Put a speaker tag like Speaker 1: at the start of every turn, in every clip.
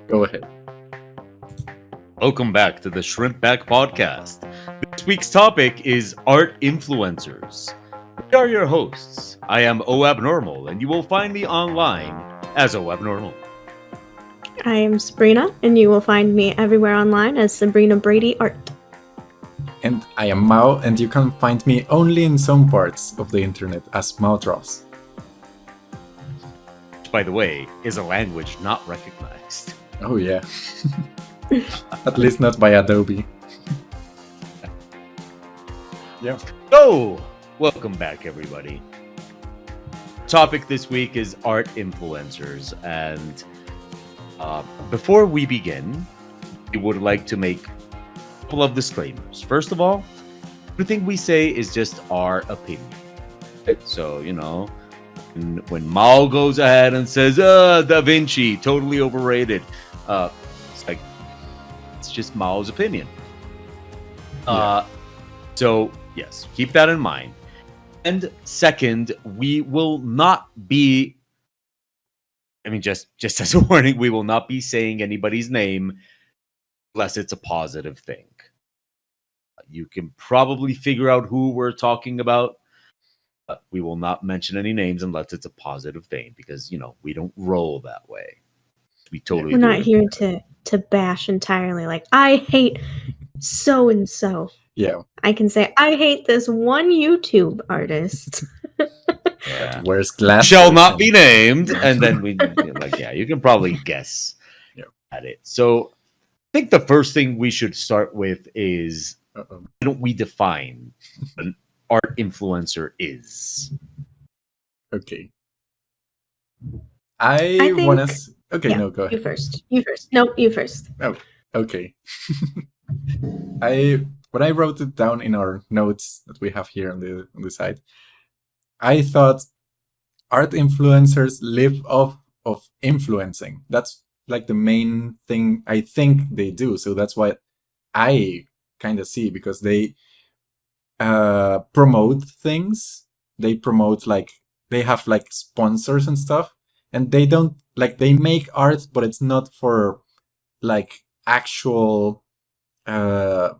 Speaker 1: Go ahead.
Speaker 2: Welcome back to the ShrimpBackPodcast. This week's topic is art influencers. We are your hosts. I am OAbnormal, and you will find me online as OAbnormal.
Speaker 3: I am Sabrina, and you will find me everywhere online as Sabrina Brady Art.
Speaker 1: And I am Mao, and you can find me only in some parts of the internet as Mao Draws.
Speaker 2: Which, by the way, is a language not recognized.
Speaker 1: Oh yeah. At least not by Adobe. Yeah.
Speaker 2: So, welcome back, everybody. Topic this week is art influencers, and before we begin, we would like to make a couple of disclaimers. First of all, everything we say is just our opinion. So, when Mao goes ahead and says, Da Vinci, totally overrated, it's just Mao's opinion. So, yes, keep that in mind. And second, we will not be, just as a warning, we will not be saying anybody's name unless it's a positive thing. You can probably figure out who we're talking about. We will not mention any names unless it's a positive thing because, we don't roll that way. We're
Speaker 3: not here to bash entirely. Like, I hate so and so.
Speaker 1: Yeah.
Speaker 3: I can say I hate this one YouTube artist.
Speaker 2: Yeah.
Speaker 1: Wears glasses.
Speaker 2: Shall not be named, and then you can probably guess at it. So, I think the first thing we should start with is why don't we define an art influencer is?
Speaker 1: Okay. I want to. Okay,
Speaker 3: yeah,
Speaker 1: no, go ahead.
Speaker 3: You first. No, you first.
Speaker 1: Oh, okay. When I wrote it down in our notes that we have here on the side, I thought art influencers live off of influencing. That's like the main thing I think they do. So that's what I kind of see, because they promote things. They promote, they have sponsors and stuff, and they don't they make art, but it's not for actual I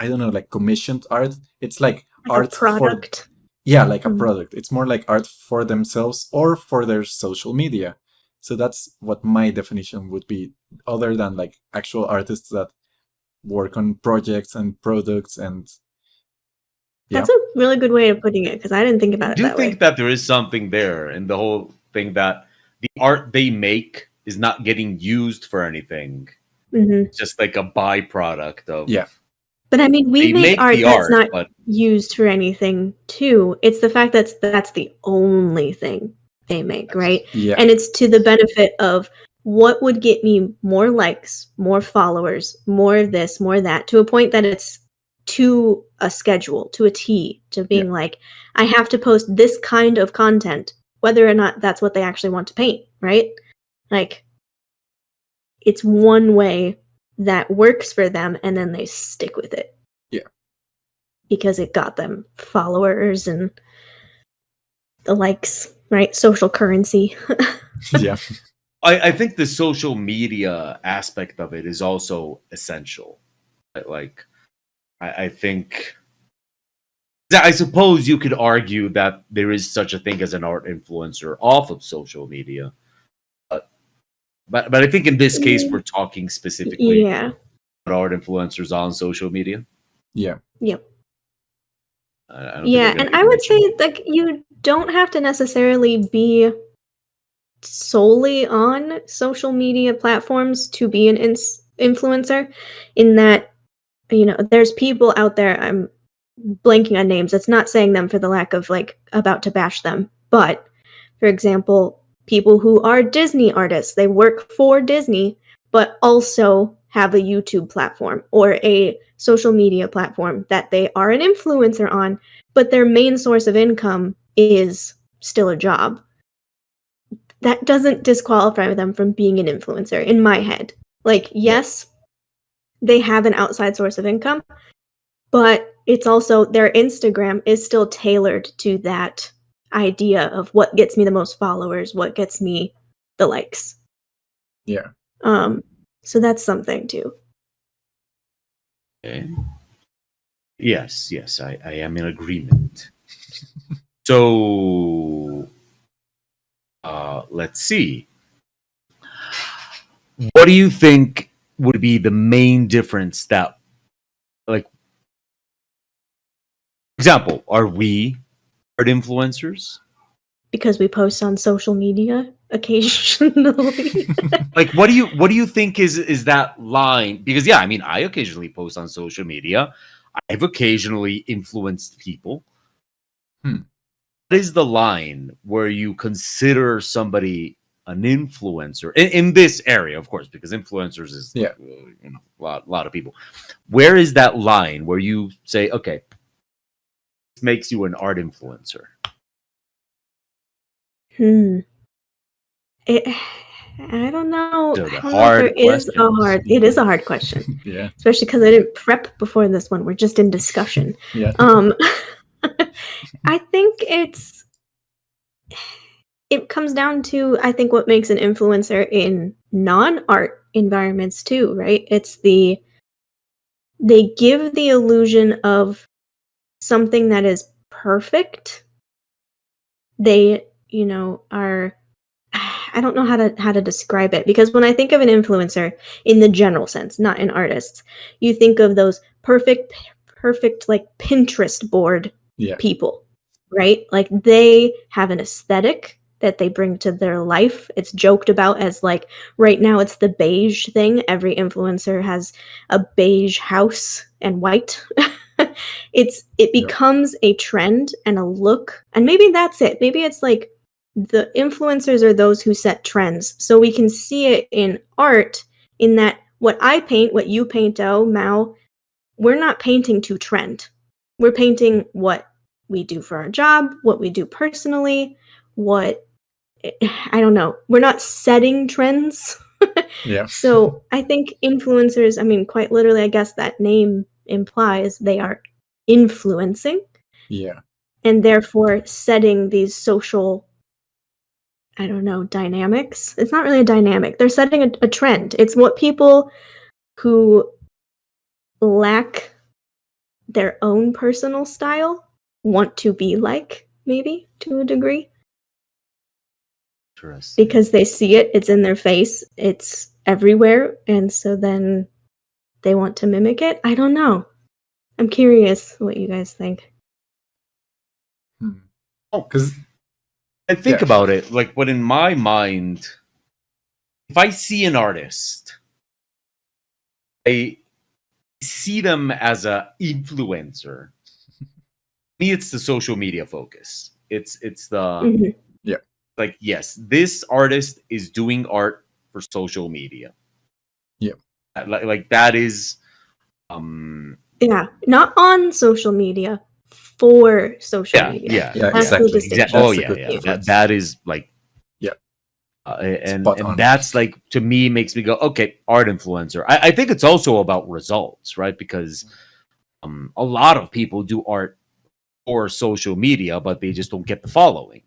Speaker 1: don't know, commissioned art. It's art
Speaker 3: product.
Speaker 1: A product. It's more like art for themselves or for their social media. So that's what my definition would be, other than actual artists that work on projects and products. And
Speaker 3: that's a really good way of putting it, because I didn't think about it that way.
Speaker 2: I do think that there is something there in the whole thing that the art they make is not getting used for anything.
Speaker 3: Mm-hmm.
Speaker 2: It's just like a byproduct of...
Speaker 1: Yeah.
Speaker 3: But I mean, we make art that's not used for anything too. It's the fact that that's the only thing they make, right?
Speaker 1: Yeah.
Speaker 3: And it's to the benefit of what would get me more likes, more followers, more of this, more of that, to a point that it's to a schedule, to a T, to being I have to post this kind of content, whether or not that's what they actually want to paint, right? It's one way that works for them, and then they stick with it.
Speaker 1: Yeah.
Speaker 3: Because it got them followers and the likes, right? Social currency.
Speaker 1: Yeah.
Speaker 2: I think the social media aspect of it is also essential. I think... I suppose you could argue that there is such a thing as an art influencer off of social media. But I think in this case, we're talking specifically about art influencers on social media.
Speaker 1: Yeah.
Speaker 3: Yep. And I would say you don't have to necessarily be solely on social media platforms to be an influencer, in that, there's people out there, I'm blanking on names. It's not saying them for the lack of about to bash them. But for example, people who are Disney artists, they work for Disney, but also have a YouTube platform or a social media platform that they are an influencer on, but their main source of income is still a job. That doesn't disqualify them from being an influencer, in my head. Yes, they have an outside source of income, but it's also their Instagram is still tailored to that idea of what gets me the most followers, what gets me the likes.
Speaker 1: Yeah.
Speaker 3: So that's something too.
Speaker 2: Okay. Yes, I am in agreement. So, let's see. What do you think would be the main difference that, like, example, are we art influencers?
Speaker 3: Because we post on social media occasionally.
Speaker 2: Like, what do you think is that line? Because yeah, I mean, I occasionally post on social media. I've occasionally influenced people.
Speaker 1: Hmm.
Speaker 2: What is the line where you consider somebody an influencer in this area, of course, because influencers is
Speaker 1: Yeah.
Speaker 2: a lot of people. Where is that line where you say, okay, this makes you an art influencer?
Speaker 3: It, I don't know.
Speaker 2: So
Speaker 3: I
Speaker 2: the
Speaker 3: don't know if there
Speaker 2: hard
Speaker 3: is a
Speaker 2: questions.
Speaker 3: hard. It is a hard question,
Speaker 1: Yeah.
Speaker 3: especially because I didn't prep before this one. We're just in discussion.
Speaker 1: Yeah.
Speaker 3: I think it comes down to, I think, what makes an influencer in non-art environments too, right? It's they give the illusion of something that is perfect. They, are, I don't know how to describe it, because when I think of an influencer in the general sense, not in artists, you think of those perfect like Pinterest board
Speaker 1: Yeah.
Speaker 3: people, right? Like they have an aesthetic that they bring to their life. It's joked about as like right now it's the beige thing. Every influencer has a beige house and white. It
Speaker 1: Yeah.
Speaker 3: becomes a trend and a look. And maybe that's it. Maybe it's like the influencers are those who set trends. So we can see it in art in that what I paint, what you paint, Mao, we're not painting to trend. We're painting what we do for our job, what we do personally, what I don't know. We're not setting trends.
Speaker 1: Yeah.
Speaker 3: So I think influencers, I mean, quite literally, I guess that name implies they are influencing
Speaker 1: Yeah.
Speaker 3: and therefore setting these social, I don't know, dynamics. It's not really a dynamic. They're setting a trend. It's what people who lack their own personal style want to be like, maybe to a degree,
Speaker 2: Interesting.
Speaker 3: because they see it, it's in their face, it's everywhere, and so then they want to mimic it. I don't know. I'm curious what you guys think.
Speaker 1: Because
Speaker 2: I think
Speaker 1: yeah.
Speaker 2: about it, like, but in my mind, if I see an artist, I see them as a influencer. Me, it's the social media focus. It's the
Speaker 3: Mhm.
Speaker 1: Yeah.
Speaker 2: like, yes, this artist is doing art for social media.
Speaker 1: Yeah.
Speaker 2: Like that is
Speaker 3: Yeah, not on social media, for social
Speaker 2: yeah,
Speaker 3: media.
Speaker 2: yeah,
Speaker 1: Yeah.
Speaker 3: That's the
Speaker 1: Exactly.
Speaker 3: distinction.
Speaker 2: Oh
Speaker 1: That's a
Speaker 2: yeah,
Speaker 1: good
Speaker 2: yeah.
Speaker 1: difference.
Speaker 2: That is like
Speaker 1: Yeah.
Speaker 2: and
Speaker 1: Spot on.
Speaker 2: that's like, to me, makes me go, okay, art influencer. I think it's also about results, right? Because a lot of people do art for social media, but they just don't get the following.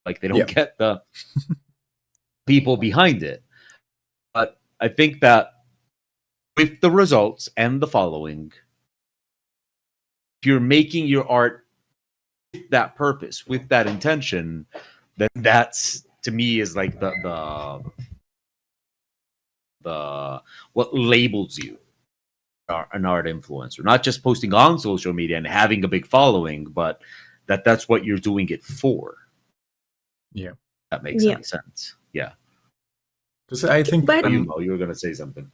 Speaker 2: Like they don't
Speaker 1: Yeah.
Speaker 2: get the people behind it. But I think that with the results and the following, if you're making your art with that purpose, with that intention, then that's, to me, is like the what labels you an art influencer. Not just posting on social media and having a big following, but that's what you're doing it for.
Speaker 1: Yeah.
Speaker 2: That makes
Speaker 3: Yeah.
Speaker 2: any sense. Yeah.
Speaker 1: Because I think
Speaker 3: But
Speaker 2: You were gonna say something.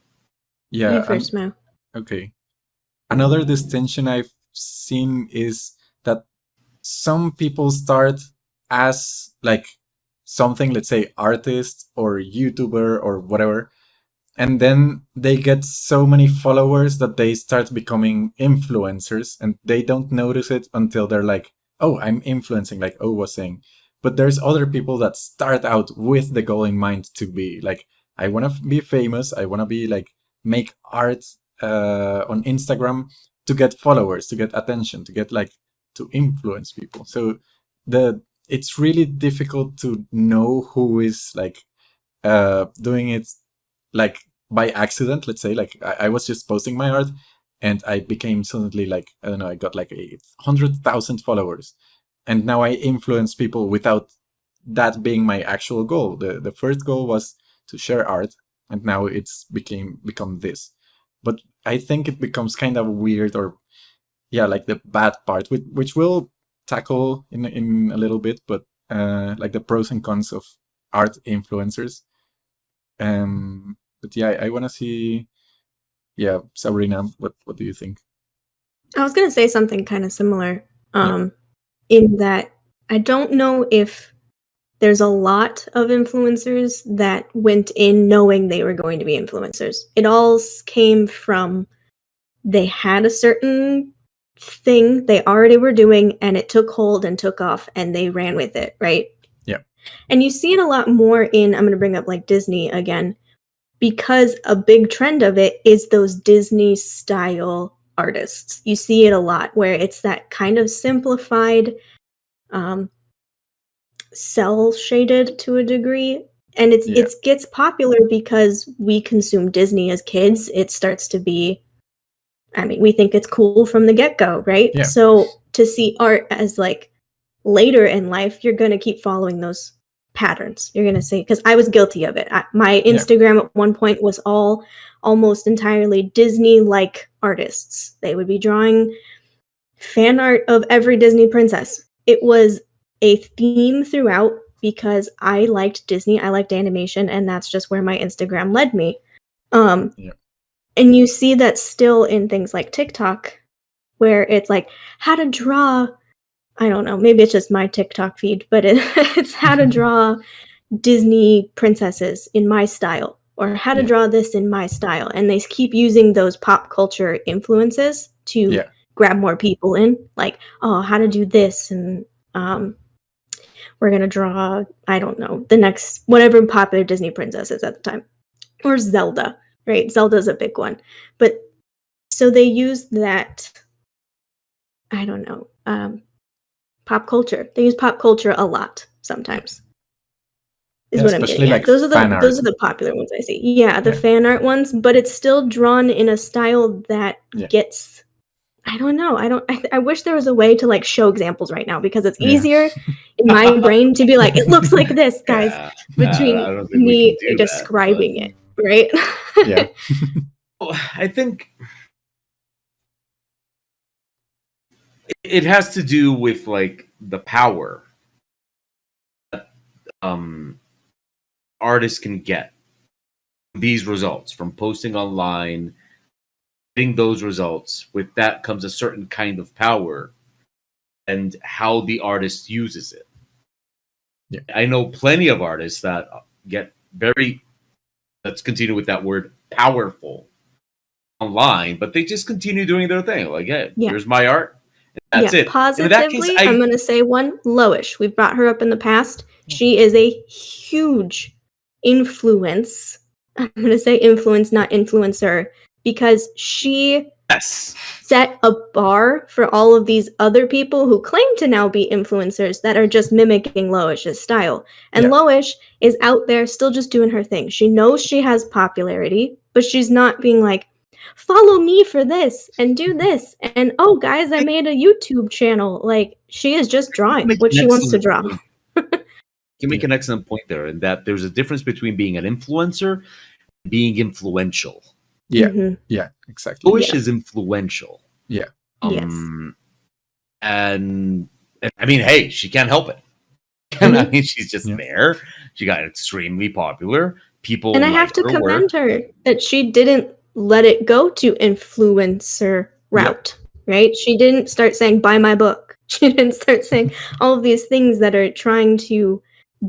Speaker 3: you
Speaker 1: yeah.
Speaker 3: first, Mo.
Speaker 1: Okay. Another distinction I've seen is that some people start as like something, let's say artist or YouTuber or whatever, and then they get so many followers that they start becoming influencers and they don't notice it until they're like, oh, I'm influencing, like O was saying. But there's other people that start out with the goal in mind to be like, I want to be famous, I want to be like make art on Instagram to get followers, to get attention, to get like to influence people. So it's really difficult to know who is like doing it like by accident, let's say, like I was just posting my art and I became suddenly like, I don't know, I got like 100,000 followers. And now I influence people without that being my actual goal. The first goal was to share art, and now it's become this. But I think it becomes kind of weird, or yeah, like the bad part, which we'll tackle in a little bit, but like the pros and cons of art influencers. But yeah, I want to see. Yeah, Sabrina, what do you think?
Speaker 3: I was going to say something kind of similar,
Speaker 1: Yeah.
Speaker 3: in that I don't know if there's a lot of influencers that went in knowing they were going to be influencers. It all came from they had a certain thing they already were doing, and it took hold and took off, and they ran with it, right?
Speaker 1: Yeah.
Speaker 3: And you see it a lot more in, I'm going to bring up like Disney again, because a big trend of it is those Disney style artists. You see it a lot where it's that kind of simplified, cell shaded to a degree, and it gets popular because we consume Disney as kids. It starts to be, I mean, we think it's cool from the get-go, right?
Speaker 1: Yeah.
Speaker 3: So to see art as like later in life, you're going to keep following those patterns. You're going to say, because I was guilty of it. My Instagram at one point was almost entirely Disney-like artists. They would be drawing fan art of every Disney princess. It was a theme throughout because I liked Disney, I liked animation, and that's just where my Instagram led me. And you see that still in things like TikTok, where it's like how to draw, I don't know, maybe it's just my TikTok feed, but it's how to draw Disney princesses in my style, or how to draw this in my style. And they keep using those pop culture influences to grab more people in, like, oh, how to do this, and we're going to draw, I don't know, the next, whatever popular Disney princess is at the time. Or Zelda, right? Zelda's a big one. But so they use that, I don't know, pop culture. They use pop culture a lot sometimes. Is what I'm getting at.
Speaker 1: Like
Speaker 3: those are the popular ones I see. Yeah, the fan art ones, but it's still drawn in a style that gets, I don't know. I wish there was a way to like show examples right now, because it's easier in my brain to be like, it looks like this, guys, between me describing it, right?
Speaker 1: Yeah.
Speaker 2: I think it has to do with like the power that artists can get these results from posting online, getting those results. With that comes a certain kind of power and how the artist uses it.
Speaker 1: Yeah.
Speaker 2: I know plenty of artists that get very, let's continue with that word, powerful online, but they just continue doing their thing. Like, hey, here's my art. And that's it.
Speaker 3: Positively,
Speaker 2: in that case,
Speaker 3: I'm going to say one, Loish. We've brought her up in the past. She is a huge influence. I'm going to say influence, not influencer, because she set a bar for all of these other people who claim to now be influencers that are just mimicking Loish's style. And Loish is out there still just doing her thing. She knows she has popularity, but she's not being like, follow me for this and do this. And oh, guys, I made a YouTube channel. Like, she is just drawing what she wants to draw.
Speaker 2: You make an excellent point there, in that there's a difference between being an influencer and being influential.
Speaker 1: Yeah, yeah, exactly.
Speaker 2: Loish is influential.
Speaker 1: Yeah.
Speaker 2: And I mean, hey, she can't help it. I mean, she's just there. She got extremely popular. People,
Speaker 3: and I have to commend her that she didn't let it go to influencer route, right? She didn't start saying, buy my book. She didn't start saying all of these things that are trying to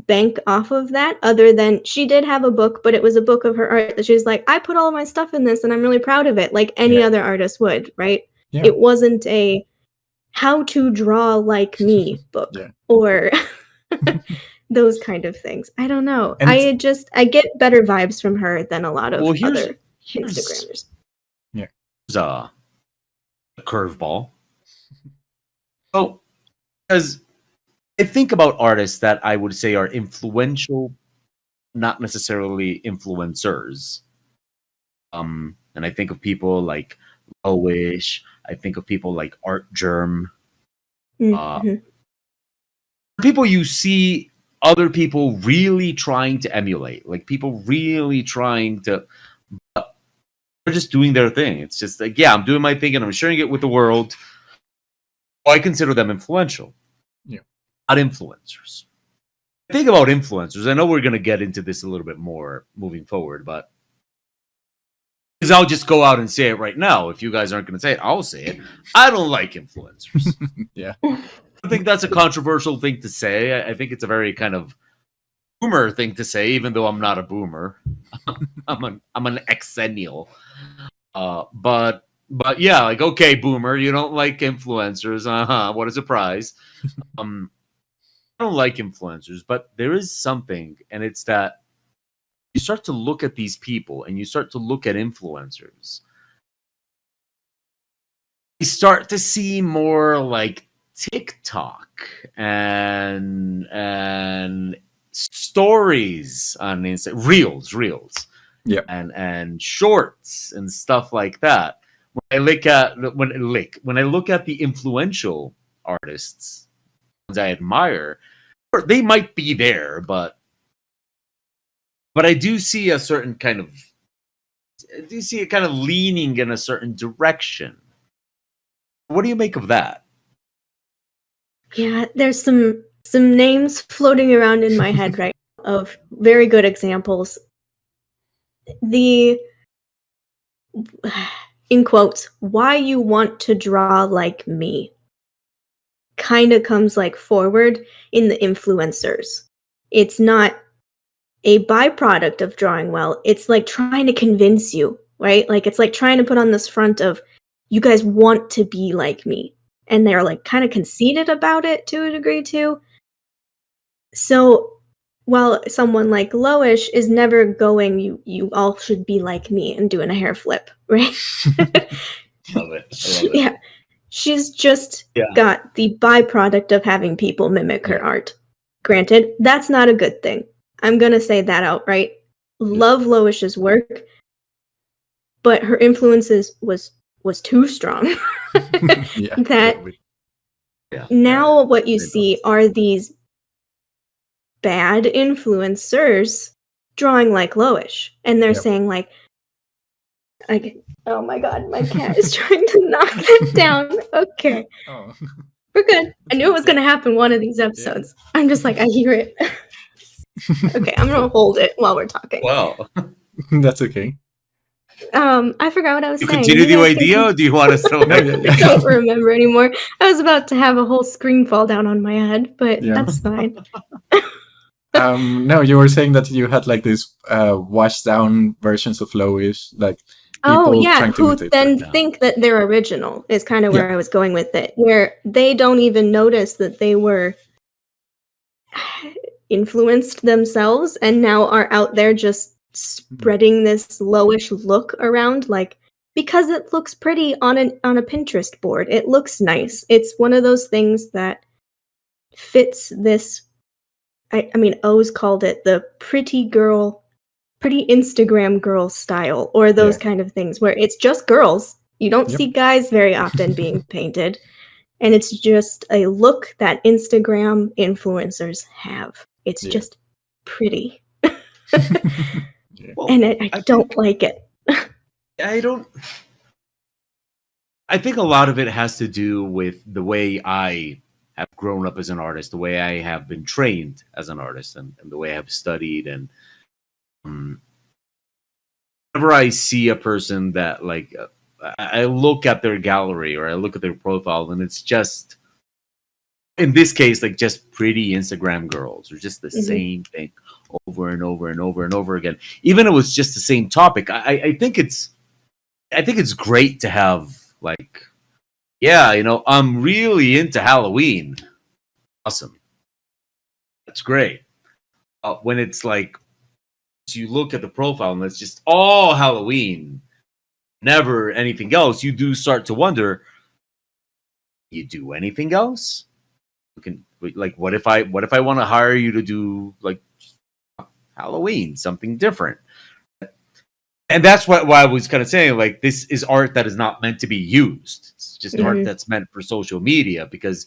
Speaker 3: bank off of that, other than she did have a book, but it was a book of her art that she's like, I put all of my stuff in this and I'm really proud of it, like any other artist would, right? It wasn't a how to draw like me book or those kind of things. I don't know. And I get better vibes from her than a lot of other Instagrammers.
Speaker 2: Yeah. Here's a curveball. Oh, because I think about artists that I would say are influential, not necessarily influencers. And I think of people like Lowish. I think of people like Art Germ.
Speaker 3: Mhm.
Speaker 2: People you see other people really trying to emulate, like people really trying to, they're just doing their thing. It's just like, yeah, I'm doing my thing and I'm sharing it with the world. I consider them influential,
Speaker 1: Yeah.
Speaker 2: not influencers. Think about influencers. I know we're going to get into this a little bit more moving forward, but because I'll just go out and say it right now. If you guys aren't going to say it, I'll say it. I don't like influencers.
Speaker 1: Yeah.
Speaker 2: I think that's a controversial thing to say. I think it's a very kind of boomer thing to say, even though I'm not a boomer. I'm an exennial. But yeah, like, okay, boomer, you don't like influencers. What a surprise. I don't like influencers, but there is something, and it's that you start to look at these people and you start to look at influencers. You start to see more like TikTok and stories on Insta, reels,
Speaker 1: Yeah.
Speaker 2: and shorts and stuff like that. When I look at the influential artists, ones I admire, they might be there, but I do see a certain kind of, I do see it kind of leaning in a certain direction. What do you make of that?
Speaker 3: Yeah, there's some names floating around in my head right now of very good examples. The in quotes, why you want to draw like me kind of comes like forward in the influencers. It's not a byproduct of drawing well. It's like trying to convince you, right? Like it's like trying to put on this front of you guys want to be like me. And they're like kind of conceited about it to a degree too. So while someone like Loish is never going, you all should be like me and doing a hair flip, right?
Speaker 2: Love it. I love it.
Speaker 3: Yeah. She's just
Speaker 2: Yeah.
Speaker 3: got the byproduct of having people mimic her art. Granted, that's not a good thing. I'm gonna say that outright. Love Loish's work, but her influences was too strong.
Speaker 1: Yeah.
Speaker 3: That
Speaker 1: Totally.
Speaker 3: now what you
Speaker 2: Very
Speaker 3: see
Speaker 2: much.
Speaker 3: are these bad influencers drawing like Loish, and they're
Speaker 1: Yep.
Speaker 3: saying like, oh my god, my cat is trying to knock that down. Okay,
Speaker 1: Oh.
Speaker 3: we're good. I knew it was
Speaker 1: Yeah.
Speaker 3: gonna happen one of these episodes. I'm just like, I hear it. Okay, I'm gonna hold it while we're talking.
Speaker 2: Wow.
Speaker 1: That's okay.
Speaker 3: I forgot what I was
Speaker 2: You
Speaker 3: saying.
Speaker 2: continue the
Speaker 3: guys can
Speaker 2: idea, or do you want us to
Speaker 1: No,
Speaker 2: like?
Speaker 1: yeah,
Speaker 3: I
Speaker 1: yeah.
Speaker 3: don't remember anymore. I was about to have a whole screen fall down on my head, but
Speaker 1: Yeah.
Speaker 3: that's fine.
Speaker 1: No, you were saying that you had like these washed down versions of Lowish, like
Speaker 3: Oh
Speaker 1: people
Speaker 3: yeah,
Speaker 1: trying to
Speaker 3: who
Speaker 1: imitate
Speaker 3: then
Speaker 1: her.
Speaker 3: think that they're original is kind of where
Speaker 1: Yeah.
Speaker 3: I was going with it, where they don't even notice that they were influenced themselves and now are out there just spreading this lowish look around, like because it looks pretty on a Pinterest board. It looks nice. It's one of those things that fits this. I mean, O's called it the pretty Instagram girl style, or those
Speaker 1: Yeah.
Speaker 3: kind of things where it's just girls. You don't
Speaker 1: Yep.
Speaker 3: see guys very often being painted, and it's just a look that Instagram influencers have. It's
Speaker 1: Yeah.
Speaker 3: just pretty,
Speaker 1: Yeah.
Speaker 2: Well,
Speaker 3: and I
Speaker 2: I
Speaker 3: don't
Speaker 2: think
Speaker 3: like it.
Speaker 2: I don't. I think a lot of it has to do with the way I have grown up as an artist, the way I have been trained as an artist, and the way I have studied. And um, whenever I see a person that like, I look at their gallery or I look at their profile, and it's just, in this case, like just pretty Instagram girls, or just the
Speaker 3: Mhm.
Speaker 2: same thing over and over and over and over again. Even if it was just the same topic, I think it's great to have like, yeah, I'm really into Halloween. Awesome. That's great. When it's like, you look at the profile and it's just all Halloween, never anything else, you do start to wonder, you do anything else? You can, like, what if I want to hire you to do like Halloween, something different? And that's what I was kind of saying. Like, this is art that is not meant to be used. It's just art that's meant for social media, because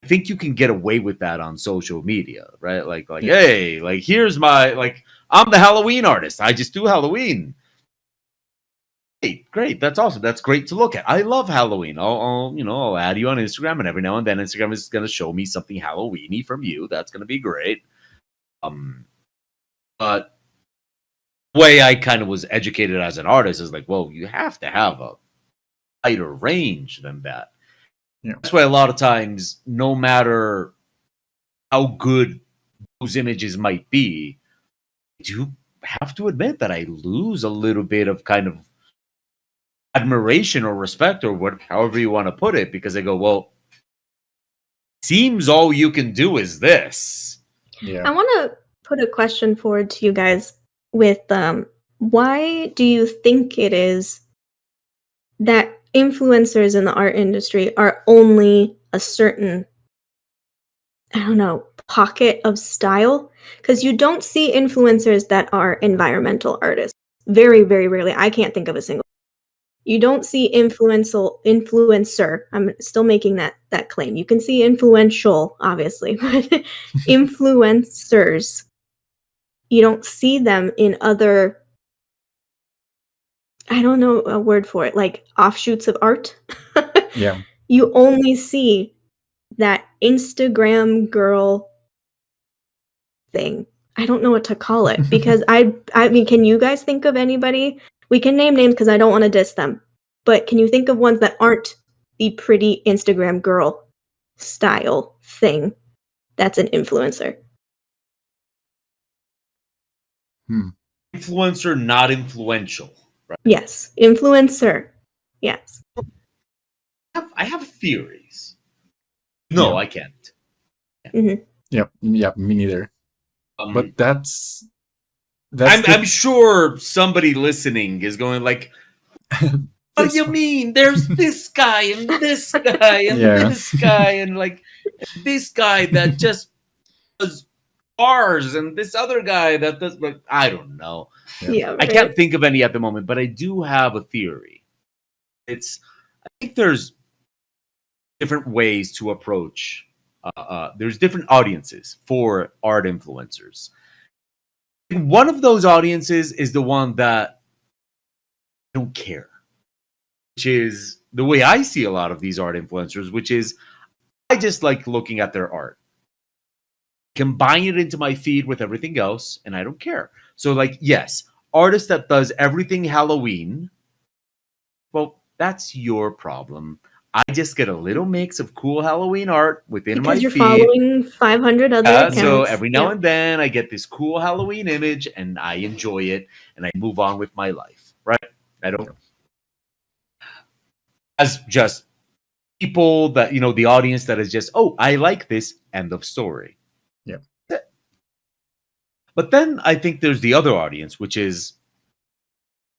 Speaker 2: I think you can get away with that on social media, right? Like, hey, like, here's my, like, I'm the Halloween artist. I just do Halloween. Hey, great. That's awesome. That's great to look at. I love Halloween. I'll add you on Instagram, and every now and then Instagram is going to show me something Halloweeny from you. That's going to be great. But the way I kind of was educated as an artist is like, well, you have to have a wider range than that.
Speaker 1: Yeah.
Speaker 2: That's why a lot of times, no matter how good those images might be, I do have to admit that I lose a little bit of kind of admiration or respect, or however you want to put it, because I go, well, seems all you can do is this.
Speaker 3: I want to put a question forward to you guys with why do you think it is that influencers in the art industry are only a certain, I don't know, pocket of style? Because you don't see influencers that are environmental artists. Very, very rarely. I can't think of a single. You don't see influencer. I'm still making that claim. You can see influential, obviously, but influencers, you don't see them in other, I don't know a word for it, like offshoots of art.
Speaker 1: Yeah.
Speaker 3: You only see that Instagram girl thing. I don't know what to call it, because I mean, can you guys think of anybody? We can name names because I don't want to diss them. But can you think of ones that aren't the pretty Instagram girl style thing that's an influencer?
Speaker 2: Influencer, not influential, right?
Speaker 3: Yes. Influencer. Yes.
Speaker 2: I have theories. No,
Speaker 1: Yeah.
Speaker 2: I can't.
Speaker 1: Yeah, me neither. But that's
Speaker 2: I'm sure somebody listening is going like, what do you mean? There's this guy and this guy and this guy and like this guy that just does bars and this other guy that does, like, I don't know.
Speaker 3: Yeah. Right.
Speaker 2: I can't think of any at the moment, but I do have a theory. I think there's different ways to approach. There's different audiences for art influencers. One of those audiences is the one that don't care, which is the way I see a lot of these art influencers, which is I just like looking at their art, combine it into my feed with everything else, and I don't care. So, like, yes, artist that does everything Halloween, well, that's your problem. I just get a little mix of cool Halloween art within my
Speaker 3: Because you're
Speaker 2: feed.
Speaker 3: following 500 other accounts.
Speaker 2: So every now and then I get this cool Halloween image and I enjoy it and I move on with my life, right? I don't, as just people that, the audience that is just, oh, I like this, end of story.
Speaker 1: Yeah.
Speaker 2: But then I think there's the other audience, which is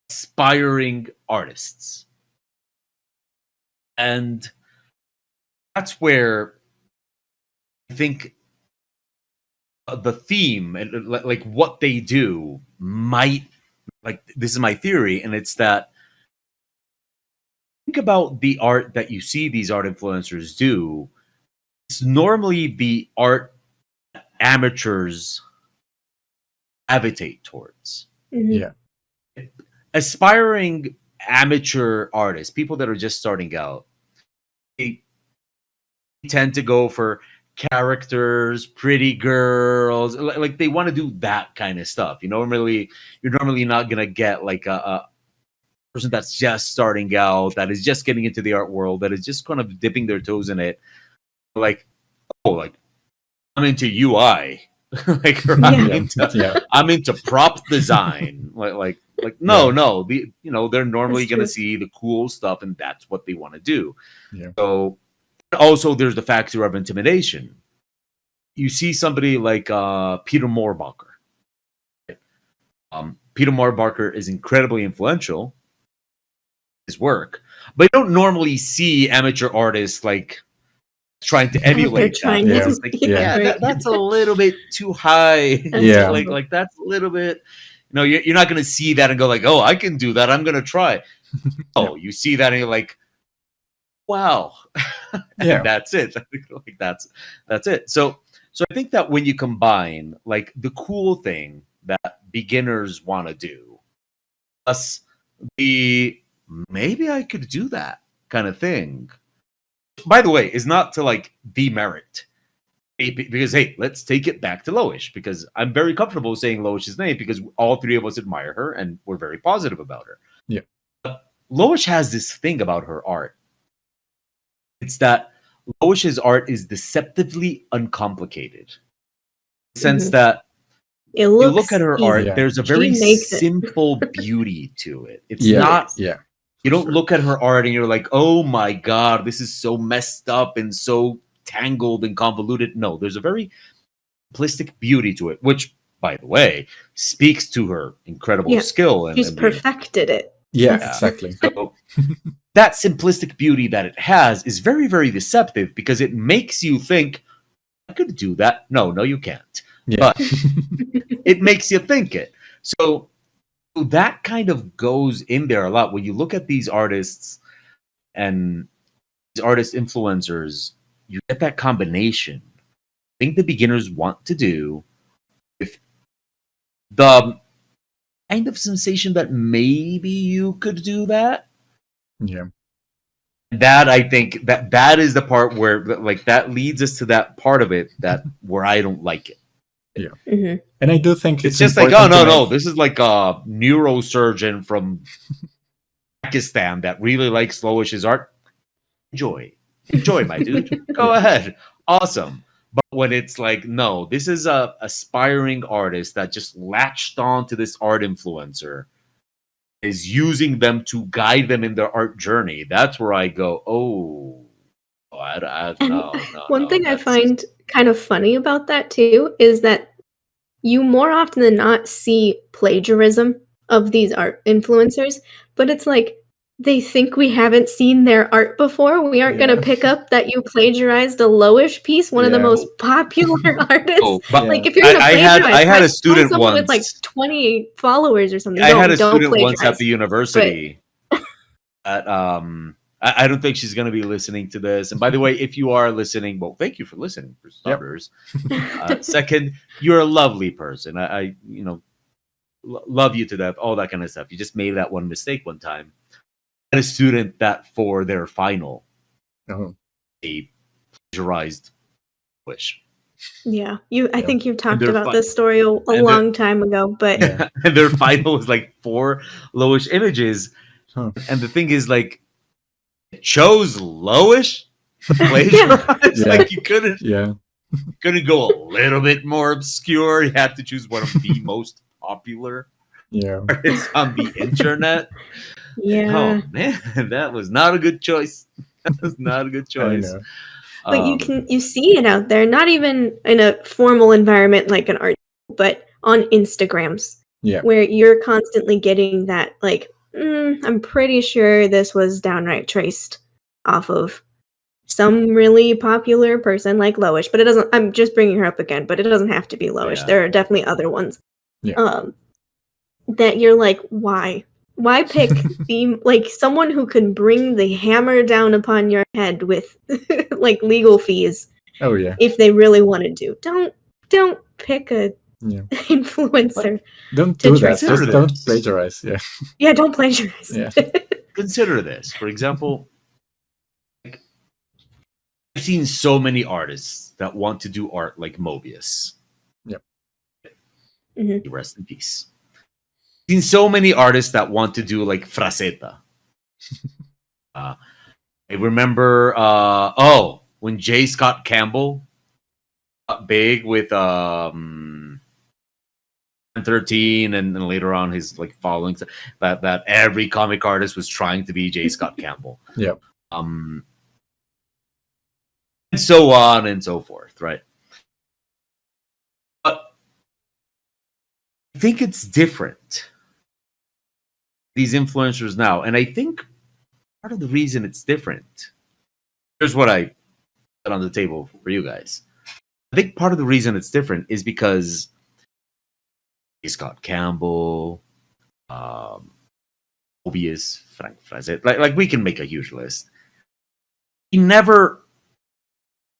Speaker 2: aspiring artists. And that's where I think the theme and like what they do might, like, this is my theory, and it's that think about the art that you see these art influencers do. It's normally the art amateurs gravitate towards.
Speaker 1: Yeah.
Speaker 2: Aspiring amateur artists, people that are just starting out, they tend to go for characters, pretty girls, like they want to do that kind of stuff. You're normally not gonna get like a person that's just starting out, that is just getting into the art world, that is just kind of dipping their toes in it. Like, oh, like I'm into UI, like I'm into prop design, like no, they're normally gonna see the cool stuff, and that's what they want to do.
Speaker 1: Yeah.
Speaker 2: So also there's the factor of intimidation. You see somebody like Peter Moorbacher. Peter Moorbacher is incredibly influential, his work, but you don't normally see amateur artists like trying to emulate that. That's a little bit too high.
Speaker 1: Yeah.
Speaker 2: like that's a little bit, you're not going to see that and go like, oh, I can do that. I'm going to try. Oh, you see that and you're like, wow. And that's it. Like that's it. So I think that when you combine like the cool thing that beginners want to do, plus the maybe I could do that kind of thing. By the way, is not to like demerit, because hey, let's take it back to Loish, because I'm very comfortable saying Loish's name because all three of us admire her and we're very positive about her.
Speaker 1: Yeah.
Speaker 2: But Loish has this thing about her art. It's that Loish's art is deceptively uncomplicated. In the sense that
Speaker 3: you
Speaker 2: look at her art,
Speaker 1: Yeah.
Speaker 2: there's a very simple beauty to it. It's not.
Speaker 1: Yeah.
Speaker 2: You don't look at her art and you're like, oh my God, this is so messed up and so tangled and convoluted. No, there's a very simplistic beauty to it, which, by the way, speaks to her incredible skill.
Speaker 3: She's perfected it.
Speaker 1: Yeah, exactly.
Speaker 2: So that simplistic beauty that it has is very, very deceptive because it makes you think, I could do that. No, you can't.
Speaker 1: Yeah.
Speaker 2: But it makes you think it. So that kind of goes in there a lot when you look at these artists and these artist influencers. You get that combination. I think the beginners want to do with the kind of sensation that maybe you could do that.
Speaker 1: Yeah.
Speaker 2: That I think that is the part where like that leads us to that part of it that where I don't like it.
Speaker 1: Yeah. And I do think
Speaker 2: it's just like, oh no, this is like a neurosurgeon from Pakistan that really likes Loish's art. Enjoy, my dude. Go ahead, awesome. But when it's like, no, this is a aspiring artist that just latched on to this art influencer, is using them to guide them in their art journey. That's where I go, oh, no.
Speaker 3: One thing I find kind of funny about that too is that you more often than not see plagiarism of these art influencers, but it's like they think we haven't seen their art before. We aren't going to pick up that you plagiarized a Loish piece, one of the most popular artists.
Speaker 2: Like
Speaker 3: if you're going to plagiarize,
Speaker 2: I had a student once
Speaker 3: with like 20 followers or something.
Speaker 2: I had a student once at the university. I don't think she's going to be listening to this. And by the way, if you are listening, well, thank you for listening, for starters. Second, you're a lovely person. I love you to death, all that kind of stuff. You just made that one mistake one time. I had a student that for their final, they plagiarized Wish.
Speaker 3: Yeah, I think you've talked about this story a long time ago, but
Speaker 2: and their final was like 4 Loish images. And the thing is, like, it chose Loish to plagiarize. Like you couldn't go a little bit more obscure. You had to choose one of the most popular artists on the internet.
Speaker 3: Yeah.
Speaker 2: Oh man, that was not a good choice. That was not a good choice.
Speaker 3: But you see it out there, not even in a formal environment like an art, but on Instagrams, where you're constantly getting that like, I'm pretty sure this was downright traced off of some really popular person like Loish, but it doesn't. I'm just bringing her up again, but it doesn't have to be Loish. There are definitely other ones. That you're like, why? Why pick someone who can bring the hammer down upon your head with like legal fees?
Speaker 1: Oh yeah.
Speaker 3: If they really want to do, don't pick a influencer.
Speaker 1: Don't do that. Just don't plagiarize. Yeah.
Speaker 3: Yeah, don't plagiarize.
Speaker 1: Yeah.
Speaker 2: Consider this, for example. Like, I've seen so many artists that want to do art like Mobius.
Speaker 1: Yep.
Speaker 2: Rest in peace. Seen so many artists that want to do like Frasetta. I remember when J. Scott Campbell got big with 13 and later on his like followings that every comic artist was trying to be J. Scott Campbell. And so on and so forth, right? But I think it's different. These influencers now, and I think part of the reason it's different, here's what I put on the table for you guys. I think part of the reason it's different is because Scott Campbell, Mobius, Frank Frazet. Like we can make a huge list. He never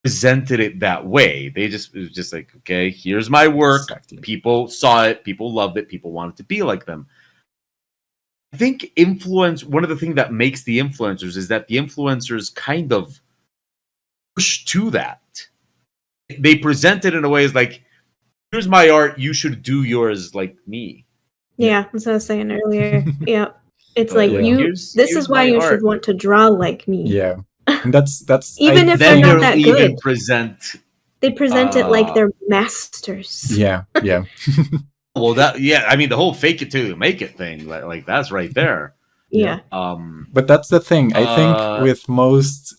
Speaker 2: presented it that way. It was just like, okay, here's my work.
Speaker 1: Exactly.
Speaker 2: People saw it, people loved it, people wanted to be like them. I think one of the things that makes the influencers is that the influencers kind of push to that. They present it in a way as like, here's my art, you should do yours like me.
Speaker 3: Yeah, as I was saying earlier. Yeah. It's like
Speaker 1: Yeah.
Speaker 3: this
Speaker 2: Here's
Speaker 3: is why
Speaker 2: my
Speaker 3: you
Speaker 2: art.
Speaker 3: should want to draw like me.
Speaker 1: Yeah. And that's
Speaker 3: Even if
Speaker 2: Then
Speaker 3: they're
Speaker 2: they'll
Speaker 3: not that
Speaker 2: even
Speaker 3: good.
Speaker 2: present.
Speaker 3: They present it like they're masters.
Speaker 1: yeah.
Speaker 2: Well, I mean, the whole fake it till you make it thing, like that's right there.
Speaker 3: Yeah.
Speaker 1: But that's the thing. I think with most,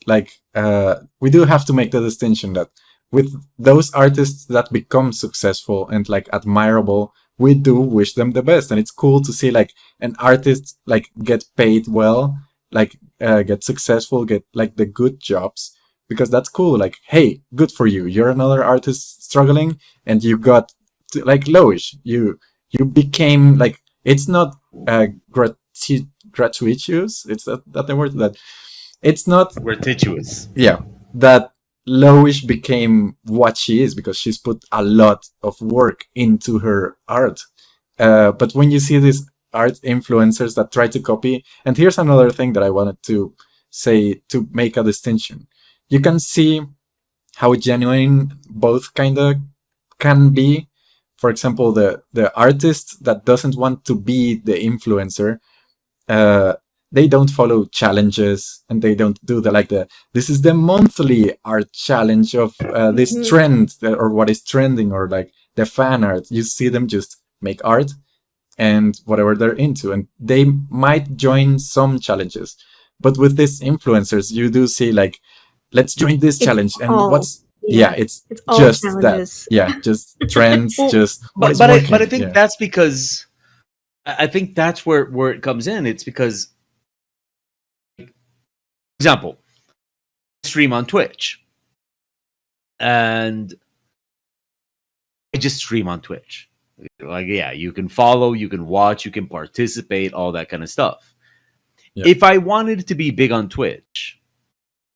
Speaker 1: we do have to make the distinction that with those artists that become successful and admirable, we do wish them the best, and it's cool to see an artist get paid well, get successful, get the good jobs, because that's cool. Hey, good for you. You're another artist struggling, and you got to, Loish. You became it's not gratuitous. It's that the word that it's not
Speaker 2: gratuitous.
Speaker 1: Yeah, that Loish became what she is because she's put a lot of work into her art. But when you see these art influencers that try to copy, and here's another thing that I wanted to say to make a distinction. You can see how genuine both kind of can be. For example, the artist that doesn't want to be the influencer, they don't follow challenges, and they don't do this is the monthly art challenge of this trend or what is trending, or the fan art. You see them just make art and whatever they're into, and they might join some challenges. But with these influencers, you do see let's join this challenge, and it's just challenges. That just trends. Just
Speaker 2: but I think that's because I think that's where it comes in. It's because, for example, I stream on Twitch, and I just stream on Twitch. You can follow, you can watch, you can participate, all that kind of stuff. Yeah. If I wanted to be big on Twitch,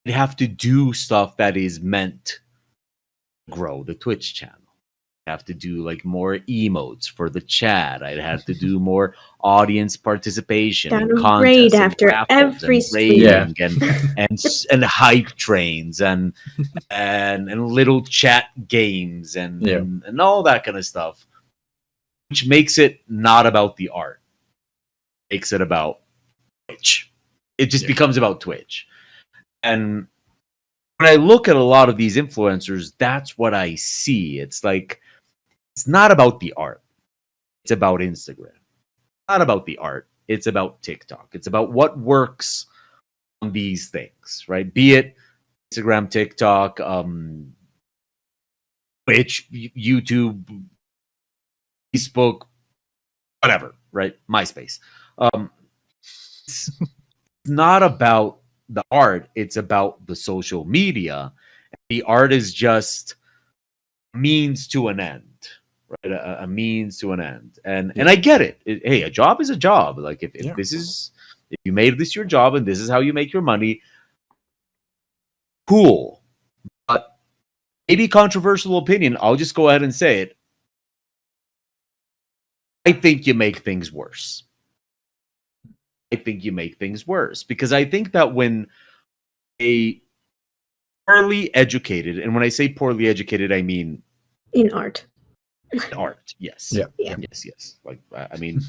Speaker 2: I'd have to do stuff that is meant to grow the Twitch channel. I'd have to do more emotes for the chat. I'd have to do more audience participation and contests
Speaker 3: raid after every stream,
Speaker 2: and hype trains and little chat games and all that kind of stuff, which makes it not about the art. Makes it about Twitch. It just becomes about Twitch. And when I look at a lot of these influencers, that's what I see. It's it's not about the art. It's about Instagram. Not about the art. It's about TikTok. It's about what works on these things, right? Be it Instagram, TikTok, Twitch, YouTube, Facebook, whatever, right? MySpace. It's not about the art. It's about the social media. The art is just means to an end, right? A means to an end. And I get it. Hey, a job is a job. If you made this your job and this is how you make your money, cool. But maybe controversial opinion, I'll just go ahead and say it. I think you make things worse. Because I think that when a poorly educated, and when I say poorly educated, I mean
Speaker 3: in art.
Speaker 2: Yes.
Speaker 1: Yeah.
Speaker 2: Yes. I mean,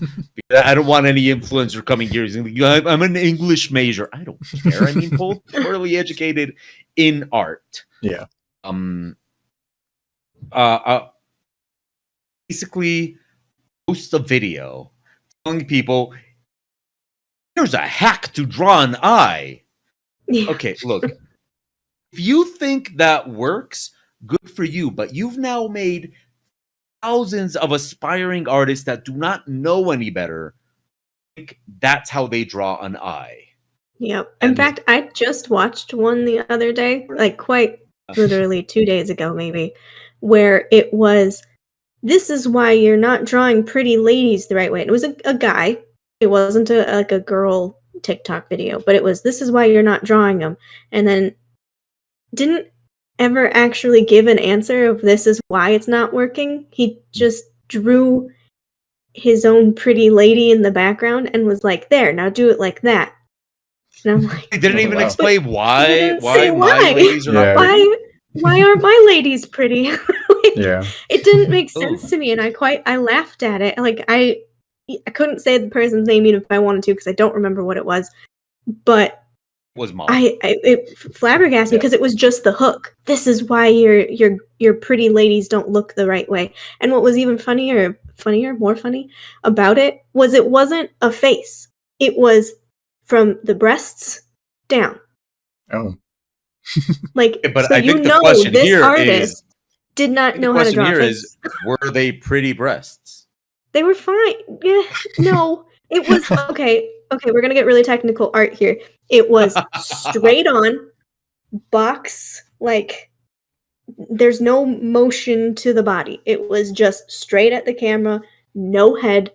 Speaker 2: I don't want any influencer coming here saying, I'm an English major. I don't care. I mean, poorly educated in art.
Speaker 1: Yeah.
Speaker 2: Basically, post a video telling people, here's a hack to draw an eye. Yeah. Okay, look. If you think that works, good for you. But you've now made thousands of aspiring artists that do not know any better think that's how they draw an eye.
Speaker 3: Yep. In fact, I just watched one the other day, quite literally 2 days ago, maybe, where it was this is why you're not drawing pretty ladies the right way. And it was a guy. It wasn't like a girl TikTok video, but it was, this is why you're not drawing them. And then didn't ever actually give an answer of this is why it's not working. He just drew his own pretty lady in the background and was like, there, now do it like that. And I'm like,
Speaker 2: He didn't even
Speaker 1: wow.
Speaker 2: explain why
Speaker 3: say
Speaker 2: my
Speaker 3: why.
Speaker 2: ladies are
Speaker 1: Yeah.
Speaker 2: not
Speaker 3: why aren't my ladies pretty? Like,
Speaker 1: Yeah.
Speaker 3: it didn't make sense to me, and I laughed at it. Like I couldn't say the person's name even if I wanted to because I don't remember what it was. But
Speaker 2: was mom.
Speaker 3: it flabbergasted me because it was just the hook. This is why your pretty ladies don't look the right way. And what was even more funny about it wasn't a face. It was from the breasts down.
Speaker 1: Oh.
Speaker 3: Like,
Speaker 2: but
Speaker 3: so
Speaker 2: I
Speaker 3: you
Speaker 2: think the
Speaker 3: know
Speaker 2: question
Speaker 3: this
Speaker 2: here
Speaker 3: artist did
Speaker 2: I
Speaker 3: not
Speaker 2: think
Speaker 3: know
Speaker 2: the
Speaker 3: how to
Speaker 2: question
Speaker 3: draw a
Speaker 2: here
Speaker 3: face.
Speaker 2: is, were they pretty breasts?
Speaker 3: They were fine. Yeah, no, it was okay. Okay, we're gonna get really technical art here. It was straight on box, like there's no motion to the body. It was just straight at the camera, no head,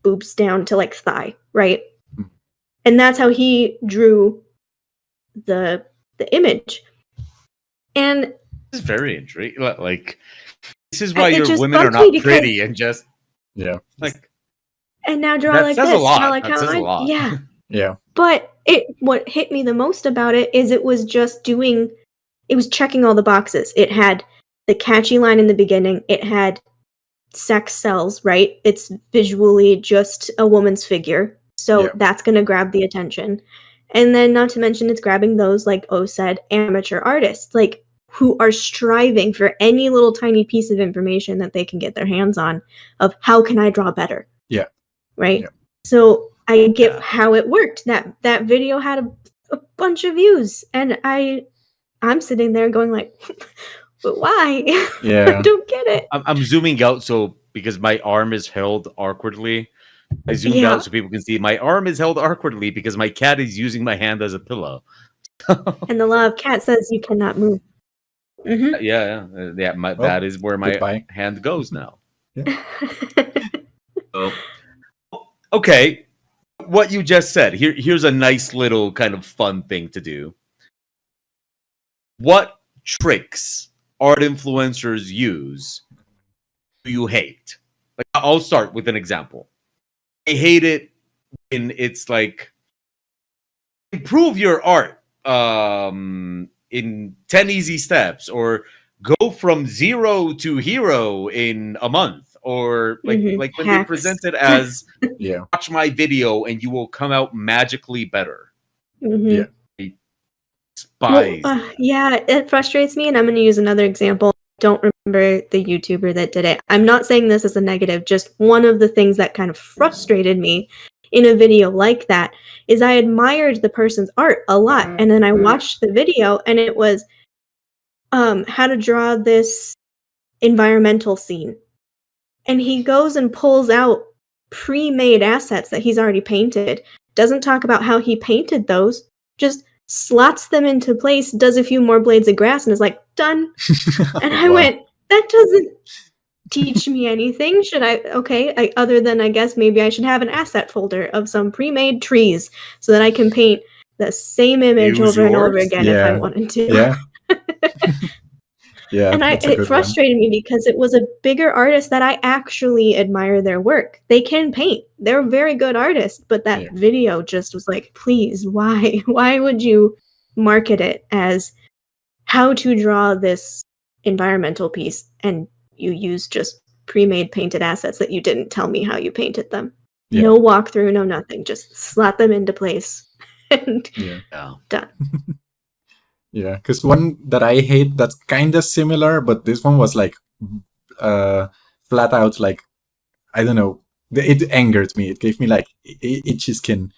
Speaker 3: boobs down to like thigh, right?
Speaker 1: Hmm.
Speaker 3: And that's how he drew the image. And
Speaker 2: This is very intriguing. Like, this is why
Speaker 3: it
Speaker 2: your
Speaker 3: just
Speaker 2: women are
Speaker 3: bugged me
Speaker 2: not
Speaker 3: because-
Speaker 2: pretty and just
Speaker 1: Yeah.
Speaker 2: like
Speaker 3: and now draw
Speaker 2: that
Speaker 3: like
Speaker 2: says
Speaker 3: this.
Speaker 2: a lot.
Speaker 3: Draw like
Speaker 2: That
Speaker 3: how
Speaker 2: says a
Speaker 3: I
Speaker 2: lot.
Speaker 3: yeah.
Speaker 1: Yeah.
Speaker 3: But what hit me the most about it is it was checking all the boxes. It had the catchy line in the beginning. It had sex sells, right? It's visually just a woman's figure. So that's going to grab the attention. And then not to mention it's grabbing those, like O said, amateur artists, like who are striving for any little tiny piece of information that they can get their hands on of how can I draw better?
Speaker 1: Yeah.
Speaker 3: Right?
Speaker 1: Yeah.
Speaker 3: So I get how it worked. That video had a bunch of views, and I'm sitting there going like, but why?
Speaker 1: Yeah.
Speaker 3: I don't get it.
Speaker 2: I'm zooming out so because my arm is held awkwardly. I zoomed out so people can see my arm is held awkwardly because my cat is using my hand as a pillow.
Speaker 3: And the law of cat says you cannot move. Mm-hmm.
Speaker 2: That is where my
Speaker 1: Goodbye.
Speaker 2: hand goes now.
Speaker 1: Yeah.
Speaker 2: So, okay, what you just said. Here's a nice little kind of fun thing to do. What tricks art influencers use do you hate? Like, I'll start with an example. I hate it when it's like, improve your art in 10 easy steps, or go from 0 to hero in a month, or like when they
Speaker 3: Hacks.
Speaker 2: present it as
Speaker 1: Yeah.
Speaker 2: watch my video and you will come out magically better.
Speaker 1: Yeah.
Speaker 2: I despise.
Speaker 3: Yeah, it frustrates me, and I'm going to use another example. Don't remember the YouTuber that did it. I'm not saying this as a negative, just one of the things that kind of frustrated me in a video like that is I admired the person's art a lot, and then I watched the video, and it was how to draw this environmental scene. And he goes and pulls out pre-made assets that he's already painted, doesn't talk about how he painted those, just slots them into place, does a few more blades of grass, and is like, done. And I went, that doesn't teach me anything. Should I, other than I guess maybe I should have an asset folder of some pre-made trees so that I can paint the same image
Speaker 2: Use
Speaker 3: over and over
Speaker 2: yours?
Speaker 3: again if I wanted to.
Speaker 1: Yeah. Yeah.
Speaker 3: And
Speaker 1: that's a
Speaker 3: it
Speaker 1: good
Speaker 3: frustrated me because it was a bigger artist that I actually admire their work. They can paint. They're a very good artists, but that video just was like, please, why? Why would you market it as how to draw this environmental piece and you use just pre-made painted assets that you didn't tell me how you painted them?
Speaker 1: Yeah.
Speaker 3: No walkthrough, no nothing. Just slap them into place and done.
Speaker 1: Yeah, because one that I hate that's kind of similar, but this one was like flat out like, I don't know, it angered me. It gave me like itchy skin.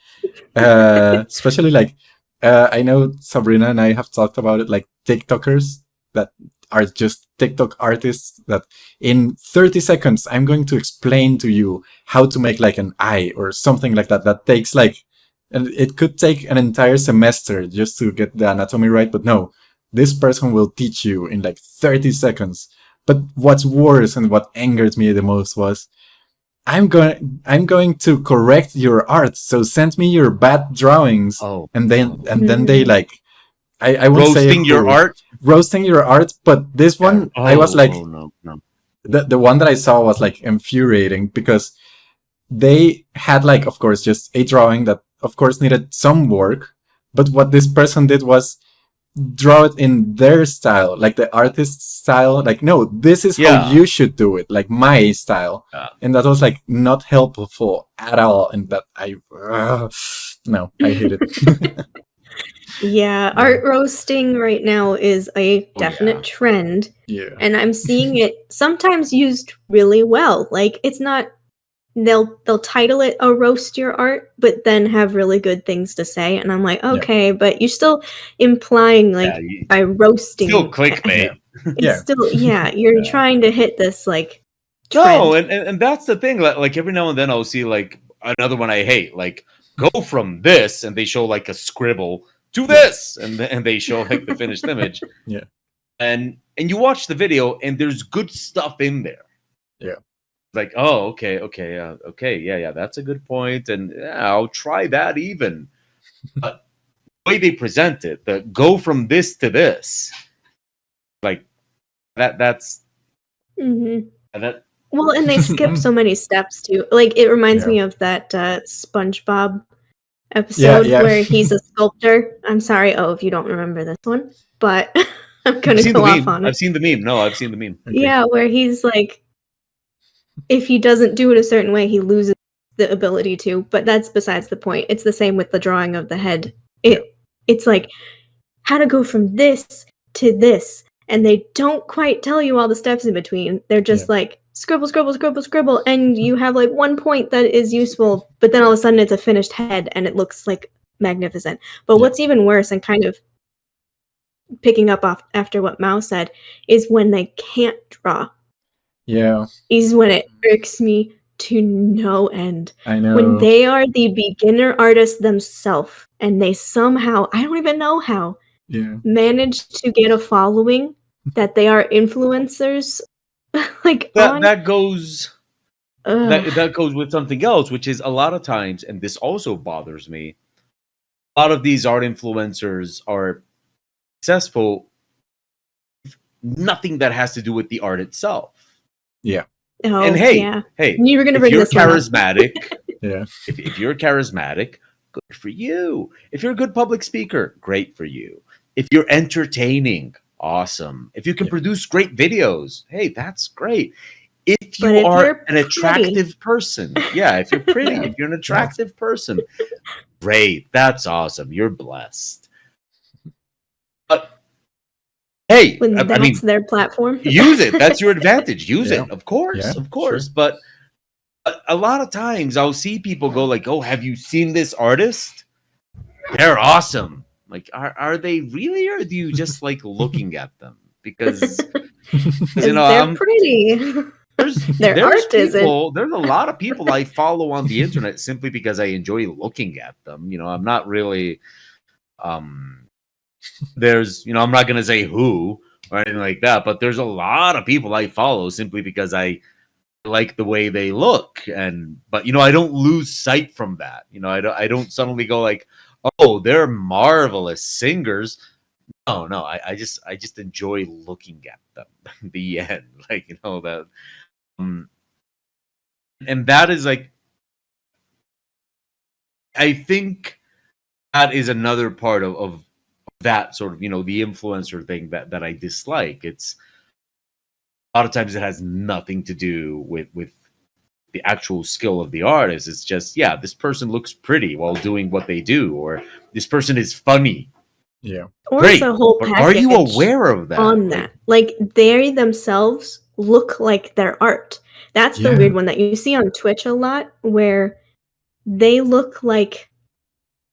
Speaker 1: Especially like, I know Sabrina and I have talked about it, like TikTokers that are just TikTok artists that in 30 seconds, I'm going to explain to you how to make like an eye or something like that. That takes like, and it could take an entire semester just to get the anatomy right. But no, this person will teach you in like 30 seconds But what's worse and what angered me the most was, I'm going to correct your art, so send me your bad drawings.
Speaker 2: Oh,
Speaker 1: And then they like, I won't say
Speaker 2: roasting your
Speaker 1: who,
Speaker 2: art.
Speaker 1: roasting your art, but this one I was like,
Speaker 2: no.
Speaker 1: the one that I saw was like infuriating, because they had like, of course, just a drawing that of course needed some work, but what this person did was draw it in their style, like the artist's style. Like, no, this is how you should do it, like my style. And that was like not helpful at all. And that no, I hate it.
Speaker 3: Yeah, art roasting right now is a definite trend.
Speaker 1: Yeah.
Speaker 3: And I'm seeing it sometimes used really well. Like, it's not, they'll title it a roast your art, but then have really good things to say. And I'm like, okay, but you're still implying, like, by roasting.
Speaker 2: Still clickbait.
Speaker 3: It's still, you're trying to hit this, like, trend.
Speaker 2: No, and that's the thing. Like every now and then I'll see like another one I hate, like, go from this, and they show like a scribble to this, and they show like the finished image.
Speaker 1: Yeah.
Speaker 2: And you watch the video, and there's good stuff in there.
Speaker 1: Yeah.
Speaker 2: Like, oh, okay, that's a good point, and I'll try that even. But the way they present it, the go from this to this, like that's that.
Speaker 3: Well, and they skip so many steps too. Like, it reminds me of that SpongeBob episode where he's a sculptor. I'm sorry, if you don't remember this one, but I'm going to go off on it.
Speaker 2: I've seen the meme. No, I've seen the meme.
Speaker 3: Okay. Yeah, where he's like, if he doesn't do it a certain way, he loses the ability to. But that's besides the point. It's the same with the drawing of the head. It's like, how to go from this to this. And they don't quite tell you all the steps in between. They're just like, scribble, scribble, scribble, scribble. And you have like one point that is useful. But then all of a sudden it's a finished head and it looks like magnificent. But what's even worse, and kind of picking up off after what Mao said, is when they can't draw.
Speaker 1: Yeah.
Speaker 3: Is when it irks me to no end.
Speaker 1: I know.
Speaker 3: When they are the beginner artists themselves and they somehow, I don't even know how, manage to get a following that they are influencers. Like
Speaker 2: that goes that goes with something else, which is a lot of times, and this also bothers me, a lot of these art influencers are successful with nothing that has to do with the art itself.
Speaker 1: Yeah.
Speaker 2: And hey,
Speaker 3: you were going to bring this
Speaker 2: charismatic.
Speaker 1: Yeah.
Speaker 2: If you're charismatic, good for you. If you're a good public speaker, great for you. If you're entertaining, awesome. If you can produce great videos, hey, that's great. If you are an attractive person, if you're pretty, if you're an attractive person, great. That's awesome. You're blessed. But hey,
Speaker 3: I mean, their platform.
Speaker 2: Use it. That's your advantage. Use it. Of course.
Speaker 1: Sure.
Speaker 2: But a lot of times I'll see people go like, oh, have you seen this artist? They're awesome. Like, are they really, or do you just like looking at them? Because you know,
Speaker 3: they're pretty.
Speaker 2: There's people, there's a lot of people I follow on the internet simply because I enjoy looking at them. You know, I'm not really there's, you know, I'm not gonna say who or anything like that, but there's a lot of people I follow simply because I like the way they look. But you know, I don't lose sight from that. You know, I don't suddenly go like, oh, they're marvelous singers. No, I just enjoy looking at them. The end, like, you know, that and that is like, I think that is another part of that sort of, you know, the influencer thing that I dislike. It's a lot of times it has nothing to do with the actual skill of the artist. It's just, this person looks pretty while doing what they do, or this person is funny.
Speaker 1: Yeah.
Speaker 3: Or
Speaker 2: great.
Speaker 3: It's a whole
Speaker 2: But are you aware of that?
Speaker 3: On that. Like, they themselves look like their art. That's the weird one that you see on Twitch a lot, where they look like,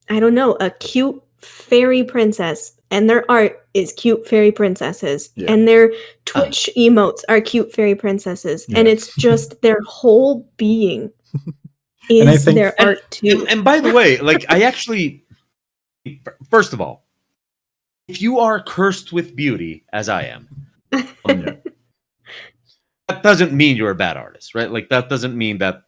Speaker 3: I don't know, a cute fairy princess, and their art is cute fairy princesses, and their Twitch emotes are cute fairy princesses, and it's just their whole being is their art too.
Speaker 2: And by the way, like, I actually, first of all, if you are cursed with beauty, as I am, that doesn't mean you're a bad artist, right? Like that doesn't mean that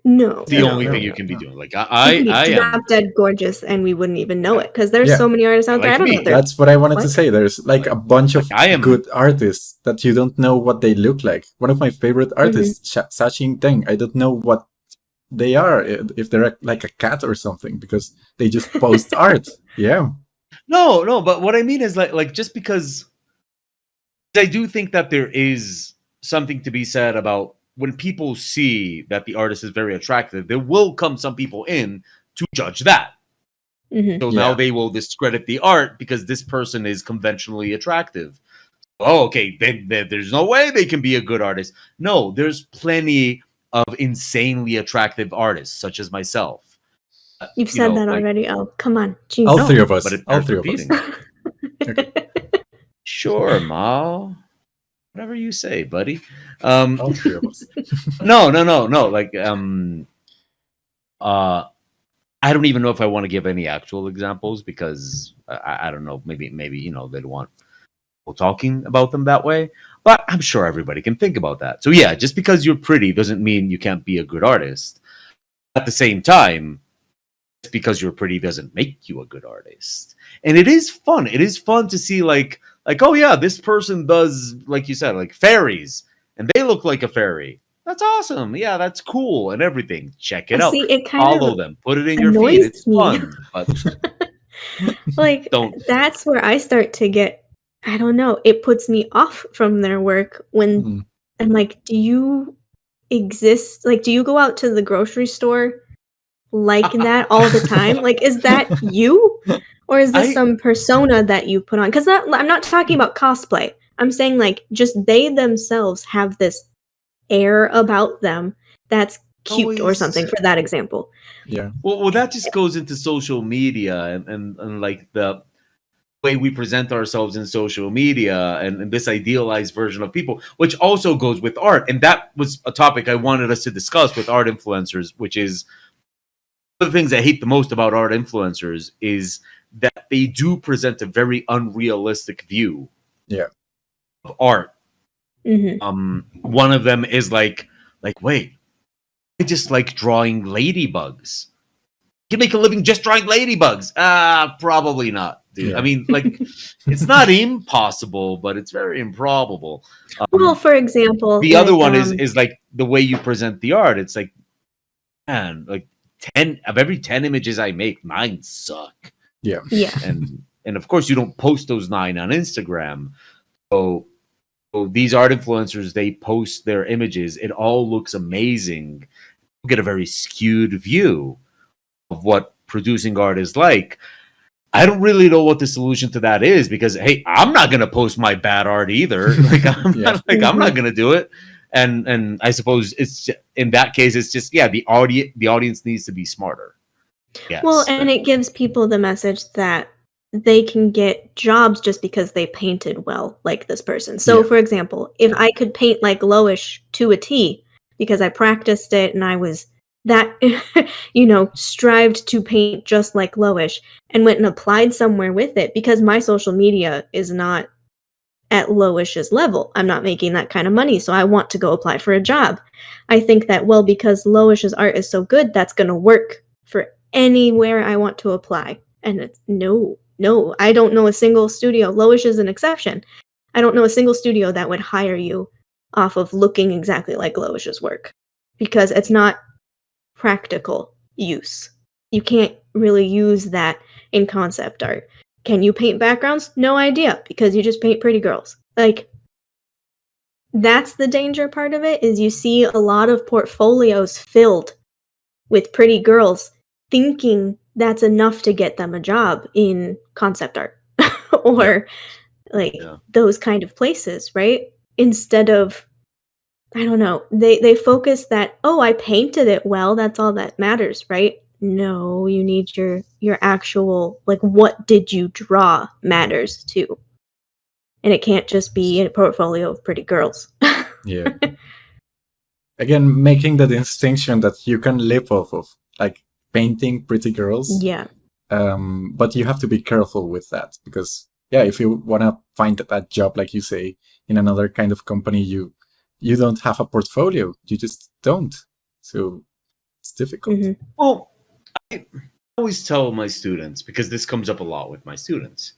Speaker 3: No,
Speaker 2: the
Speaker 3: no,
Speaker 2: only
Speaker 3: no,
Speaker 2: thing you
Speaker 3: no.
Speaker 2: can be
Speaker 1: no.
Speaker 2: doing. Like
Speaker 3: You
Speaker 2: I
Speaker 3: can be
Speaker 2: I
Speaker 3: drop
Speaker 2: am
Speaker 3: dead gorgeous and we wouldn't even know it because there's
Speaker 1: Yeah.
Speaker 3: so many artists out there. I
Speaker 2: like
Speaker 3: don't know.
Speaker 2: me.
Speaker 1: That's what I wanted to
Speaker 3: What?
Speaker 1: say. There's like a bunch of
Speaker 2: I am
Speaker 1: good artists that you don't know what they look like. One of my favorite artists, Sachin Teng, I don't know what they are, if they're like a cat or something, because they just post art. Yeah.
Speaker 2: no, but what I mean is like just because I do think that there is something to be said about when people see that the artist is very attractive, there will come some people in to judge that. So now
Speaker 1: Yeah.
Speaker 2: they will discredit the art because this person is conventionally attractive. Oh, okay, there's no way they can be a good artist. No, there's plenty of insanely attractive artists, such as myself.
Speaker 3: You've said that
Speaker 2: Like
Speaker 3: already. Oh, come on.
Speaker 1: All
Speaker 3: Jeez.
Speaker 1: three of
Speaker 2: but
Speaker 1: us.
Speaker 2: it
Speaker 1: All
Speaker 2: bears
Speaker 1: three of us.
Speaker 2: repeating.
Speaker 1: Okay.
Speaker 2: Sure, Mal. Whatever you say, buddy.
Speaker 1: All three of us.
Speaker 2: No. Like, I don't even know if I want to give any actual examples because I don't know. Maybe they don't want people talking about them that way. But I'm sure everybody can think about that. So yeah, just because you're pretty doesn't mean you can't be a good artist. At the same time, just because you're pretty doesn't make you a good artist. And it is fun. It is fun to see like oh yeah, this person does, like you said, like fairies, and they look like a fairy. That's awesome. Yeah, that's cool and everything. Check it out.
Speaker 3: See, it kind
Speaker 2: Follow
Speaker 3: of
Speaker 2: them. Put it in your feed.
Speaker 3: annoys
Speaker 2: It's
Speaker 3: me.
Speaker 2: fun. But
Speaker 3: Like,
Speaker 2: don't.
Speaker 3: that's where I start to get, I don't know, it puts me off from their work when
Speaker 1: Mm.
Speaker 3: I'm like, do you exist? Like, do you go out to the grocery store like that all the time? Like, is that you? Or is this
Speaker 2: I
Speaker 3: some persona that you put on? Because I'm not talking about cosplay. I'm saying, like, just they themselves have this air about them that's cute or something,
Speaker 2: always.
Speaker 3: for that example.
Speaker 1: Yeah.
Speaker 2: Well, that just goes into social media and like the way we present ourselves in social media and this idealized version of people, which also goes with art. And that was a topic I wanted us to discuss with art influencers, which is one of the things I hate the most about art influencers is that they do present a very unrealistic view
Speaker 1: Yeah.
Speaker 2: of art.
Speaker 3: Hmm.
Speaker 2: One of them is like wait, I just like drawing ladybugs. You can make a living just drawing ladybugs. Probably not, dude.
Speaker 1: Yeah.
Speaker 2: I mean, like, it's not impossible, but it's very improbable.
Speaker 3: Well, for example,
Speaker 2: The other one is like the way you present the art. It's like, man, like 10 of every 10 images I make, 9 suck.
Speaker 1: Yeah.
Speaker 3: yeah.
Speaker 2: And of course you don't post those 9 on Instagram. So these art influencers, they post their images. It all looks amazing. You get a very skewed view of what producing art is like. I don't really know what the solution to that is because hey, I'm not gonna post my bad art either. Like I'm
Speaker 1: Yeah.
Speaker 2: I'm not gonna do it. And I suppose it's in that case it's just the audience needs to be smarter. Yes.
Speaker 3: Well, and it gives people the message that they can get jobs just because they painted well, like this person. So,
Speaker 1: Yeah.
Speaker 3: for example, if I could paint like Loish to a T because I practiced it and I was that, strived to paint just like Loish and went and applied somewhere with it because my social media is not at Loish's level. I'm not making that kind of money, so I want to go apply for a job. I think that, well, because Loish's art is so good, that's going to work for anywhere I want to apply. And it's no, I don't know a single studio. Loish is an exception. I don't know a single studio that would hire you off of looking exactly like Loish's work because it's not practical use. You can't really use that in concept art. Can you paint backgrounds? No idea, because you just paint pretty girls. Like, that's the danger part of it, is you see a lot of portfolios filled with pretty girls thinking that's enough to get them a job in concept art or those kind of places, right? Instead of, I don't know, they focus that, oh, I painted it well, that's all that matters, right? No, you need your actual, like, what did you draw matters too. And it can't just be a portfolio of pretty girls.
Speaker 1: Yeah. Again, making the distinction that you can live off of, like painting pretty girls.
Speaker 3: Yeah.
Speaker 1: But you have to be careful with that because, yeah, if you want to find that job, like you say, in another kind of company, you you don't have a portfolio. You just don't. So it's difficult.
Speaker 2: Well, I always tell my students, because this comes up a lot with my students.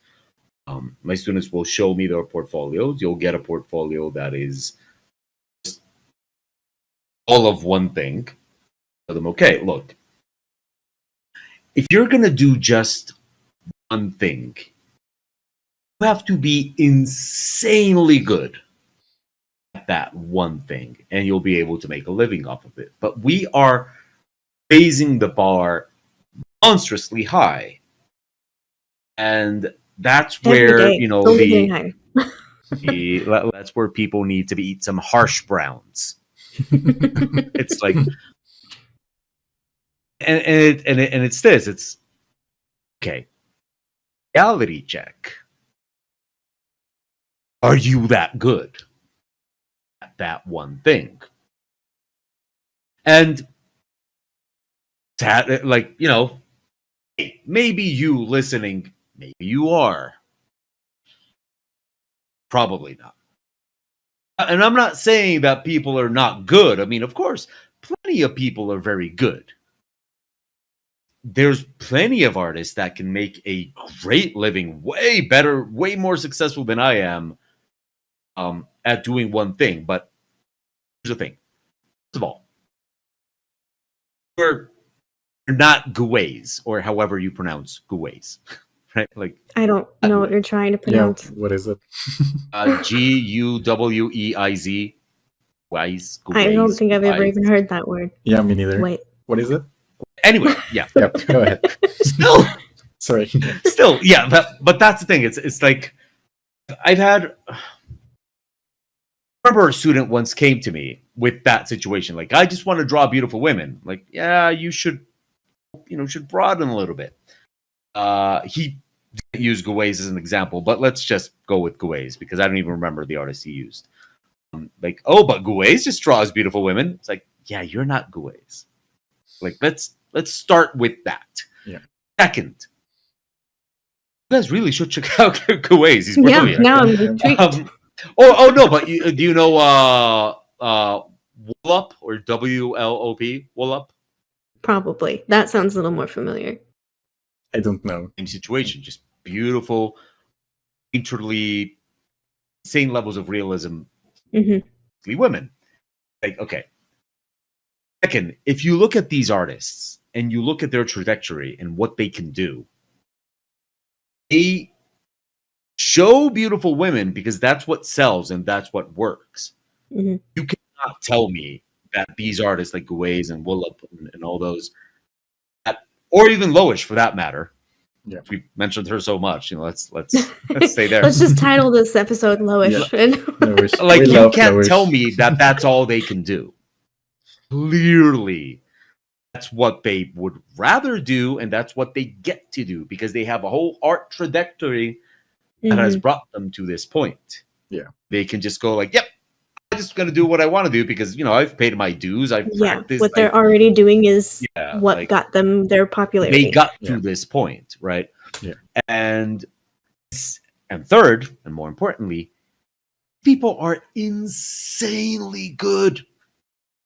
Speaker 2: My students will show me their portfolios. You'll get a portfolio that is just all of one thing. Tell them, okay, look, if you're going to do just one thing, you have to be insanely good at that one thing, and you'll be able to make a living off of it. But we are raising the bar monstrously high. And that's where, that's where people need to eat some harsh browns. It's like, and it's this. It's okay. Reality check. Are you that good at that one thing? And like, maybe you listening, maybe you are. Probably not. And I'm not saying that people are not good. I mean, of course, plenty of people are very good. There's plenty of artists that can make a great living, way better, way more successful than I am at doing one thing. But here's the thing. First of all, we're not Guways, or however you pronounce Guways. Right? Like,
Speaker 3: I don't know what you're trying to pronounce.
Speaker 1: Yeah, what is it?
Speaker 2: Guweiz. Wise.
Speaker 3: I don't think I've ever even heard that word.
Speaker 1: Yeah, me neither.
Speaker 3: Wait.
Speaker 1: What is it?
Speaker 2: Anyway, yeah.
Speaker 1: Yep, go ahead.
Speaker 2: Still.
Speaker 1: Sorry.
Speaker 2: Still, yeah. But that's the thing. It's like, I've had... I remember a student once came to me with that situation. Like, I just want to draw beautiful women. Like, yeah, you should broaden a little bit. He didn't use Guways as an example, but let's just go with Guways because I don't even remember the artist he used. Like, oh, but Guways just draws beautiful women. It's like, yeah, you're not Guways. Like, let's start with that.
Speaker 1: Yeah.
Speaker 2: Second, you guys really should check out Guways. He's brilliant.
Speaker 3: Yeah, now I'm intrigued.
Speaker 2: Oh no, but do you know Woolup or WLOP? Woolup?
Speaker 3: Probably. That sounds a little more familiar.
Speaker 1: I don't know.
Speaker 2: Same situation, just beautiful, literally insane levels of realism. Women. Like, okay. Second, if you look at these artists and you look at their trajectory and what they can do, they show beautiful women because that's what sells and that's what works. You cannot tell me that these artists like Guways and Woolup and all those, or even Loish for that matter. Yeah, we mentioned her so much. Let's stay there.
Speaker 3: Let's just title this episode "Loish."
Speaker 1: Yeah. Loish.
Speaker 2: Like, you can't tell me that that's all they can do. Clearly, that's what they would rather do, and that's what they get to do because they have a whole art trajectory that has brought them to this point.
Speaker 1: Yeah,
Speaker 2: they can just go like, "Yep, I'm just going to do what I want to do because I've paid my dues. I've practiced."
Speaker 3: What they're already doing is what got them their popularity.
Speaker 2: They got to this point, right?
Speaker 1: Yeah,
Speaker 2: and third, and more importantly, people are insanely good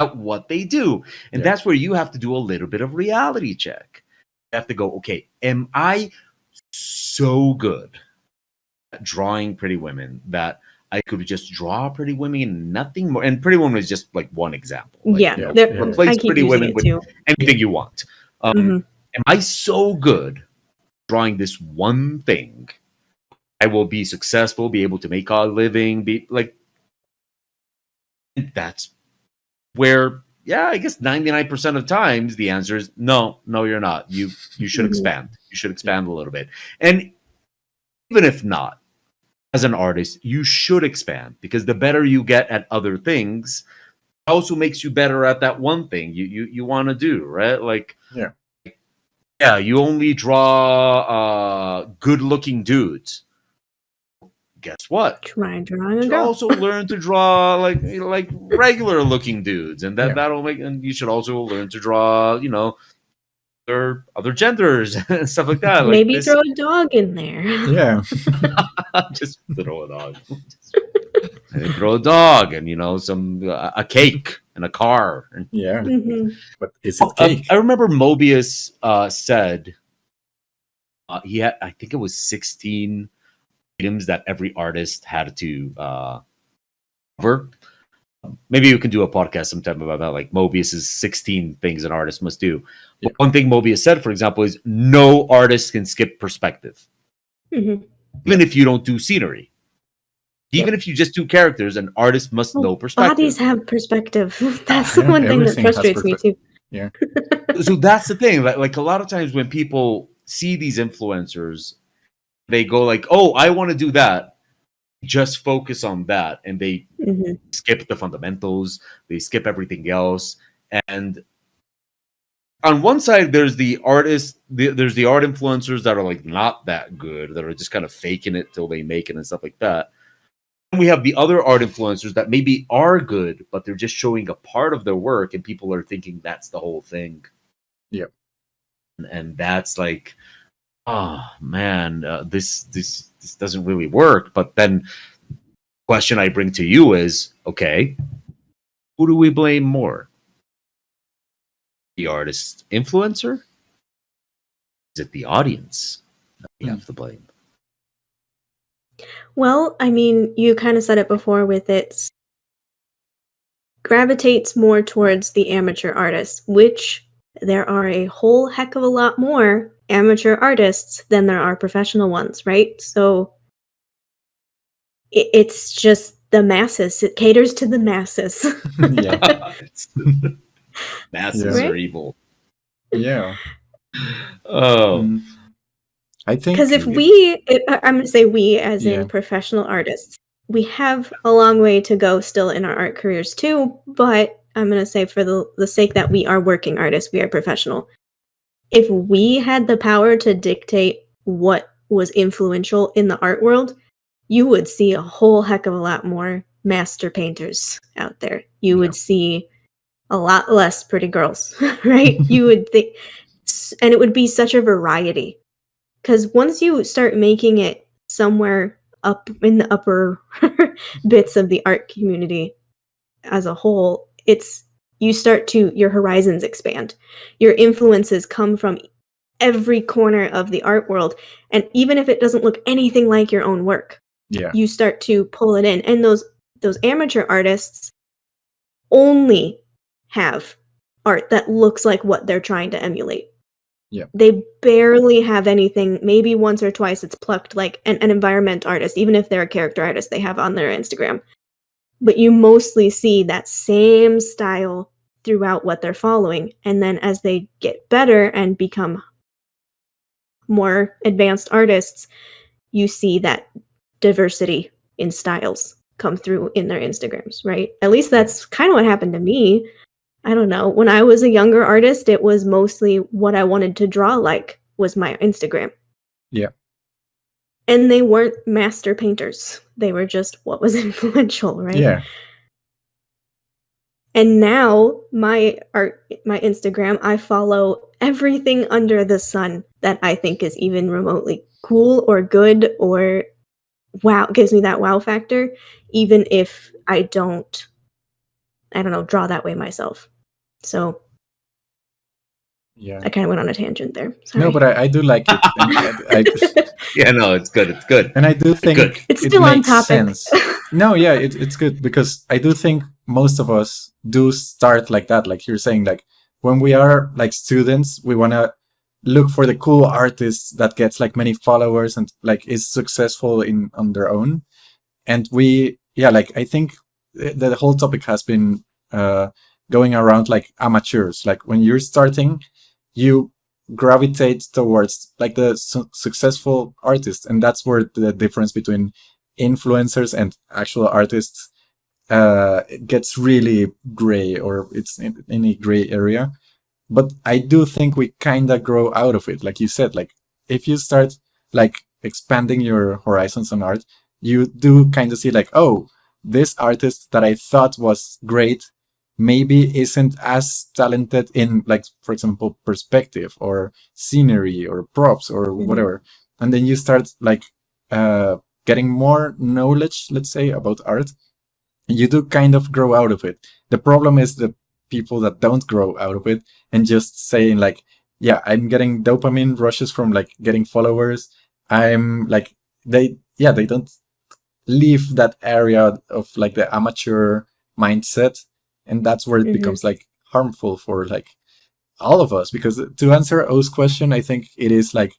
Speaker 2: at what they do, and that's where you have to do a little bit of reality check. You have to go, okay, am I so good at drawing pretty women that I could just draw pretty women and nothing more? And Pretty Woman is just like one example. Like, replace Pretty Women with anything you want. Am I so good drawing this one thing? I will be successful, be able to make a living, be like. That's where, I guess 99% of times the answer is no, you're not. You should expand. You should expand a little bit. And even if not, as an artist, you should expand because the better you get at other things, it also makes you better at that one thing you want to do, right? Like, you only draw good-looking dudes. Guess what?
Speaker 3: Try drawing.
Speaker 2: You should also learn to draw like regular-looking dudes, and that'll make. And you should also learn to draw, other genders and stuff like that.
Speaker 3: Maybe throw a dog in there.
Speaker 1: Yeah.
Speaker 2: Just throw a dog. And they throw a dog and some a cake and a car. And,
Speaker 1: Yeah,
Speaker 3: Mhm.
Speaker 1: but is it cake?
Speaker 2: I remember Mobius said he had, I think it was 16 items that every artist had to cover. Maybe you can do a podcast sometime about that, like Mobius's 16 things an artist must do.
Speaker 1: Yeah.
Speaker 2: But one thing Mobius said, for example, is no artist can skip perspective,
Speaker 3: Mhm.
Speaker 2: even if you don't do scenery. Even if you just do characters, an artist must know perspective.
Speaker 3: Bodies have perspective. That's
Speaker 1: Yeah,
Speaker 3: one thing that
Speaker 1: everything has
Speaker 3: frustrates me too.
Speaker 1: Yeah.
Speaker 2: So that's the thing. Like a lot of times when people see these influencers, they go like, "Oh, I want to do that." Just focus on that, and they
Speaker 3: Mhm.
Speaker 2: skip the fundamentals. They skip everything else. And on one side, there's the artists, there's the art influencers that are like not that good, that are just kind of faking it till they make it and stuff like that. And we have the other art influencers that maybe are good, but they're just showing a part of their work, and people are thinking that's the whole thing.
Speaker 1: Yep.
Speaker 2: And that's like, oh man, this doesn't really work. But then, question I bring to you is, okay, who do we blame more? The artist influencer? Is it the audience that we have to blame?
Speaker 3: Well, I mean, you kind of said it before with it gravitates more towards the amateur artists, which there are a whole heck of a lot more amateur artists than there are professional ones, right? So it's just the masses. It caters to the masses.
Speaker 1: Yeah.
Speaker 2: Masses
Speaker 3: Yeah.
Speaker 2: are evil.
Speaker 1: Yeah.
Speaker 2: Oh.
Speaker 1: Mm. I think
Speaker 3: Because if I'm going to say we as
Speaker 1: Yeah.
Speaker 3: in professional artists, we have a long way to go still in our art careers too, but I'm going to say for the sake that we are working artists, we are professional. If we had the power to dictate what was influential in the art world, you would see a whole heck of a lot more master painters out there. You would see a lot less pretty girls, right? You would think, and it would be such a variety. Because once you start making it somewhere up in the upper bits of the art community as a whole, your horizons expand. Your influences come from every corner of the art world, and even if it doesn't look anything like your own work, you start to pull it in. And those amateur artists only have art that looks like what they're trying to emulate.
Speaker 1: Yeah.
Speaker 3: They barely have anything. Maybe once or twice it's plucked, like an environment artist, even if they're a character artist they have on their Instagram. But you mostly see that same style throughout what they're following. And then as they get better and become more advanced artists, you see that diversity in styles come through in their Instagrams, right? At least that's kind of what happened to me. I don't know. When I was a younger artist, it was mostly what I wanted to draw like was my Instagram.
Speaker 1: Yeah.
Speaker 3: And they weren't master painters. They were just what was influential, right?
Speaker 1: Yeah.
Speaker 3: And now my Instagram, I follow everything under the sun that I think is even remotely cool or good or gives me that wow factor, even if I don't draw that way myself. So
Speaker 1: Yeah.
Speaker 3: I kind of went on a tangent there. Sorry.
Speaker 1: No, but I do like it.
Speaker 2: Yeah, no, it's good. It's good.
Speaker 1: And I do think
Speaker 3: it's
Speaker 1: it
Speaker 3: still on
Speaker 1: makes
Speaker 3: topic.
Speaker 1: sense. No, yeah, it's good because I do think most of us do start like that. Like you're saying, like when we are like students, we want to look for the cool artists that gets like many followers and like is successful on their own. And like I think the whole topic has been going around like amateurs. Like when you're starting, you gravitate towards like the successful artists, and that's where the difference between influencers and actual artists it gets really gray, or it's in a gray area. But I do think we kind of grow out of it. Like you said, like if you start like expanding your horizons on art, you do kind of see like, oh, this artist that I thought was great maybe isn't as talented in, like, for example, perspective or scenery or props or whatever. And then you start like getting more knowledge, let's say, about art, you do kind of grow out of it. The problem is the people that don't grow out of it and just saying like, yeah, I'm getting dopamine rushes from like getting followers. I'm like, they don't leave that area of like the amateur mindset, and that's where it becomes like harmful for like all of us. Because to answer O's question, I think it is like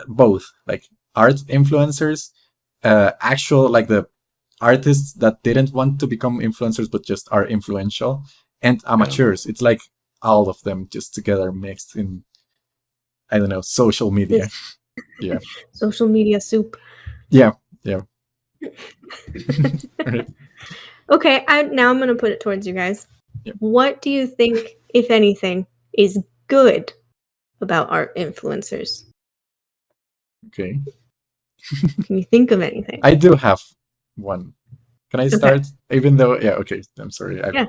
Speaker 1: both, like art influencers, actual like the artists that didn't want to become influencers but just are influential, and amateurs. It's like all of them just together mixed in, I don't know, social media. Yeah.
Speaker 3: Social media soup.
Speaker 1: Yeah.
Speaker 3: Okay, now I'm going to put it towards you guys.
Speaker 1: Yeah.
Speaker 3: What do you think, if anything, is good about art influencers?
Speaker 1: Okay.
Speaker 3: Can you think of anything?
Speaker 1: I do have one. Can I start?
Speaker 3: Okay.
Speaker 1: Even though, yeah, okay. I'm sorry.
Speaker 3: Yeah.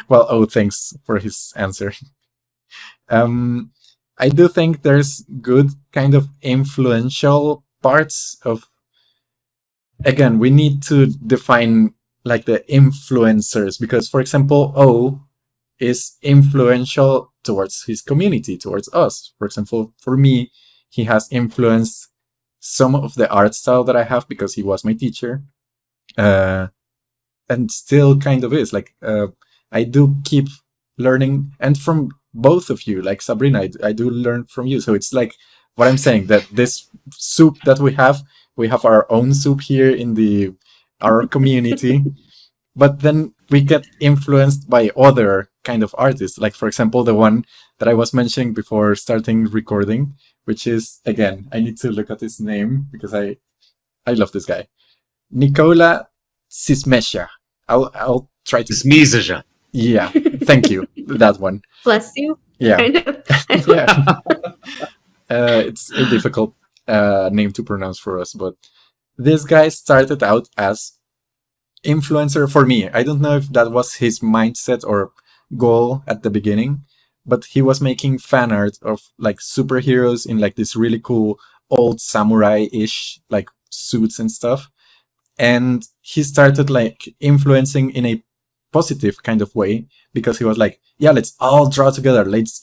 Speaker 1: Well, thanks for his answer. I do think there's good kind of influential parts of. Again, we need to define like the influencers, because, for example, O is influential towards his community, towards us. For example, for me, he has influenced some of the art style that I have because he was my teacher. And still kind of is. Like, I do keep learning, and from both of you, like Sabrina, I do learn from you. So it's like what I'm saying, that this soup that we have our own soup here in our community, but then we get influenced by other kind of artists. Like, for example, the one that I was mentioning before starting recording, which is, again, I need to look at his name because I love this guy. Nicola Sismesha. I'll try to.
Speaker 2: Sismesha.
Speaker 1: Yeah, thank you. That one.
Speaker 3: Bless you.
Speaker 1: Yeah.
Speaker 3: Kind of.
Speaker 1: Yeah. It's a difficult name to pronounce for us, but this guy started out as influencer for me. I don't know if that was his mindset or goal at the beginning, but he was making fan art of like superheroes in like this really cool old samurai-ish like suits and stuff. And he started like influencing in a positive kind of way, because he was like, yeah, let's all draw together. Let's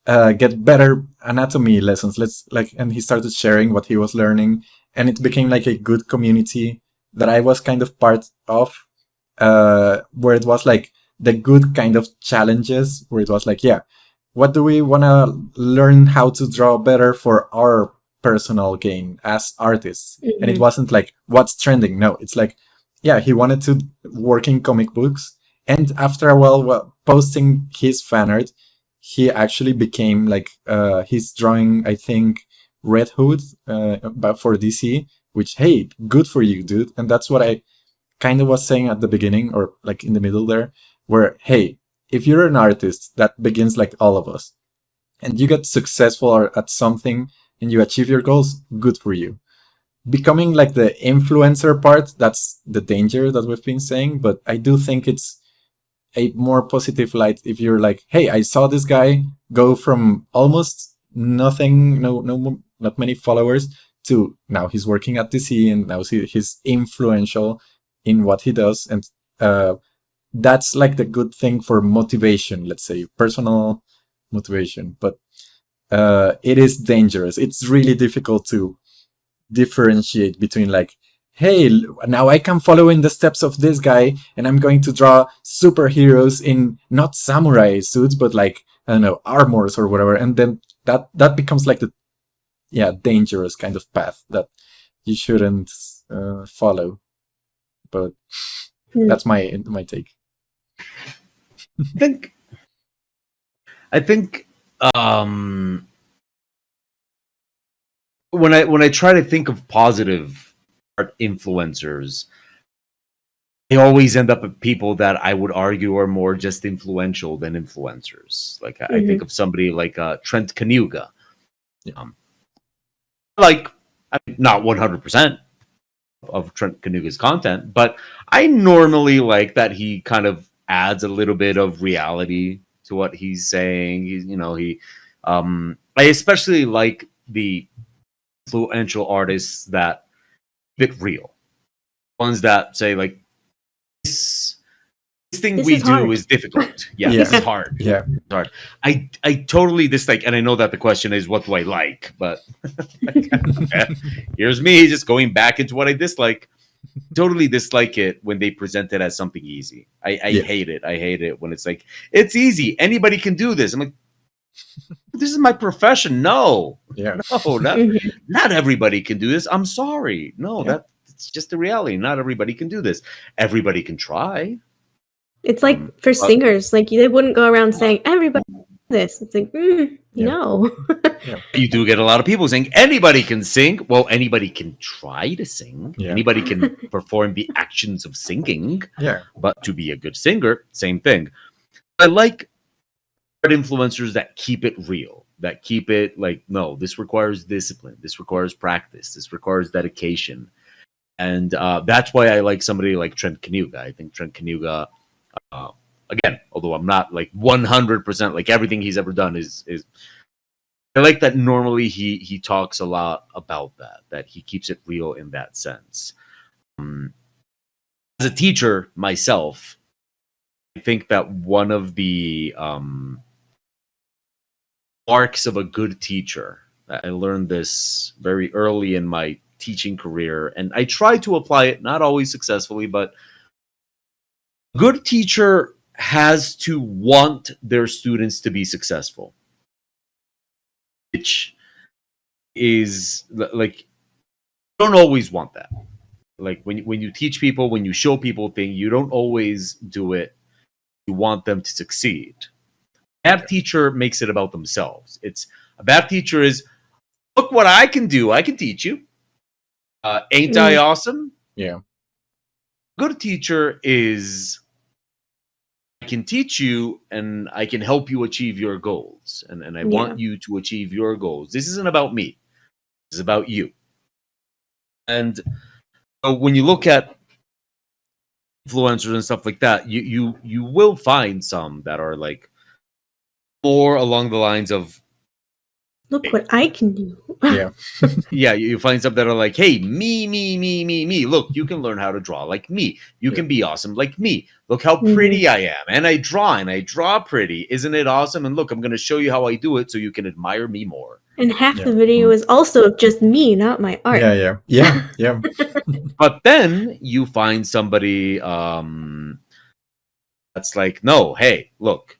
Speaker 1: get better anatomy lessons. Let's like, and he started sharing what he was learning, and it became like a good community that I was kind of part of, where it was like the good kind of challenges, where it was like, yeah, what do we want to learn how to draw better for our personal gain as artists? And it wasn't like what's trending. No, it's like, yeah, he wanted to work in comic books, and after a while, posting his fan art, he actually became like he's drawing, I think, Red Hood but for DC, which, hey, good for you, dude. And that's what I kind of was saying at the beginning, or like in the middle there, where, hey, if you're an artist that begins like all of us, and you get successful at something and you achieve your goals, good for you. Becoming like the influencer part, that's the danger that we've been saying, but I do think it's a more positive light if you're like, hey, I saw this guy go from almost nothing, not many followers, to now he's working at DC, and now he's influential in what he does. And that's like the good thing for motivation, let's say, personal motivation. But it is dangerous. It's really difficult to differentiate between like, hey, now I can follow in the steps of this guy, and I'm going to draw superheroes in not samurai suits, but like, I don't know, armors or whatever. And then that becomes like the dangerous kind of path that you shouldn't follow. But that's my take.
Speaker 2: I think when I try to think of positive art influencers, they always end up with people that I would argue are more just influential than influencers. Like I think of somebody like Trent Kanuga. Like, I mean, not 100% of Trent Kanuga's content, but I normally like that he kind of adds a little bit of reality to what he's saying. I especially like the influential artists that keep it real. Ones that say like this thing
Speaker 3: This
Speaker 2: we
Speaker 3: is
Speaker 2: do
Speaker 3: hard.
Speaker 2: is difficult. Yeah,
Speaker 1: Yeah.
Speaker 2: this is hard.
Speaker 1: Yeah.
Speaker 2: It's hard. I totally dislike, and I know that the question is what do I like, but here's me just going back into what I dislike. Totally dislike it when they present it as something easy. I
Speaker 1: Yeah.
Speaker 2: hate it. I hate it when it's like it's easy. Anybody can do this. I'm like, this is my profession. No,
Speaker 1: Yeah.
Speaker 2: no, not everybody can do this. I'm sorry. No,
Speaker 1: Yeah.
Speaker 2: that's just the reality. Not everybody can do this. Everybody can try.
Speaker 3: It's like for
Speaker 2: But
Speaker 3: singers, like they wouldn't go around saying everybody do this. It's like,
Speaker 1: Yeah.
Speaker 3: no.
Speaker 2: you do get a lot of people saying anybody can sing. Well, anybody can try to sing.
Speaker 1: Yeah.
Speaker 2: Anybody can perform the actions of singing.
Speaker 1: Yeah.
Speaker 2: But to be a good singer, same thing. I like art influencers that keep it real, that keep it like, no, this requires discipline. This requires practice. This requires dedication. And that's why I like somebody like Trent Kanuga. I think Trent Kanuga, again, although I'm not like 100% like everything he's ever done is I like that normally he talks a lot about that he keeps it real in that sense. As a teacher myself, I think that one of the marks of a good teacher, I learned this very early in my teaching career, and I try to apply it, not always successfully, but a good teacher has to want their students to be successful, which is like, you don't always want that. Like when you teach people, when you show people things, you don't always do it. You want them to succeed. A bad teacher makes it about themselves. It's a bad teacher is, look what I can do. I can teach you. Ain't I awesome?
Speaker 1: Yeah.
Speaker 2: Good teacher is, I can teach you and I can help you achieve your goals. And I want you to achieve your goals. This isn't about me. This is about you. And so when you look at influencers and stuff like that, you will find some that are like more along the lines of,
Speaker 3: Look what I can do.
Speaker 1: Yeah.
Speaker 2: yeah, you find some that are like, hey, me. Look, you can learn how to draw like me. You can be awesome like me. Look how pretty I am. And I draw pretty. Isn't it awesome? And look, I'm going to show you how I do it so you can admire me more.
Speaker 3: And half the video is also just me, not my art.
Speaker 1: Yeah.
Speaker 2: But then you find somebody that's like, no, hey, look,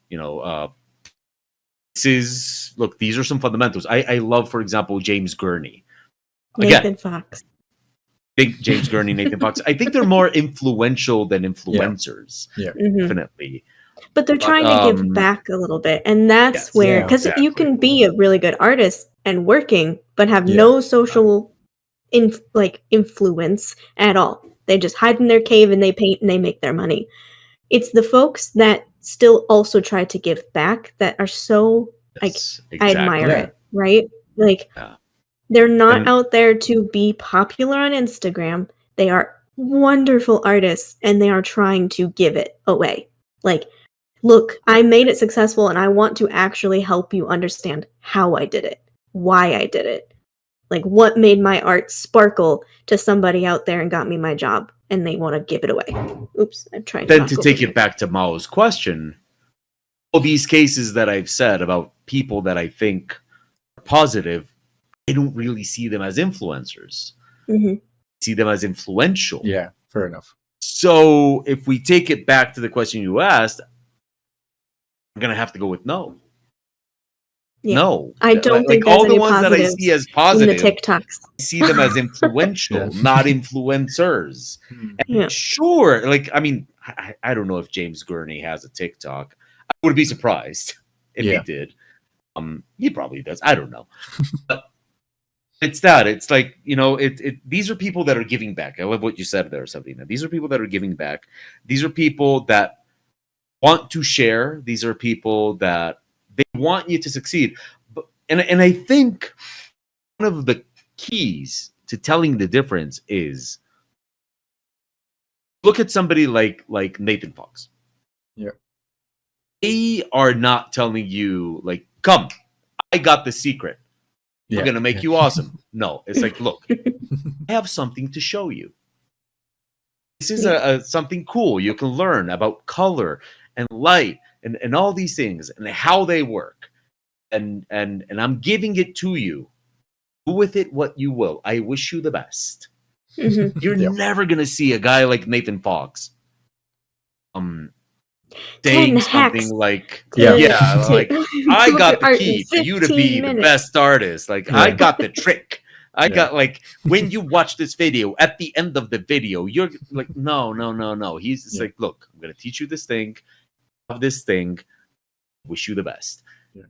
Speaker 2: these are some fundamentals. I love, for example, James Gurney.
Speaker 3: Nathan Fox.
Speaker 2: Big James Gurney, Nathan Fox. I think they're more influential than influencers.
Speaker 1: Yeah.
Speaker 2: Definitely.
Speaker 3: But they're trying to give back a little bit. And that's where, because you can be a really good artist and working, but have no social influence at all. They just hide in their cave and they paint and they make their money. It's the folks that still also try to give back that are so, I admire it, right? Like, they're not out there to be popular on Instagram. They are wonderful artists and they are trying to give it away. Like, look, I made it successful and I want to actually help you understand how I did it, why I did it. Like, what made my art sparkle to somebody out there and got me my job, and they want to give it away. Oops, I'm trying to.
Speaker 2: Then to take it back to Mao's question, all these cases that I've said about people that I think are positive, I don't really see them as influencers. I see them as influential.
Speaker 1: Yeah, fair enough.
Speaker 2: So if we take it back to the question you asked, I'm going to have to go with no.
Speaker 3: Yeah.
Speaker 2: No,
Speaker 3: I don't think
Speaker 2: all the ones that I see as positive,
Speaker 3: in the TikToks.
Speaker 2: I see them as influential, not influencers. And sure, like, I mean, I don't know if James Gurney has a TikTok. I would be surprised if he did. He probably does. I don't know. But it's that. It's like, these are people that are giving back. I love what you said there, Sabrina. These are people that are giving back. These are people that want to share. These are people that they want you to succeed. And I think one of the keys to telling the difference is look at somebody like Nathan Fox.
Speaker 1: Yeah.
Speaker 2: They are not telling you, like, come, I got the secret. We're
Speaker 1: Yeah.
Speaker 2: gonna make you awesome. No, it's like, look, I have something to show you. This is something cool. You can learn about color and light and all these things and how they work. And I'm giving it to you. Do with it what you will. I wish you the best.
Speaker 3: Mhm.
Speaker 2: You're
Speaker 1: Yeah.
Speaker 2: never gonna see a guy like Nathan Fox saying
Speaker 3: 10
Speaker 2: something
Speaker 3: hacks
Speaker 2: like,
Speaker 1: Yeah.
Speaker 2: like, I
Speaker 3: improve
Speaker 2: got
Speaker 3: your
Speaker 2: the
Speaker 3: art in
Speaker 2: key for you to
Speaker 3: 15
Speaker 2: be the
Speaker 3: minutes.
Speaker 2: best artist. Like,
Speaker 1: Yeah.
Speaker 2: I got the trick. I
Speaker 1: Yeah.
Speaker 2: got, like, when you watch this video, at the end of the video, you're like, no. He's just
Speaker 1: Yeah.
Speaker 2: like, look, I'm gonna teach you this thing, have this thing, wish you the best.
Speaker 1: Yeah.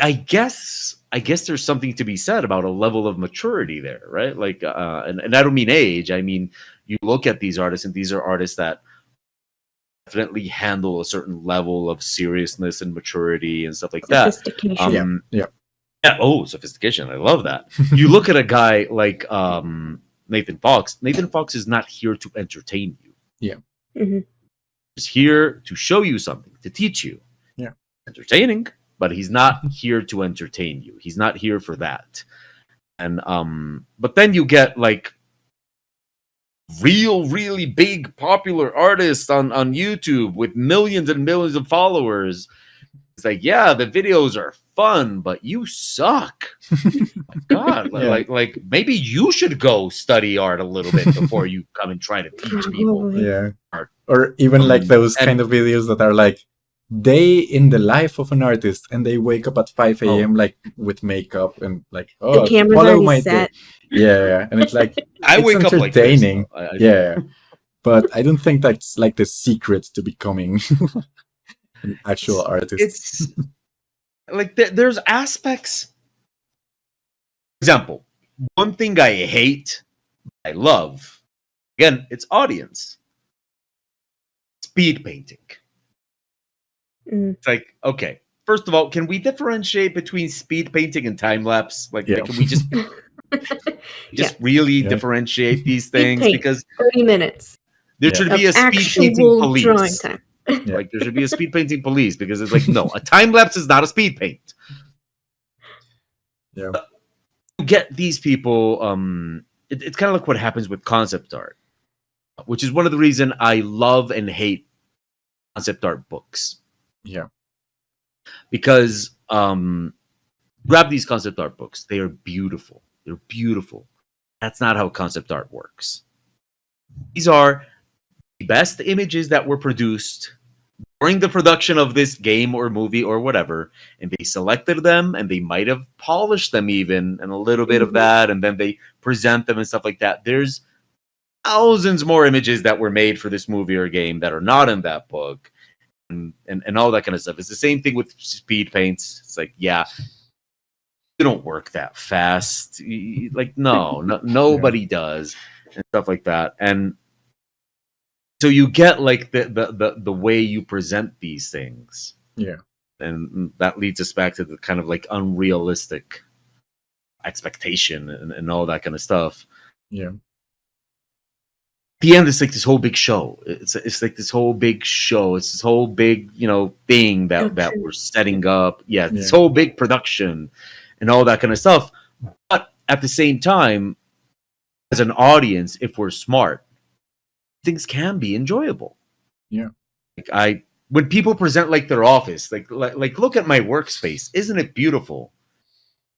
Speaker 2: I guess there's something to be said about a level of maturity there, right? Like, and I don't mean age. I mean, you look at these artists, and these are artists that definitely handle a certain level of seriousness and maturity and stuff like that.
Speaker 3: Sophistication.
Speaker 1: Yeah.
Speaker 2: Yeah. Oh, sophistication. I love that. You look at a guy like Nathan Fox. Nathan Fox is not here to entertain you.
Speaker 3: Mhm.
Speaker 2: He's here to show you something, to teach you.
Speaker 1: Yeah.
Speaker 2: Entertaining, but he's not here to entertain you. He's not here for that. And but then you get like really big popular artists on YouTube with millions and millions of followers. It's like, yeah, the videos are fun, but you suck. My God,
Speaker 1: Yeah.
Speaker 2: like maybe you should go study art a little bit before you come and try to teach people.
Speaker 3: Probably.
Speaker 1: Yeah.
Speaker 2: Art.
Speaker 1: Or even like those
Speaker 2: and-
Speaker 1: kind of videos that are like day in the life of an artist, and they wake up at 5 a.m. like with makeup and like,
Speaker 3: The camera's
Speaker 1: follow
Speaker 3: already
Speaker 1: my
Speaker 3: set.
Speaker 1: day. Yeah. And it's like
Speaker 2: I
Speaker 1: it's
Speaker 2: wake up like this.
Speaker 1: entertaining.
Speaker 2: though. I-
Speaker 1: Yeah. But I don't think that's like the secret to becoming an actual artist.
Speaker 2: It's like there's aspects. Example, one thing I hate, I love. Again, it's audience. Speed painting.
Speaker 3: Mm.
Speaker 2: It's like, okay, first of all, can we differentiate between speed painting and time lapse? Like,
Speaker 1: Yeah.
Speaker 2: can we just
Speaker 3: Yeah.
Speaker 2: really
Speaker 1: Yeah.
Speaker 2: differentiate these
Speaker 3: Speed
Speaker 2: things?
Speaker 3: paint.
Speaker 2: Because
Speaker 3: 30 minutes
Speaker 2: there
Speaker 1: Yeah.
Speaker 2: should
Speaker 3: of
Speaker 2: be a speed painting
Speaker 3: actual drawing
Speaker 2: police.
Speaker 3: time.
Speaker 1: Yeah.
Speaker 2: Like, there should be a speed painting police because it's like, no, a time lapse is not a speed paint.
Speaker 1: Yeah.
Speaker 2: You get these people. It's kind of like what happens with concept art, which is one of the reasons I love and hate concept art books.
Speaker 1: Yeah.
Speaker 2: Because grab these concept art books. They are beautiful. They're beautiful. That's not how concept art works. These are the best images that were produced during the production of this game or movie or whatever, and they selected them, and they might have polished them even, and a little bit of that, and then they present them and stuff like that. There's thousands more images that were made for this movie or game that are not in that book, and all that kind of stuff. It's the same thing with speed paints. It's like, yeah, you don't work that fast. Like, no, nobody does, and stuff like that. And so you get like the way you present these things.
Speaker 1: Yeah.
Speaker 2: And that leads us back to the kind of like unrealistic expectation and all that kind of stuff.
Speaker 1: Yeah.
Speaker 2: At the end, it's like this whole big show. It's like this whole big show. It's this whole big, thing that we're setting up. Yeah, this whole big production and all that kind of stuff. But at the same time, as an audience, if we're smart, things can be enjoyable.
Speaker 1: Yeah.
Speaker 2: Like when people present like their office, like look at my workspace. Isn't it beautiful?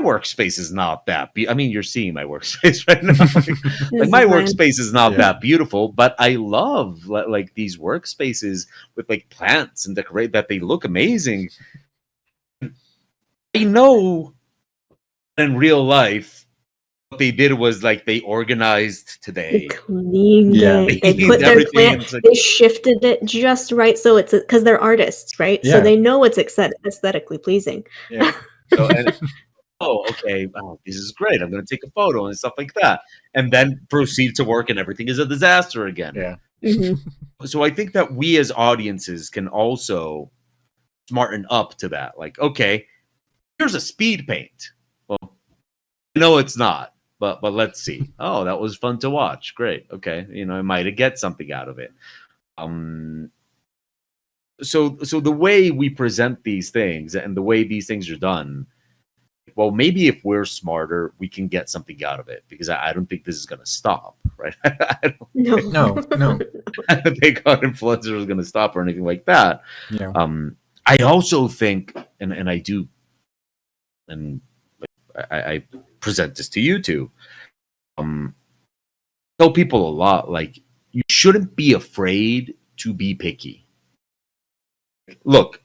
Speaker 2: My workspace is not that I mean, you're seeing my workspace right now. Like my workspace is not that beautiful, but I love like these workspaces with like plants and decorate that they look amazing. I know in real life what they did was like they organized today.
Speaker 3: They cleaned it. They
Speaker 2: Cleaned
Speaker 3: put their
Speaker 2: everything,
Speaker 3: plant.
Speaker 2: it's like-
Speaker 3: They shifted it just right, so it's because they're artists, right? So
Speaker 1: Yeah.
Speaker 3: they know it's aesthetically pleasing.
Speaker 1: Yeah.
Speaker 2: So, okay, wow, this is great. I'm going to take a photo and stuff like that, and then proceed to work, and everything is a disaster again.
Speaker 1: Yeah.
Speaker 3: Mhm.
Speaker 2: So I think that we as audiences can also smarten up to that. Like, okay, here's a speed paint. Well, no, it's not. But let's see. Oh, that was fun to watch. Great. Okay, I might get something out of it. So the way we present these things and the way these things are done, well, maybe if we're smarter, we can get something out of it, because I don't think this is going to stop, right?
Speaker 3: No.
Speaker 1: No.
Speaker 2: I don't think art influencer is going to stop or anything like that.
Speaker 1: Yeah.
Speaker 2: I also think, and I do, and I present this to you too. Tell people a lot, like, you shouldn't be afraid to be picky. Look,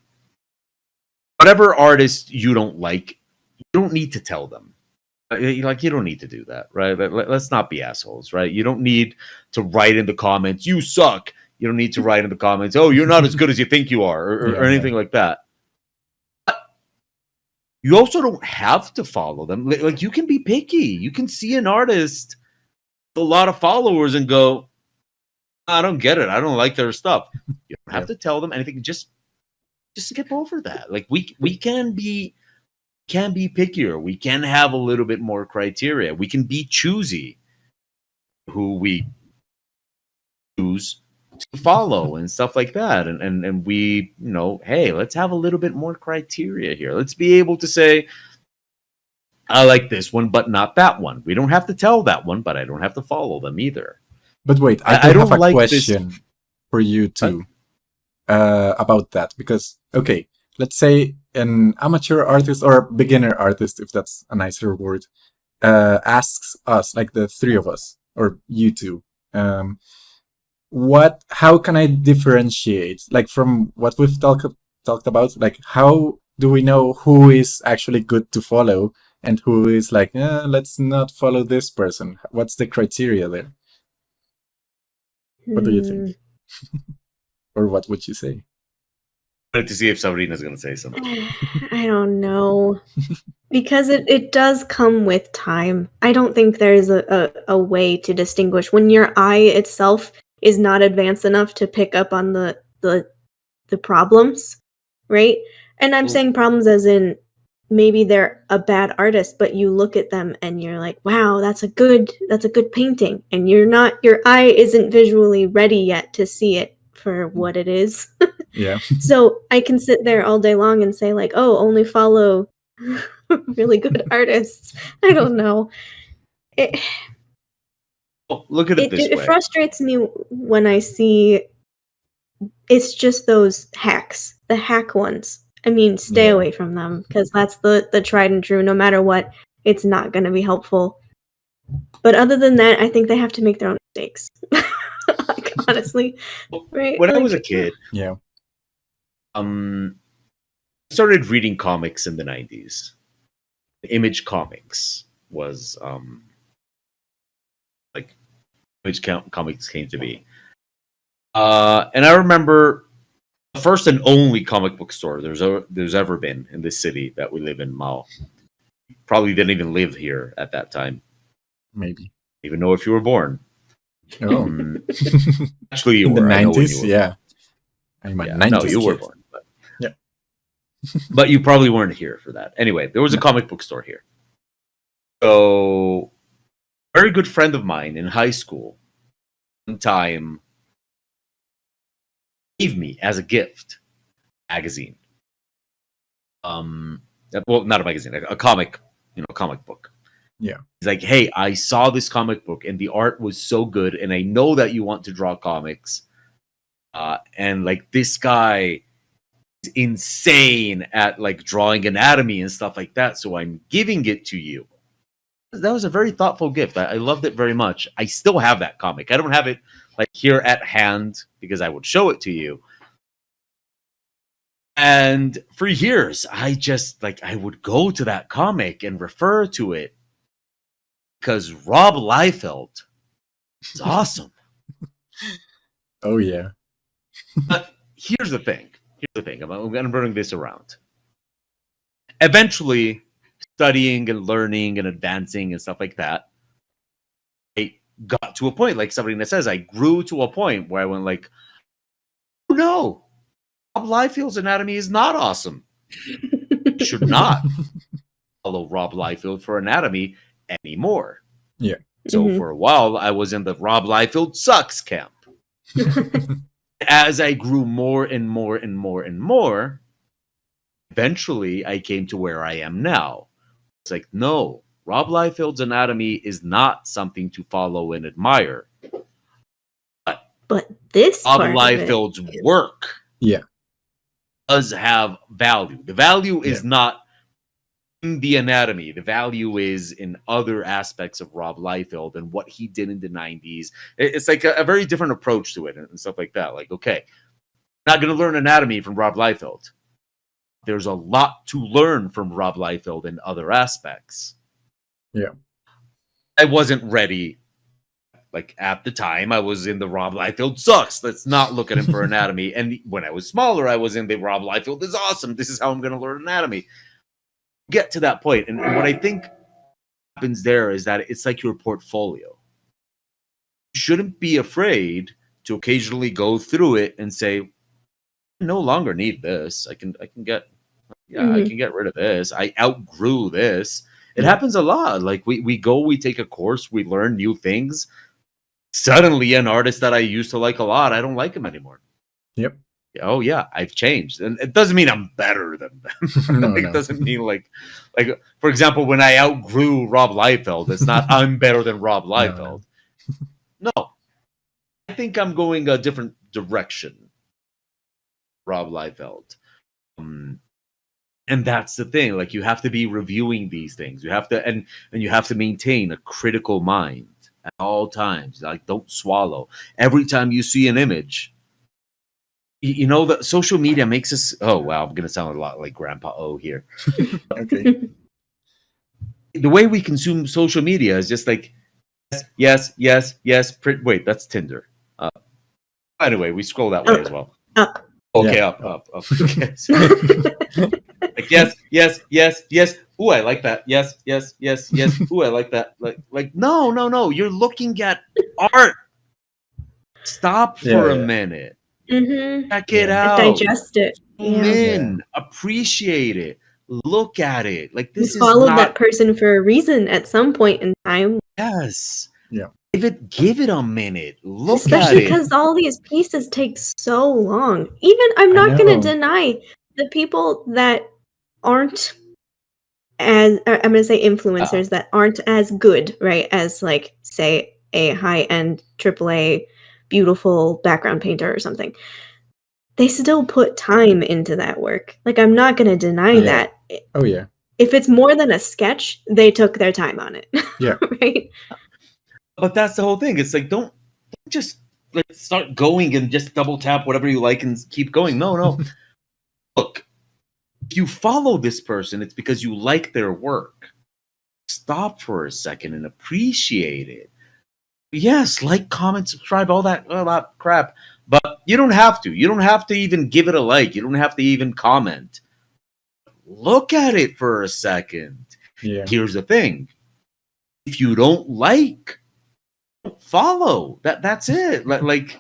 Speaker 2: whatever artist you don't like, you don't need to tell them. Like, you don't need to do that, right? Let's not be assholes, right? You don't need to write in the comments, "You suck." You don't need to write in the comments, "Oh, you're not as good as you think you are," or anything like that. But you also don't have to follow them. Like, you can be picky. You can see an artist with a lot of followers and go, "I don't get it. I don't like their stuff." You don't have to tell them anything. Just skip over that. Like, we can be pickier. We can have a little bit more criteria. We can be choosy who we choose to follow and stuff like that. And we, hey, let's have a little bit more criteria here. Let's be able to say, I like this one, but not that one. We don't have to tell that one, but I don't have to follow them either.
Speaker 1: But wait, I don't have a question for you too about that. Because, okay, let's say an amateur artist or beginner artist, if that's a nicer word, asks us, like the three of us, or you two, how can I differentiate, like, from what we've talked about, like, how do we know who is actually good to follow and who is like, let's not follow this person? What's the criteria there? What do you think? Or what would you say?
Speaker 2: I wanted to see if Sabrina's going to say something.
Speaker 3: I don't know. Because it does come with time. I don't think there's a way to distinguish when your eye itself is not advanced enough to pick up on the problems, right? And I'm saying problems as in maybe they're a bad artist, but you look at them and you're like, wow, that's a good painting, and your eye isn't visually ready yet to see it for what it is.
Speaker 1: Yeah.
Speaker 3: So I can sit there all day long and say, like, oh, only follow really good artists. I don't know.
Speaker 2: Look at it this way.
Speaker 3: It frustrates me when I see it's just those hacks, the hack ones. I mean, stay away from them, because that's the tried and true. No matter what, it's not going to be helpful. But other than that, I think they have to make their own mistakes. Like, honestly, right?
Speaker 2: When I was a kid, I started reading comics in the 90s. Image Comics was like Image Comics came to be. And I remember the first and only comic book store there's ever been in this city that we live in, Mao. Probably didn't even live here at that time.
Speaker 1: Maybe.
Speaker 2: Even know if you were born.
Speaker 1: Oh.
Speaker 2: Actually, you
Speaker 1: in
Speaker 2: were.
Speaker 1: The 90s?
Speaker 2: Yeah.
Speaker 1: I'm a 90s
Speaker 2: No, you were
Speaker 1: kid.
Speaker 2: born. But, but you probably weren't here for that. Anyway, there was a comic book store here. So, a very good friend of mine in high school, one time, gave me as a gift a magazine. Well, not a magazine, a comic, comic book.
Speaker 1: Yeah.
Speaker 2: He's like, hey, I saw this comic book and the art was so good, and I know that you want to draw comics. And like, this guy is insane at like drawing anatomy and stuff like that, so I'm giving it to you. That was a very thoughtful gift. I loved it very much. I still have that comic. I don't have it like here at hand because I would show it to you. And for years, I just I would go to that comic and refer to it because Rob Liefeld is awesome.
Speaker 1: Oh, yeah.
Speaker 2: But here's the thing. I'm going to bring this around. Eventually, studying and learning and advancing and stuff like that, I got to a point, like Sabrina says, I grew to a point where I went like, oh no, Rob Liefeld's anatomy is not awesome. Should not follow Rob Liefeld for anatomy anymore.
Speaker 1: Yeah.
Speaker 2: So for a while, I was in the Rob Liefeld sucks camp. As I grew more and more and more and more, eventually I came to where I am now. It's like, no, Rob Liefeld's anatomy is not something to follow and admire.
Speaker 3: But this
Speaker 2: Rob
Speaker 3: part of it
Speaker 2: Liefeld's
Speaker 3: is-
Speaker 2: work
Speaker 1: Yeah.
Speaker 2: does have value. The value is
Speaker 1: Yeah.
Speaker 2: not in the anatomy. The value is in other aspects of Rob Liefeld and what he did in the 90s. It's like a very different approach to it and stuff like that. Like, okay, not going to learn anatomy from Rob Liefeld. There's a lot to learn from Rob Liefeld in other aspects.
Speaker 1: Yeah.
Speaker 2: I wasn't ready. Like, at the time, I was in the Rob Liefeld sucks. Let's not look at him for anatomy. And when I was smaller, I was in the Rob Liefeld is awesome. This is how I'm going to learn anatomy. Get to that point. And what I think happens there is that it's like your portfolio. You shouldn't be afraid to occasionally go through it and say, I no longer need this. I can get I can get rid of this. I outgrew this. It happens a lot. Like we take a course, we learn new things. Suddenly an artist that I used to like a lot, I don't like him anymore.
Speaker 1: Yep.
Speaker 2: Oh yeah, I've changed. And it doesn't mean I'm better than them.
Speaker 1: No,
Speaker 2: It
Speaker 1: no.
Speaker 2: doesn't mean like for example, when I outgrew Rob Liefeld, it's not I'm better than Rob Liefeld. No. I think I'm going a different direction. Rob Liefeld. And that's the thing. Like, you have to be reviewing these things. You have to and you have to maintain a critical mind at all times. Like, don't swallow. Every time you see an image, you know that social media makes us. Oh wow, I'm gonna sound a lot like Grandpa O here.
Speaker 1: Okay.
Speaker 2: The way we consume social media is just like yes. Wait, that's Tinder. Anyway, we scroll that way as well.
Speaker 3: Up.
Speaker 2: Okay,
Speaker 1: Yeah.
Speaker 2: up. Okay. Like yes. Ooh, I like that. Yes. Ooh, I like that. Like no. You're looking at art. Stop for a minute. Check it out.
Speaker 3: Digest it.
Speaker 2: Zoom in. Appreciate it. Look at it. Like, this
Speaker 3: You
Speaker 2: is
Speaker 3: followed
Speaker 2: not.
Speaker 3: that person for a reason at some point in time.
Speaker 2: Yes.
Speaker 1: Yeah.
Speaker 2: Give it a minute. Look
Speaker 3: Especially
Speaker 2: at it.
Speaker 3: because all these pieces take so long. Even I'm not going to deny the people that aren't as I'm going to say influencers that aren't as good, right, as like say a high-end AAA beautiful background painter or something. They still put time into that work. Like, I'm not going to deny that.
Speaker 1: Oh yeah.
Speaker 3: If it's more than a sketch, they took their time on it.
Speaker 1: Yeah.
Speaker 3: Right?
Speaker 2: But that's the whole thing. It's like, don't just start going and just double tap whatever you like and keep going. No. Look, if you follow this person, it's because you like their work. Stop for a second and appreciate it. Yes, like, comment, subscribe, all that crap. But you don't have to. You don't have to even give it a like. You don't have to even comment. Look at it for a second.
Speaker 1: Yeah.
Speaker 2: Here's the thing. If you don't like, follow. That's it. Like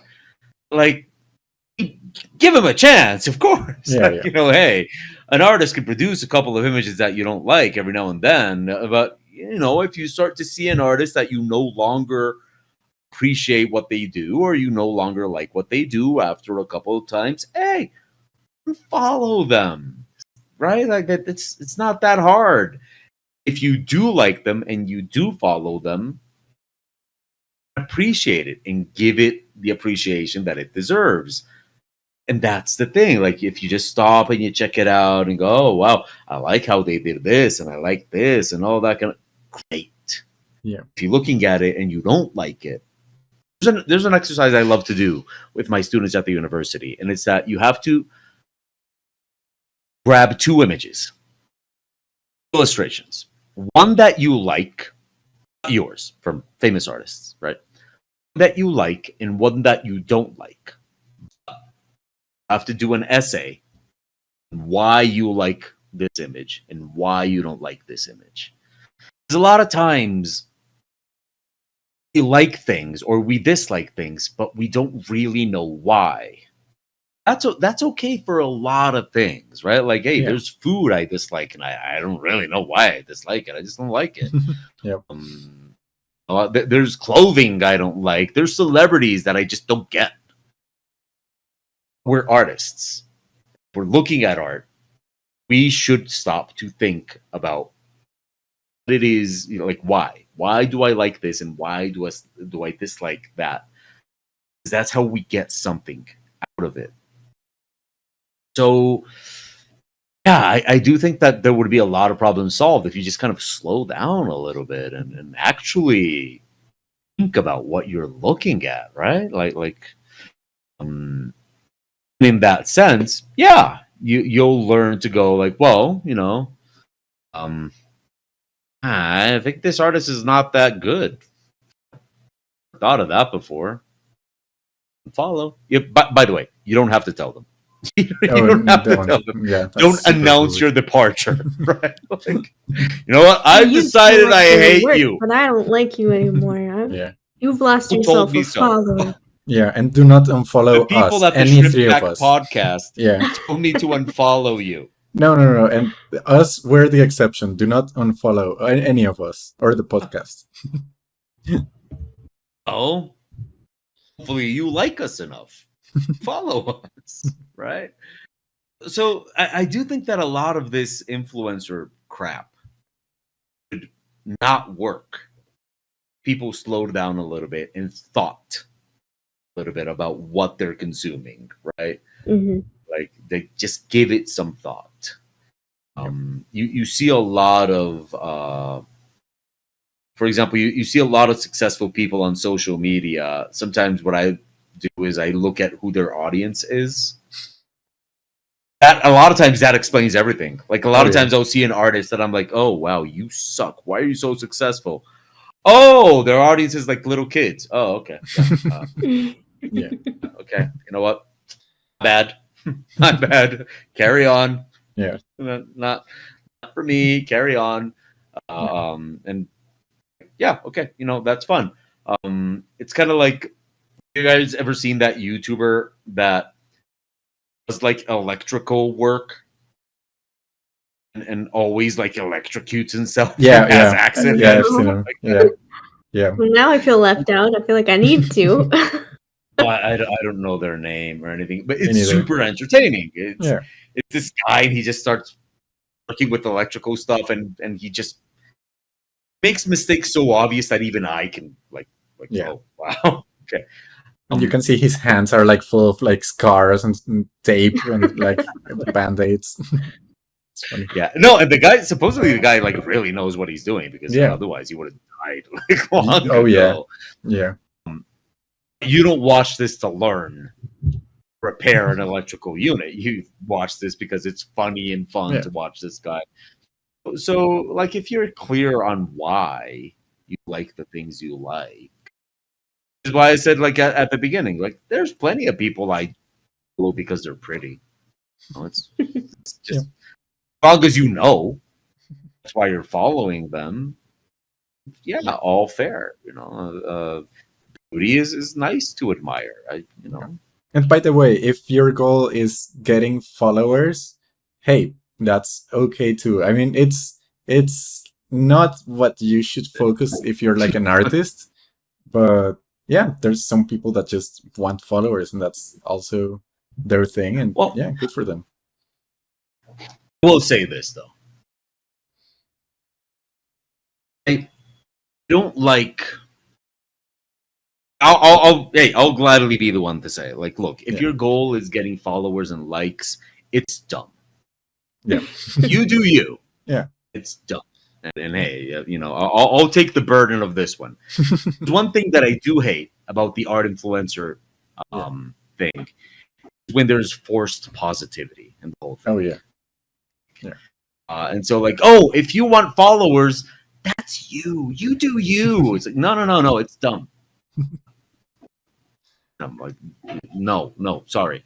Speaker 2: give him a chance, of course.
Speaker 1: Yeah.
Speaker 2: You know, hey, an artist can produce a couple of images that you don't like every now and then, but you know, if you start to see an artist that you no longer appreciate what they do, or you no longer like what they do after a couple of times, hey, follow them. Right? Like, that it's not that hard. If you do like them and you do follow them, appreciate it and give it the appreciation that it deserves. And that's the thing. Like, if you just stop and you check it out and go, oh wow, I like how they did this and I like this and all that kind of, great.
Speaker 1: Yeah.
Speaker 2: If you're looking at it and you don't like it, there's an exercise I love to do with my students at the university, and it's that you have to grab two images, illustrations, one that you like, not yours, from famous artists, right? That you like and one that you don't like. You have to do an essay on why you like this image and why you don't like this image. Because a lot of times we like things or we dislike things, but we don't really know why. That's okay for a lot of things, right? Like, hey, there's food I dislike, and I don't really know why I dislike it. I just don't like it.
Speaker 1: Yep.
Speaker 2: There's clothing I don't like. There's celebrities that I just don't get. We're artists. If we're looking at art, we should stop to think about it is, like why do I like this and why do I dislike that? Because that's how we get something out of it. So yeah, I do think that there would be a lot of problems solved if you just kind of slow down a little bit and actually think about what you're looking at, right? Um, in that sense, yeah, you'll learn to go like, well, um, I think this artist is not that good. Thought of that before. Follow. Yeah, by the way, you don't have to tell them. You don't have to tell them.
Speaker 1: Yeah, that's
Speaker 2: Don't
Speaker 1: super
Speaker 2: announce
Speaker 1: rude.
Speaker 2: your departure, right? Like, you know what? I've
Speaker 3: You
Speaker 2: decided
Speaker 3: show up
Speaker 2: I
Speaker 3: to
Speaker 2: hate
Speaker 3: work,
Speaker 2: you.
Speaker 3: but I don't like you anymore.
Speaker 1: Yeah.
Speaker 3: You've lost
Speaker 2: Who
Speaker 3: yourself
Speaker 2: told me
Speaker 3: a
Speaker 2: so?
Speaker 3: follower.
Speaker 1: Yeah, and do not
Speaker 2: The
Speaker 1: unfollow
Speaker 2: people
Speaker 1: us,
Speaker 2: at the
Speaker 1: any
Speaker 2: Shrimp
Speaker 1: three of
Speaker 2: Back
Speaker 1: us.
Speaker 2: Podcast
Speaker 1: Yeah.
Speaker 2: told me to unfollow you.
Speaker 1: No. And us, we're the exception. Do not unfollow any of us or the podcast.
Speaker 2: Oh, hopefully you like us enough. Follow us, right? So I do think that a lot of this influencer crap would not work. People slowed down a little bit and thought a little bit about what they're consuming, right?
Speaker 3: Hmm.
Speaker 2: Like they just give it some thought. You see a lot of for example, you see a lot of successful people on social media. Sometimes what I do is I look at who their audience is. That a lot of times that explains everything. Like a lot of times I'll see an artist that I'm like, oh wow, you suck. Why are you so successful? Oh, their audience is like little kids. Oh, okay.
Speaker 1: Yeah.
Speaker 2: Okay. You know what? Bad. Not bad. Carry on.
Speaker 1: Yeah.
Speaker 2: Not for me. Carry on. And yeah, okay. That's fun. It's kind of like, you guys ever seen that YouTuber that does like electrical work and always like electrocutes himself?
Speaker 1: Yeah,
Speaker 2: and has
Speaker 1: yeah.
Speaker 2: accidents?
Speaker 1: Yeah, I've seen him. Yeah.
Speaker 3: Well, now I feel left out. I feel like I need to.
Speaker 2: I don't know their name or anything, but
Speaker 1: Me
Speaker 2: it's
Speaker 1: neither.
Speaker 2: super entertaining. It's
Speaker 1: Yeah.
Speaker 2: this guy, and he just starts working with electrical stuff, and he just makes mistakes so obvious that even I can like
Speaker 1: Yeah.
Speaker 2: oh wow, okay.
Speaker 1: And you can see his hands are like full of like scars and tape and like band-aids. It's funny.
Speaker 2: Yeah, no, and supposedly the guy like really knows what he's doing, because
Speaker 1: Yeah.
Speaker 2: otherwise he would have died like long
Speaker 1: Oh, yeah.
Speaker 2: ago.
Speaker 1: Yeah.
Speaker 2: You don't watch this to learn repair an electrical unit. You watch this because it's funny and fun
Speaker 1: Yeah.
Speaker 2: to watch this guy. So, like, if you're clear on why you like the things you like, is why I said, like, at the beginning, like, there's plenty of people I follow because they're pretty. It's just as long as you know that's why you're following them. Yeah, all fair. Beauty is nice to admire.
Speaker 1: And by the way, if your goal is getting followers, hey, that's okay too. I mean, it's not what you should focus if you're like an artist, but yeah, there's some people that just want followers, and that's also their thing. And
Speaker 2: Well,
Speaker 1: yeah, good for them.
Speaker 2: I will say this though. I don't like. I'll gladly be the one to say, like, look, if your goal is getting followers and likes, it's dumb.
Speaker 1: Yeah.
Speaker 2: You do you.
Speaker 1: Yeah.
Speaker 2: It's dumb. And hey, I'll take the burden of this one. One thing that I do hate about the art influencer thing is when there's forced positivity in the whole thing.
Speaker 1: Oh yeah. Yeah.
Speaker 2: And so, like, oh, if you want followers, that's you. You do you. It's like, no. It's dumb. I'm like, no, sorry.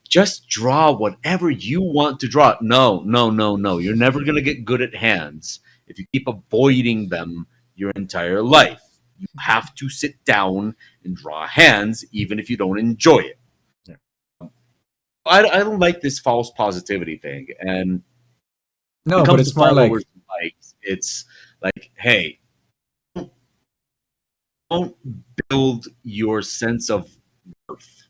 Speaker 2: Just draw whatever you want to draw. No. You're never gonna get good at hands if you keep avoiding them your entire life. You have to sit down and draw hands, even if you don't enjoy it.
Speaker 1: Yeah.
Speaker 2: I don't like this false positivity thing. And
Speaker 1: no, but it's more like
Speaker 2: it's like, hey, don't build your sense of worth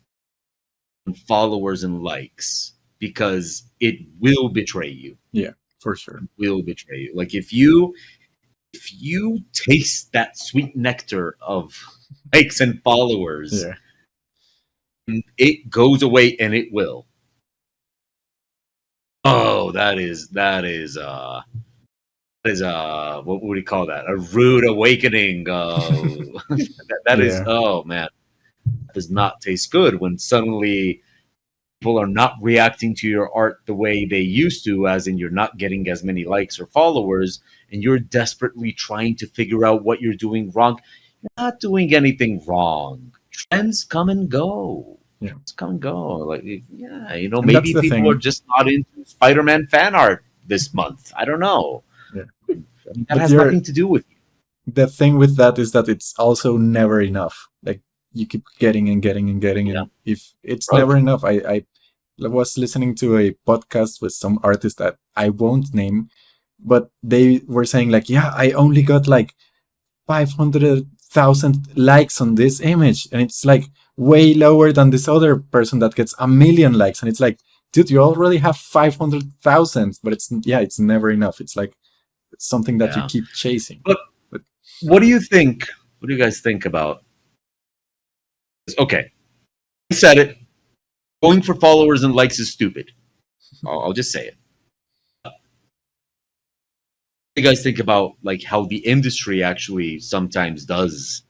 Speaker 2: on followers and likes, because it will betray you.
Speaker 1: Yeah. for sure.
Speaker 2: Will betray you. Like if you taste that sweet nectar of likes and followers,
Speaker 1: Yeah.
Speaker 2: it goes away, and it will. Oh, that is what would we call that? A rude awakening. That is,
Speaker 1: Yeah.
Speaker 2: oh man, that does not taste good when suddenly people are not reacting to your art the way they used to, as in you're not getting as many likes or followers, and you're desperately trying to figure out what you're doing wrong. You're not doing anything wrong. Trends come and go.
Speaker 1: Yeah.
Speaker 2: Trends come and go. Like, yeah,
Speaker 1: And that's
Speaker 2: maybe
Speaker 1: the
Speaker 2: people are
Speaker 1: thing.
Speaker 2: just not into Spider-Man fan art this month. I don't know.
Speaker 1: Yeah.
Speaker 2: That
Speaker 1: But
Speaker 2: has nothing to do with you.
Speaker 1: the thing with that is that it's also never enough. Like you keep getting and getting and getting,
Speaker 2: Yeah.
Speaker 1: and if it's
Speaker 2: Right.
Speaker 1: never enough, I was listening to a podcast with some artist that I won't name, but they were saying like, yeah, I only got like 500,000 likes on this image, and it's like way lower than this other person that gets 1,000,000 likes, and it's like, dude, you already have 500,000, but it's never enough. It's like it's something that you
Speaker 2: Yeah.
Speaker 1: keep chasing.
Speaker 2: But what do you think? What do you guys think about? Okay, I said it. Going for followers and likes is stupid. I'll just say it. What do you guys think about like how the industry actually sometimes does?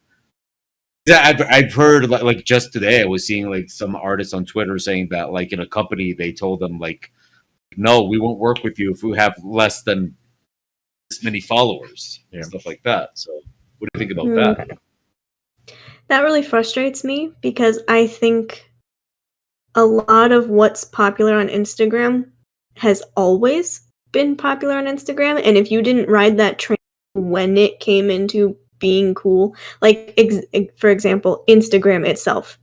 Speaker 2: Yeah, I've heard like just today I was seeing like some artists on Twitter saying that like in a company they told them like, no, we won't work with you if we have less than this many followers,
Speaker 1: Yeah.
Speaker 2: stuff like that. So what do you think about that?
Speaker 3: That really frustrates me because I think a lot of what's popular on Instagram has always been popular on Instagram, and if you didn't ride that train when it came into being cool, like for example, Instagram itself.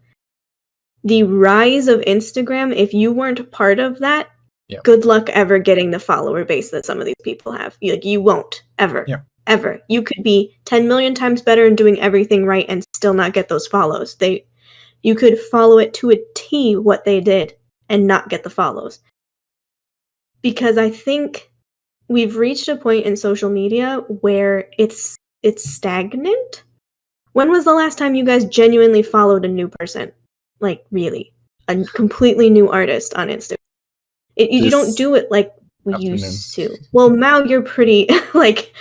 Speaker 3: The rise of Instagram, if you weren't part of that,
Speaker 1: Yeah.
Speaker 3: good luck ever getting the follower base that some of these people have. You won't ever.
Speaker 1: Yeah.
Speaker 3: Ever. You could be 10 million times better and doing everything right and still not get those follows. You could follow it to a T what they did and not get the follows. Because I think we've reached a point in social media where it's stagnant. When was the last time you guys genuinely followed a new person? Like really, a completely new artist on Instagram. You don't
Speaker 1: This
Speaker 3: do it like we
Speaker 1: afternoon.
Speaker 3: used to. Well, Mao, you're pretty like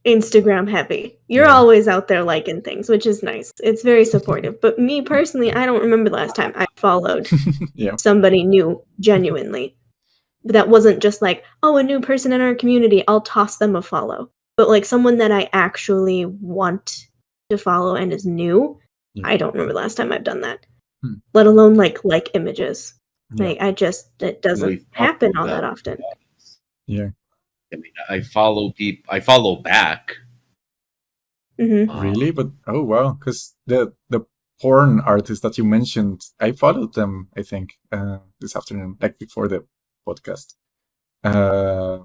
Speaker 3: Instagram heavy. You're
Speaker 1: Yeah.
Speaker 3: always out there liking things, which is nice. It's very supportive. But me personally, I don't remember the last time I followed
Speaker 1: Yeah.
Speaker 3: somebody new genuinely. But that wasn't just like, oh, a new person in our community, I'll toss them a follow. But like someone that I actually want to follow and is new,
Speaker 1: Yeah.
Speaker 3: I don't remember the last time I've done that.
Speaker 1: Hmm.
Speaker 3: Let alone like images.
Speaker 1: Yeah.
Speaker 3: Like it doesn't
Speaker 2: Really
Speaker 3: happen
Speaker 2: thought
Speaker 3: all
Speaker 2: about
Speaker 3: that often.
Speaker 1: Yeah.
Speaker 2: I mean, I follow people. I follow back.
Speaker 3: Mm-hmm.
Speaker 1: Really? But oh wow, because the porn artist that you mentioned, I followed them, I think, this afternoon, like before the podcast. I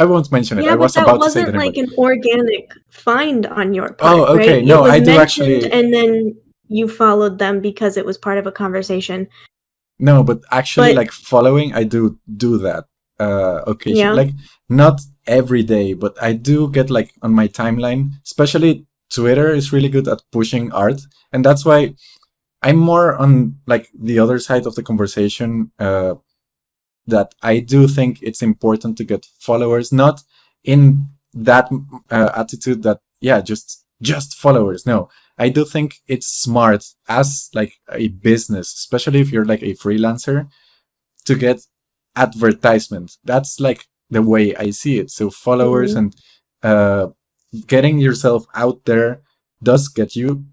Speaker 1: won't mention it.
Speaker 3: Yeah,
Speaker 1: I
Speaker 3: but
Speaker 1: was
Speaker 3: that
Speaker 1: about to say the
Speaker 3: wasn't
Speaker 1: name.
Speaker 3: like
Speaker 1: But
Speaker 3: an organic find on your part,
Speaker 1: oh, okay.
Speaker 3: right?
Speaker 1: No,
Speaker 3: it was
Speaker 1: I do
Speaker 3: mentioned
Speaker 1: actually.
Speaker 3: and then you followed them because it was part of a conversation.
Speaker 1: No, but actually,
Speaker 3: But
Speaker 1: like following, I do that occasion,
Speaker 3: yeah.
Speaker 1: like not every day, but I do get like on my timeline. Especially Twitter is really good at pushing art, and that's why I'm more on like the other side of the conversation. That I do think it's important to get followers, not in that attitude that just followers. No, I do think it's smart as like a business, especially if you're like a freelancer, to get advertisement. That's like the way I see it. So followers
Speaker 3: Mhm.
Speaker 1: and getting yourself out there does get you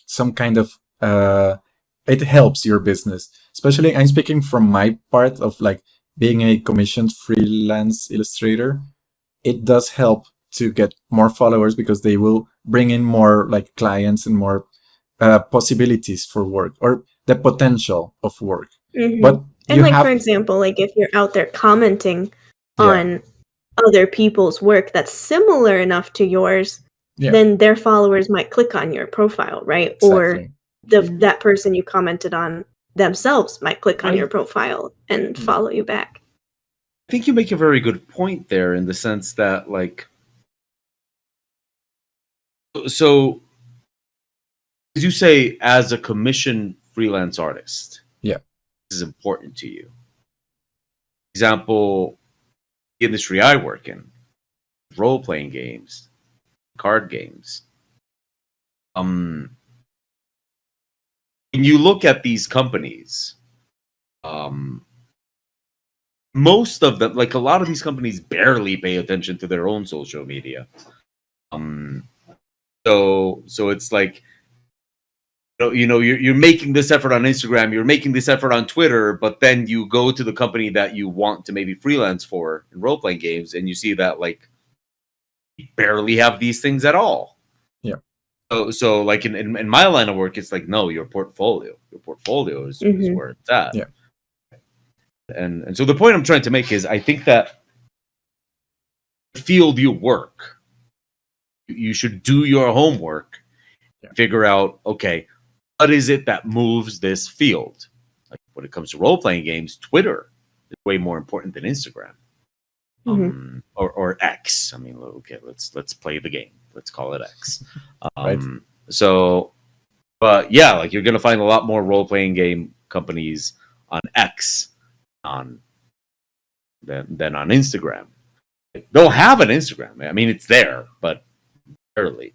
Speaker 1: some kind of it helps your business. Especially I'm speaking from my part of like being a commissioned freelance illustrator. It does help to get more followers because they will bring in more like clients and more possibilities for work or the potential of work.
Speaker 3: Mhm.
Speaker 1: But
Speaker 3: And
Speaker 1: you
Speaker 3: like for
Speaker 1: have
Speaker 3: example, like if you're out there commenting
Speaker 1: yeah
Speaker 3: on other people's work that's similar enough to yours,
Speaker 1: yeah
Speaker 3: then their followers might click on your profile, right? Or
Speaker 1: exactly.
Speaker 3: that person you commented on themselves might click on
Speaker 2: Right.
Speaker 3: your profile and follow you back.
Speaker 2: I think you make a very good point there in the sense that, like, so as you say, as a commission freelance artist,
Speaker 1: Yeah.
Speaker 2: this is important to you. Example, the industry I work in, role playing games, card games. When you look at these companies, most of them, like a lot of these companies, barely pay attention to their own social media. So it's like, you're making this effort on Instagram, you're making this effort on Twitter, but then you go to the company that you want to maybe freelance for in role playing games, and you see that like you barely have these things at all.
Speaker 1: Yeah.
Speaker 2: So like in my line of work, it's like, no, your portfolio is where it's at.
Speaker 1: Yeah.
Speaker 2: And so the point I'm trying to make is, I think that the field you work, you should do your homework, figure out, okay, what is it that moves this field? Like when it comes to role-playing games, Twitter is way more important than Instagram. Or X. I mean, okay, let's play the game. Let's call it X.
Speaker 1: Right.
Speaker 2: So, but yeah, like you're gonna find a lot more role-playing game companies on X than on Instagram. They'll have an Instagram. I mean, it's there, but barely.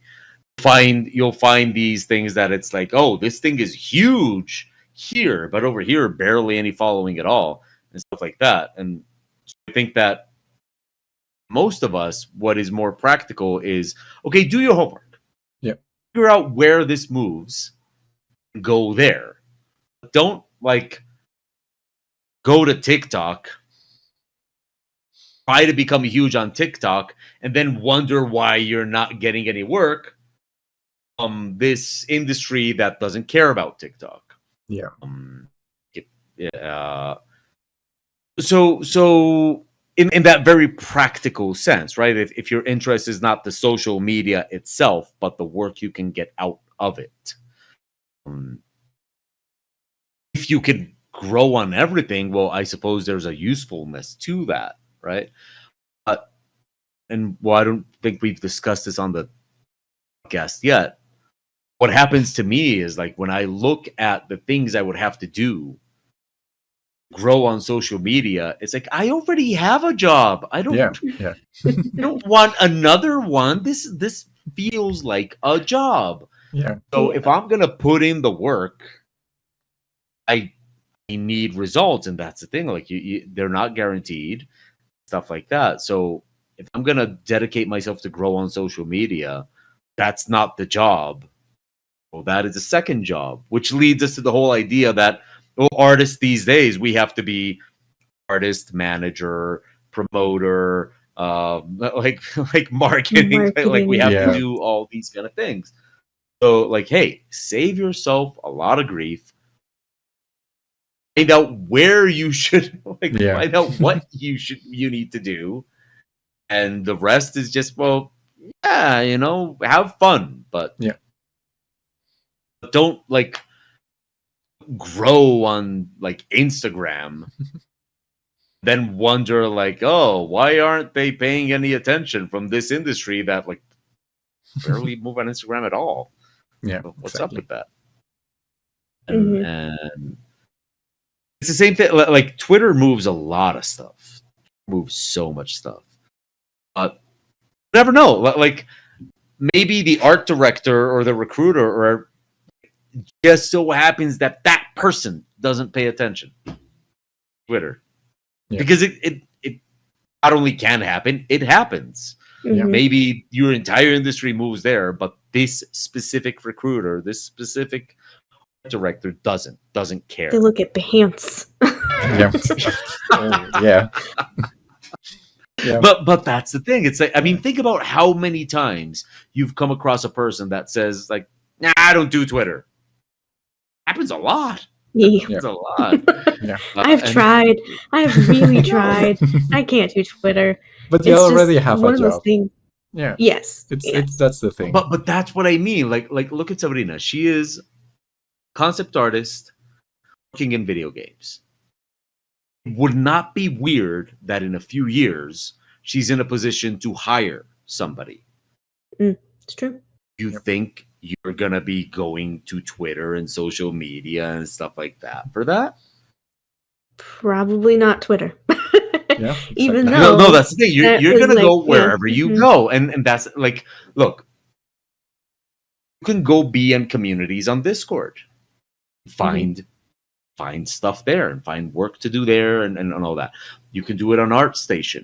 Speaker 2: You'll find these things that it's like, oh, this thing is huge here, but over here, barely any following at all, and stuff like that. And I think that most of us, what is more practical is, okay, do your homework.
Speaker 1: Yeah.
Speaker 2: Figure out where this moves. Go there. Don't like go to TikTok, try to become huge on TikTok, and then wonder why you're not getting any work from this industry that doesn't care about TikTok.
Speaker 1: Yeah.
Speaker 2: So in that very practical sense, right? If your interest is not the social media itself, but the work you can get out of it. If you could grow on everything, well, I suppose there's a usefulness to that, right? And I don't think we've discussed this on the podcast yet. What happens to me is like when I look at the things I would have to do, grow on social media, it's like I already have a job. I don't I don't want another one. This feels like a job.
Speaker 1: Yeah.
Speaker 2: So if I'm gonna put in the work, I need results, and that's the thing. Like they're not guaranteed, stuff like that. So if I'm gonna dedicate myself to grow on social media, that's not the job. Well, that is a second job, which leads us to the whole idea that artists these days, we have to be artist, manager, promoter, like marketing. Like we have to do all these kind of things. So like, hey, save yourself a lot of grief. Find out where you should find out what you need to do. And the rest is just, well, yeah, have fun, but don't like grow on like Instagram, then wonder like, oh, why aren't they paying any attention from this industry that like barely move on Instagram at all?
Speaker 1: Yeah,
Speaker 2: what's up with that? And it's the same thing. Like Twitter moves a lot of stuff, moves so much stuff. You never know. Like maybe the art director or the recruiter or just so happens that person doesn't pay attention. Twitter, because it not only can happen, it happens. Maybe your entire industry moves there, but this specific recruiter, this specific director doesn't care.
Speaker 3: They look at Behance.
Speaker 2: But that's the thing. It's like, I mean, think about how many times you've come across a person that says like, nah, I don't do Twitter. Happens a lot. Happens a lot.
Speaker 3: I've tried. I've really tried. I can't do Twitter.
Speaker 1: But you already have a job.
Speaker 3: Yeah. Yes.
Speaker 1: It's that's the thing.
Speaker 2: But that's what I mean. Like look at Sabrina. She is concept artist working in video games. it would not be weird that in a few years she's in a position to hire somebody.
Speaker 3: It's true.
Speaker 2: You think you're gonna be going to Twitter and social media and stuff like that for that?
Speaker 3: Probably not Twitter.
Speaker 1: Yeah,
Speaker 3: Even
Speaker 1: exactly.
Speaker 3: though
Speaker 2: No, that's the thing.
Speaker 3: that
Speaker 2: You're
Speaker 3: was
Speaker 2: gonna
Speaker 3: like,
Speaker 2: go wherever you
Speaker 3: mhm.
Speaker 2: go, and that's like, look, you can go be in communities on Discord, find stuff there, and find work to do there, and all that. You can do it on ArtStation.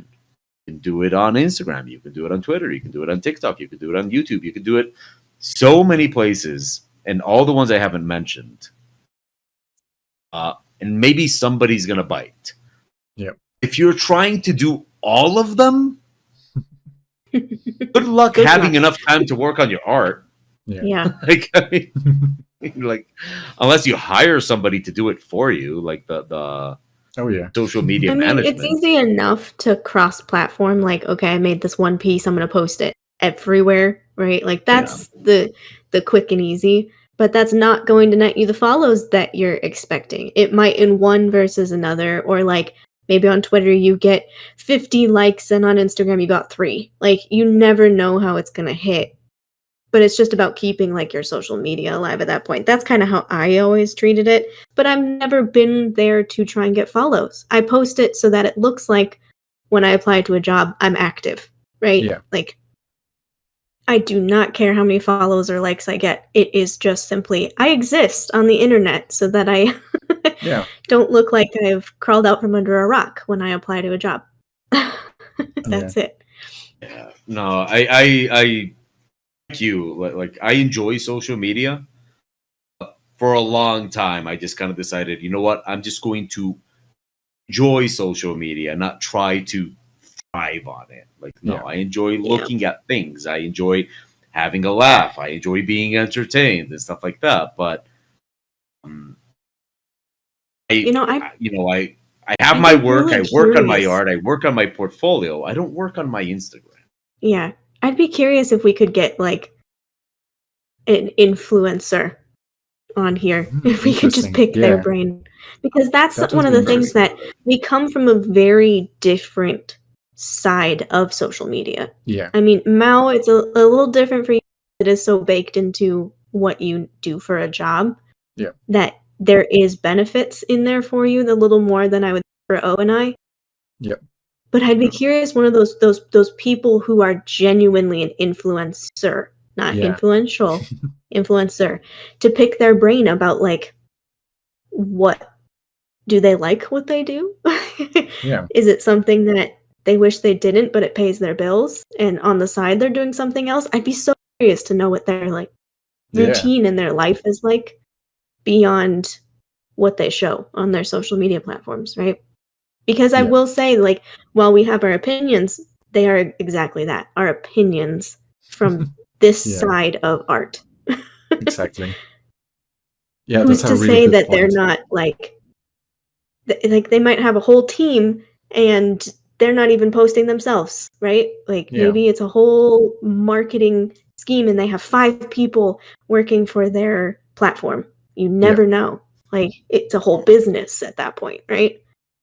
Speaker 2: You can do it on Instagram. You can do it on Twitter. You can do it on TikTok. You can do it on YouTube. You can do it so many places, and all the ones I haven't mentioned. And maybe somebody's gonna bite.
Speaker 1: Yeah.
Speaker 2: If you're trying to do all of them, good luck
Speaker 3: Good
Speaker 2: having
Speaker 3: luck.
Speaker 2: enough time to work on your art.
Speaker 3: Yeah.
Speaker 2: Like, I mean, like, unless you hire somebody to do it for you, like the
Speaker 1: Oh yeah.
Speaker 2: social media
Speaker 3: I mean, it's
Speaker 2: management.
Speaker 3: easy enough to cross-platform. Like, okay, I made this one piece. I'm going to post it everywhere, right? Like, that's the quick and easy. But that's not going to net you the follows that you're expecting. It might in one versus another, or like maybe on Twitter you get 50 likes and on Instagram you got 3. Like, you never know how it's going to hit. But it's just about keeping like your social media alive at that point. That's kind of how I always treated it. But I've never been there to try and get follows. I post it so that it looks like when I apply to a job, I'm active, right?
Speaker 1: Yeah.
Speaker 3: Like, I do not care how many follows or likes I get. It is just simply, I exist on the internet so that I
Speaker 1: Yeah.
Speaker 3: don't look like I've crawled out from under a rock when I apply to a job. That's it.
Speaker 2: Yeah. No, I like you. Like, I enjoy social media. For a long time, I just kind of decided, you know what? I'm just going to enjoy social media, not try to thrive on it. Like, no,
Speaker 1: Yeah.
Speaker 2: I enjoy looking at things. I enjoy having a laugh. I enjoy being entertained and stuff like that. But I have
Speaker 3: I'd
Speaker 2: my
Speaker 3: be
Speaker 2: work.
Speaker 3: really
Speaker 2: I work on my
Speaker 3: curious.
Speaker 2: art. I work on my portfolio. I don't work on my Instagram.
Speaker 3: Yeah. I'd be curious if we could get like an influencer on here, if we could just
Speaker 1: Interesting.
Speaker 3: pick their
Speaker 1: Yeah.
Speaker 3: brain. Because that's
Speaker 1: That
Speaker 3: one
Speaker 1: would
Speaker 3: of
Speaker 1: be
Speaker 3: the things
Speaker 1: interesting.
Speaker 3: that we come from a very different side of social media.
Speaker 1: Yeah.
Speaker 3: I mean, Mao, it's a little different for you. It is so baked into what you do for a job
Speaker 1: Yeah.
Speaker 3: that there is benefits in there for you, a little more than I would for O and I.
Speaker 1: Yep.
Speaker 3: But I'd be curious, one of those people who are genuinely an influencer, not
Speaker 1: Yeah.
Speaker 3: influential, influencer, to pick their brain about like, what do they like what they do?
Speaker 1: Yeah.
Speaker 3: Is it something that they wish they didn't, but it pays their bills, and on the side they're doing something else? I'd be so curious to know what their like
Speaker 1: Yeah.
Speaker 3: routine in their life is like beyond what they show on their social media platforms, right? Because I
Speaker 1: Yeah.
Speaker 3: will say, like, while we have our opinions, they are exactly that, our opinions from this
Speaker 1: Yeah.
Speaker 3: side of art.
Speaker 1: Exactly. Yeah,
Speaker 3: Who's
Speaker 1: that's a
Speaker 3: to
Speaker 1: really
Speaker 3: say
Speaker 1: good
Speaker 3: that they're
Speaker 1: point.
Speaker 3: not like they might have a whole team and they're not even posting themselves, right? Like,
Speaker 1: Yeah.
Speaker 3: maybe it's a whole marketing scheme and they have 5 people working for their platform. You never know. Like, it's a whole business at that point, right?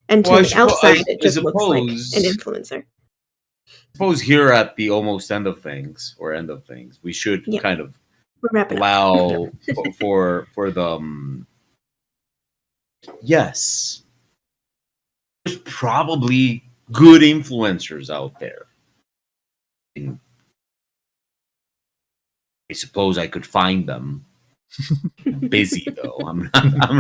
Speaker 3: And
Speaker 2: Well,
Speaker 3: to the outside, it
Speaker 2: I
Speaker 3: just looks like an
Speaker 2: suppose
Speaker 3: influencer.
Speaker 2: here at the almost end of things, we should
Speaker 3: Yeah.
Speaker 2: kind of
Speaker 3: We're wrapping up.
Speaker 2: allow for the yes, there's probably good influencers out there. And I suppose I could find them. I'm busy though. I'm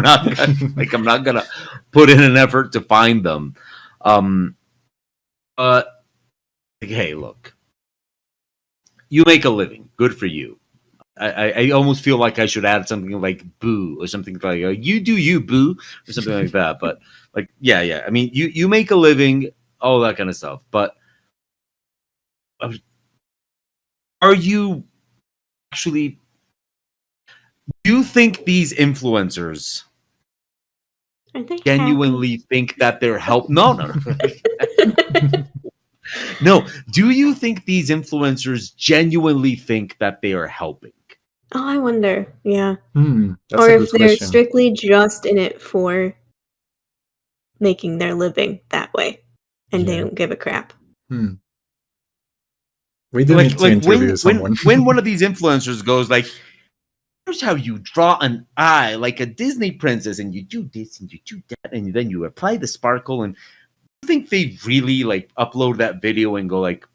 Speaker 2: not gonna put in an effort to find them. But like, hey, look, you make a living. Good for you. I almost feel like I should add something like boo or something like you do you boo or something like that. But like, yeah. I mean, you make a living, all that kind of stuff. But are you actually? Do you think these influencers
Speaker 3: Are they
Speaker 2: genuinely think that they're help? No. No. Do you think these influencers genuinely think that they are helping?
Speaker 3: Oh, I wonder. Yeah.
Speaker 1: That's
Speaker 3: Or
Speaker 1: a
Speaker 3: if
Speaker 1: good
Speaker 3: they're
Speaker 1: question.
Speaker 3: strictly just in it for making their living that way, and they
Speaker 1: Yeah.
Speaker 3: don't give a crap.
Speaker 1: We do need to interview someone.
Speaker 2: when one of these influencers goes like, here's how you draw an eye like a Disney princess, and you do this and you do that, and then you apply the sparkle, and I think they really like upload that video and go like,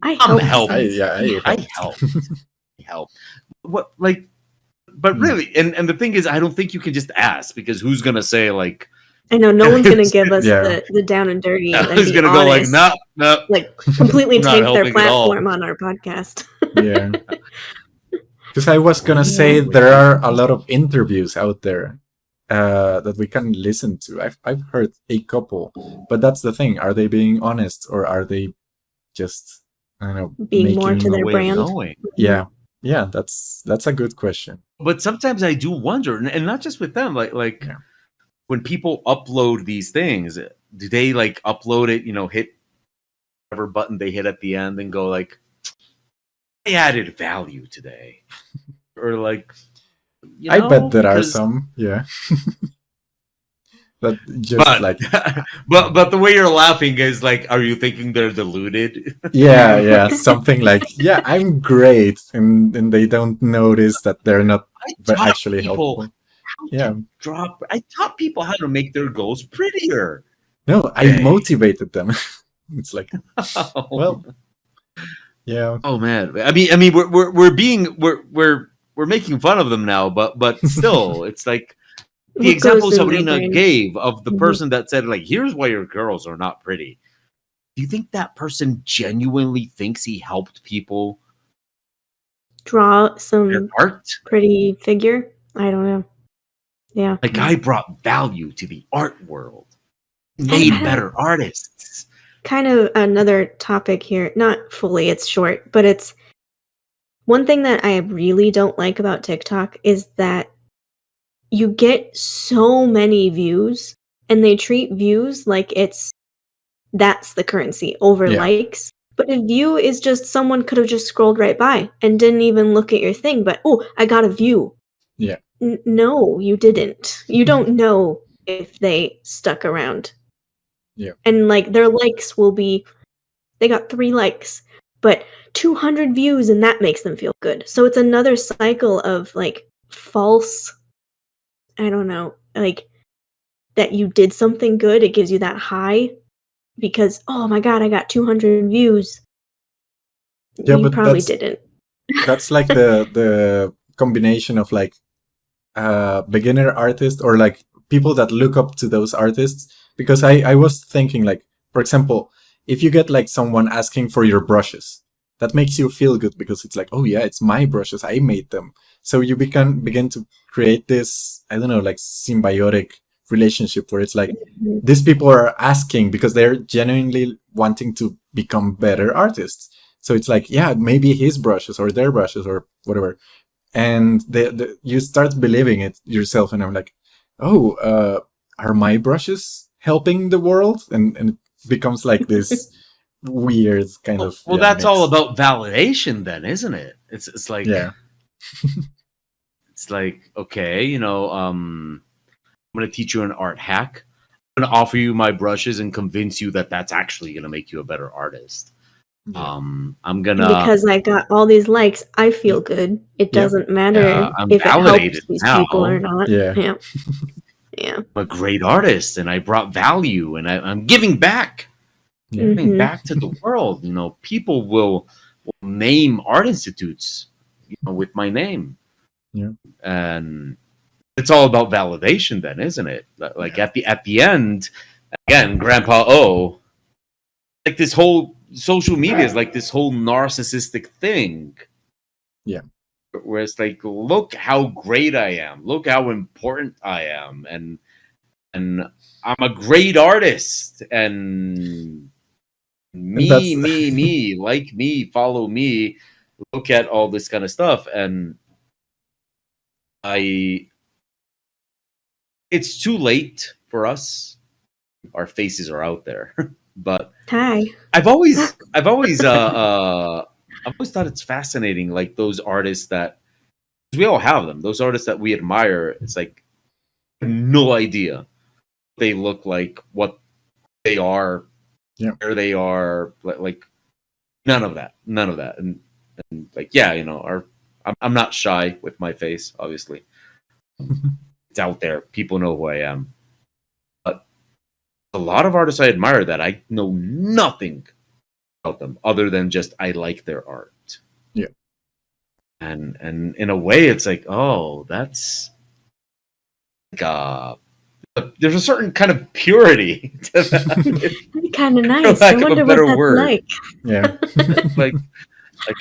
Speaker 3: I
Speaker 2: I'm
Speaker 3: help.
Speaker 2: helping.
Speaker 1: I
Speaker 2: help. What like, but really, and the thing is, I don't think you can just ask, because who's gonna say like,
Speaker 3: I know no one's gonna give us the down and dirty.
Speaker 2: who's gonna go like, no,
Speaker 3: like completely
Speaker 2: not
Speaker 3: tank their
Speaker 2: helping at all.
Speaker 3: platform on our podcast.
Speaker 1: Yeah. Because I was gonna say there are a lot of interviews out there that we can listen to. I've heard a couple, but that's the thing. Are they being honest, or are they just, I don't know,
Speaker 3: being more to their brand?
Speaker 1: Yeah, that's a good question.
Speaker 2: But sometimes I do wonder, and not just with them, like
Speaker 1: Yeah.
Speaker 2: when people upload these things, do they like upload it, hit whatever button they hit at the end and go like, I added value today, or like,
Speaker 1: I bet there are some, yeah. But just like,
Speaker 2: but the way you're laughing is like, are you thinking they're deluded?
Speaker 1: yeah, something like, yeah, I'm great, and they don't notice that they're not actually helpful. Yeah,
Speaker 2: I taught people how to make their goals prettier.
Speaker 1: No, I motivated them. It's like, well, yeah.
Speaker 2: Oh man, I mean, we're making fun of them now, but still, it's like the example Sabrina gave of the person that said like, here's why your girls are not pretty. Do you think that person genuinely thinks he helped people
Speaker 3: draw some
Speaker 2: art
Speaker 3: pretty figure? I don't know. Yeah,
Speaker 2: like I brought value to the art world, made better artists.
Speaker 3: Kind of another topic here, not fully, it's short, but it's one thing that I really don't like about TikTok is that you get so many views, and they treat views like that's the currency over likes. But a view is just someone could have just scrolled right by and didn't even look at your thing, but I got a view.
Speaker 1: Yeah.
Speaker 3: No, you didn't. You don't know if they stuck around.
Speaker 1: Yeah.
Speaker 3: And like their likes will be, they got 3 likes, but 200 views, and that makes them feel good. So it's another cycle of like false, I don't know, like that you did something good, it gives you that high because, oh my god, I got 200 views.
Speaker 1: Yeah,
Speaker 3: you
Speaker 1: but
Speaker 3: probably didn't.
Speaker 1: That's like the combination of like beginner artists or like people that look up to those artists. Because I was thinking like, for example, if you get like someone asking for your brushes, that makes you feel good because it's like, oh yeah, it's my brushes, I made them. So you begin to create this, I don't know, like symbiotic relationship where it's like these people are asking because they're genuinely wanting to become better artists. So it's like, yeah, maybe his brushes or their brushes or whatever. And you start believing it yourself. And I'm like, oh, are my brushes helping the world? And it becomes like this weird kind of.
Speaker 2: Well, that's mix. All about validation then, isn't it? It's like,
Speaker 1: yeah.
Speaker 2: It's like, okay, I'm going to teach you an art hack. I'm going to offer you my brushes and convince you that that's actually going to make you a better artist. Yeah. I'm going to...
Speaker 3: Because I got all these likes, I feel good. It doesn't matter if it helps these people or not.
Speaker 1: Yeah.
Speaker 3: Yeah.
Speaker 2: I'm a great artist, and I brought value, and I'm giving back.
Speaker 1: Yeah.
Speaker 2: Giving back to the world. People will name art institutes, with my name.
Speaker 1: Yeah.
Speaker 2: And it's all about validation then, isn't it? Like at the end, again, Grandpa O, like this whole social media is like this whole narcissistic thing.
Speaker 1: Yeah.
Speaker 2: Where it's like, look how great I am. Look how important I am. And I'm a great artist. And me, like me, follow me, look at all this kind of stuff. And it's too late for us. Our faces are out there. But
Speaker 3: hi.
Speaker 2: I've always thought it's fascinating, like those artists that we all have them. Those artists that we admire. It's like no idea they look like, what they are, where they are, like none of that, and like, yeah, I'm not shy with my face, obviously. It's out there, people know who I am, but a lot of artists I admire that I know nothing about them other than just I like their art.
Speaker 1: Yeah.
Speaker 2: And in a way, it's like, oh, that's like there's a certain kind of purity to that.
Speaker 3: Kind of nice.
Speaker 2: lack
Speaker 3: I
Speaker 2: of a
Speaker 3: wonder what
Speaker 2: better
Speaker 3: that's
Speaker 2: word.
Speaker 3: like.
Speaker 1: Yeah.
Speaker 2: like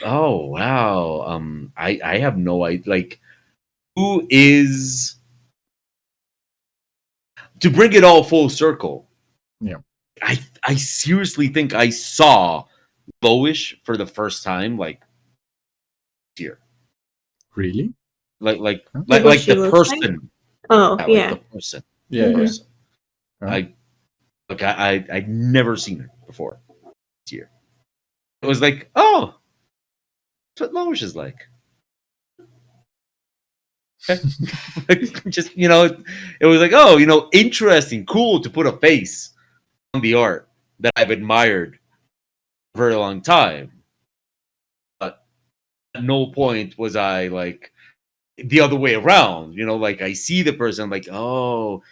Speaker 2: oh wow, I have no idea, like, who is, to bring it all full circle.
Speaker 1: Yeah.
Speaker 2: I seriously think I saw Lowish for the first time like here.
Speaker 1: Really?
Speaker 2: Like
Speaker 3: What she
Speaker 2: the
Speaker 3: looks like?
Speaker 2: person.
Speaker 3: Oh,
Speaker 2: Like
Speaker 3: yeah.
Speaker 2: the person.
Speaker 1: Yeah.
Speaker 2: The
Speaker 3: Mhm.
Speaker 2: person.
Speaker 1: Yeah.
Speaker 2: I'd never seen her before this year. It was like, oh, that's what Lowish is like. Just, it was like, oh, interesting, cool to put a face on the art that I've admired for a very long time. But at no point was I like the other way around. Like, I see the person, I'm like, oh,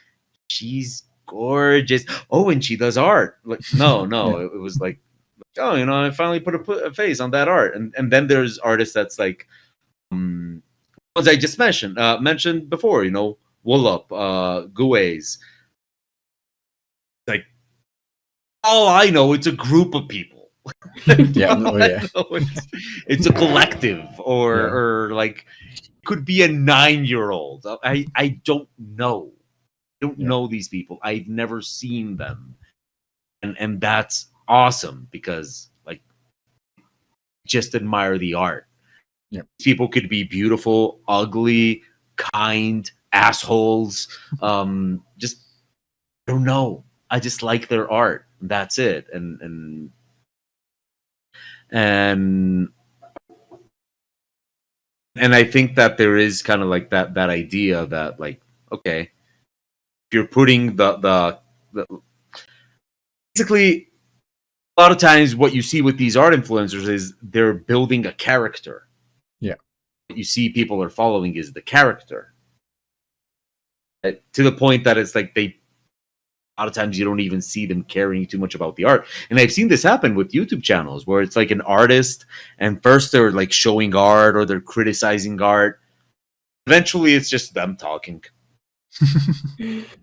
Speaker 2: she's gorgeous. Oh, and she does art. Like, no,
Speaker 1: Yeah.
Speaker 2: it was like, oh, I finally put a face on that art. And then there's artists that's like, ones I just mentioned before, Wolof, Guays. Like, all I know, it's a group of people.
Speaker 1: Yeah. Oh, yeah.
Speaker 2: It's a collective, or
Speaker 1: Yeah.
Speaker 2: or like, could be a 9-year-old. I don't know. I don't know these people. I've never seen them, and that's awesome, because like, just admire the art.
Speaker 1: Yeah.
Speaker 2: People could be beautiful, ugly, kind, assholes. Just, I don't know. I just like their art. That's it. And I think that there is kind of like that idea that, like, okay, if you're putting the basically, a lot of times what you see with these art influencers is they're building a character.
Speaker 1: Yeah.
Speaker 2: What you see people are following is the character. To the point that it's like, a lot of times you don't even see them caring too much about the art. And I've seen this happen with YouTube channels where it's like an artist, and first they're like showing art or they're criticizing art. Eventually it's just them talking.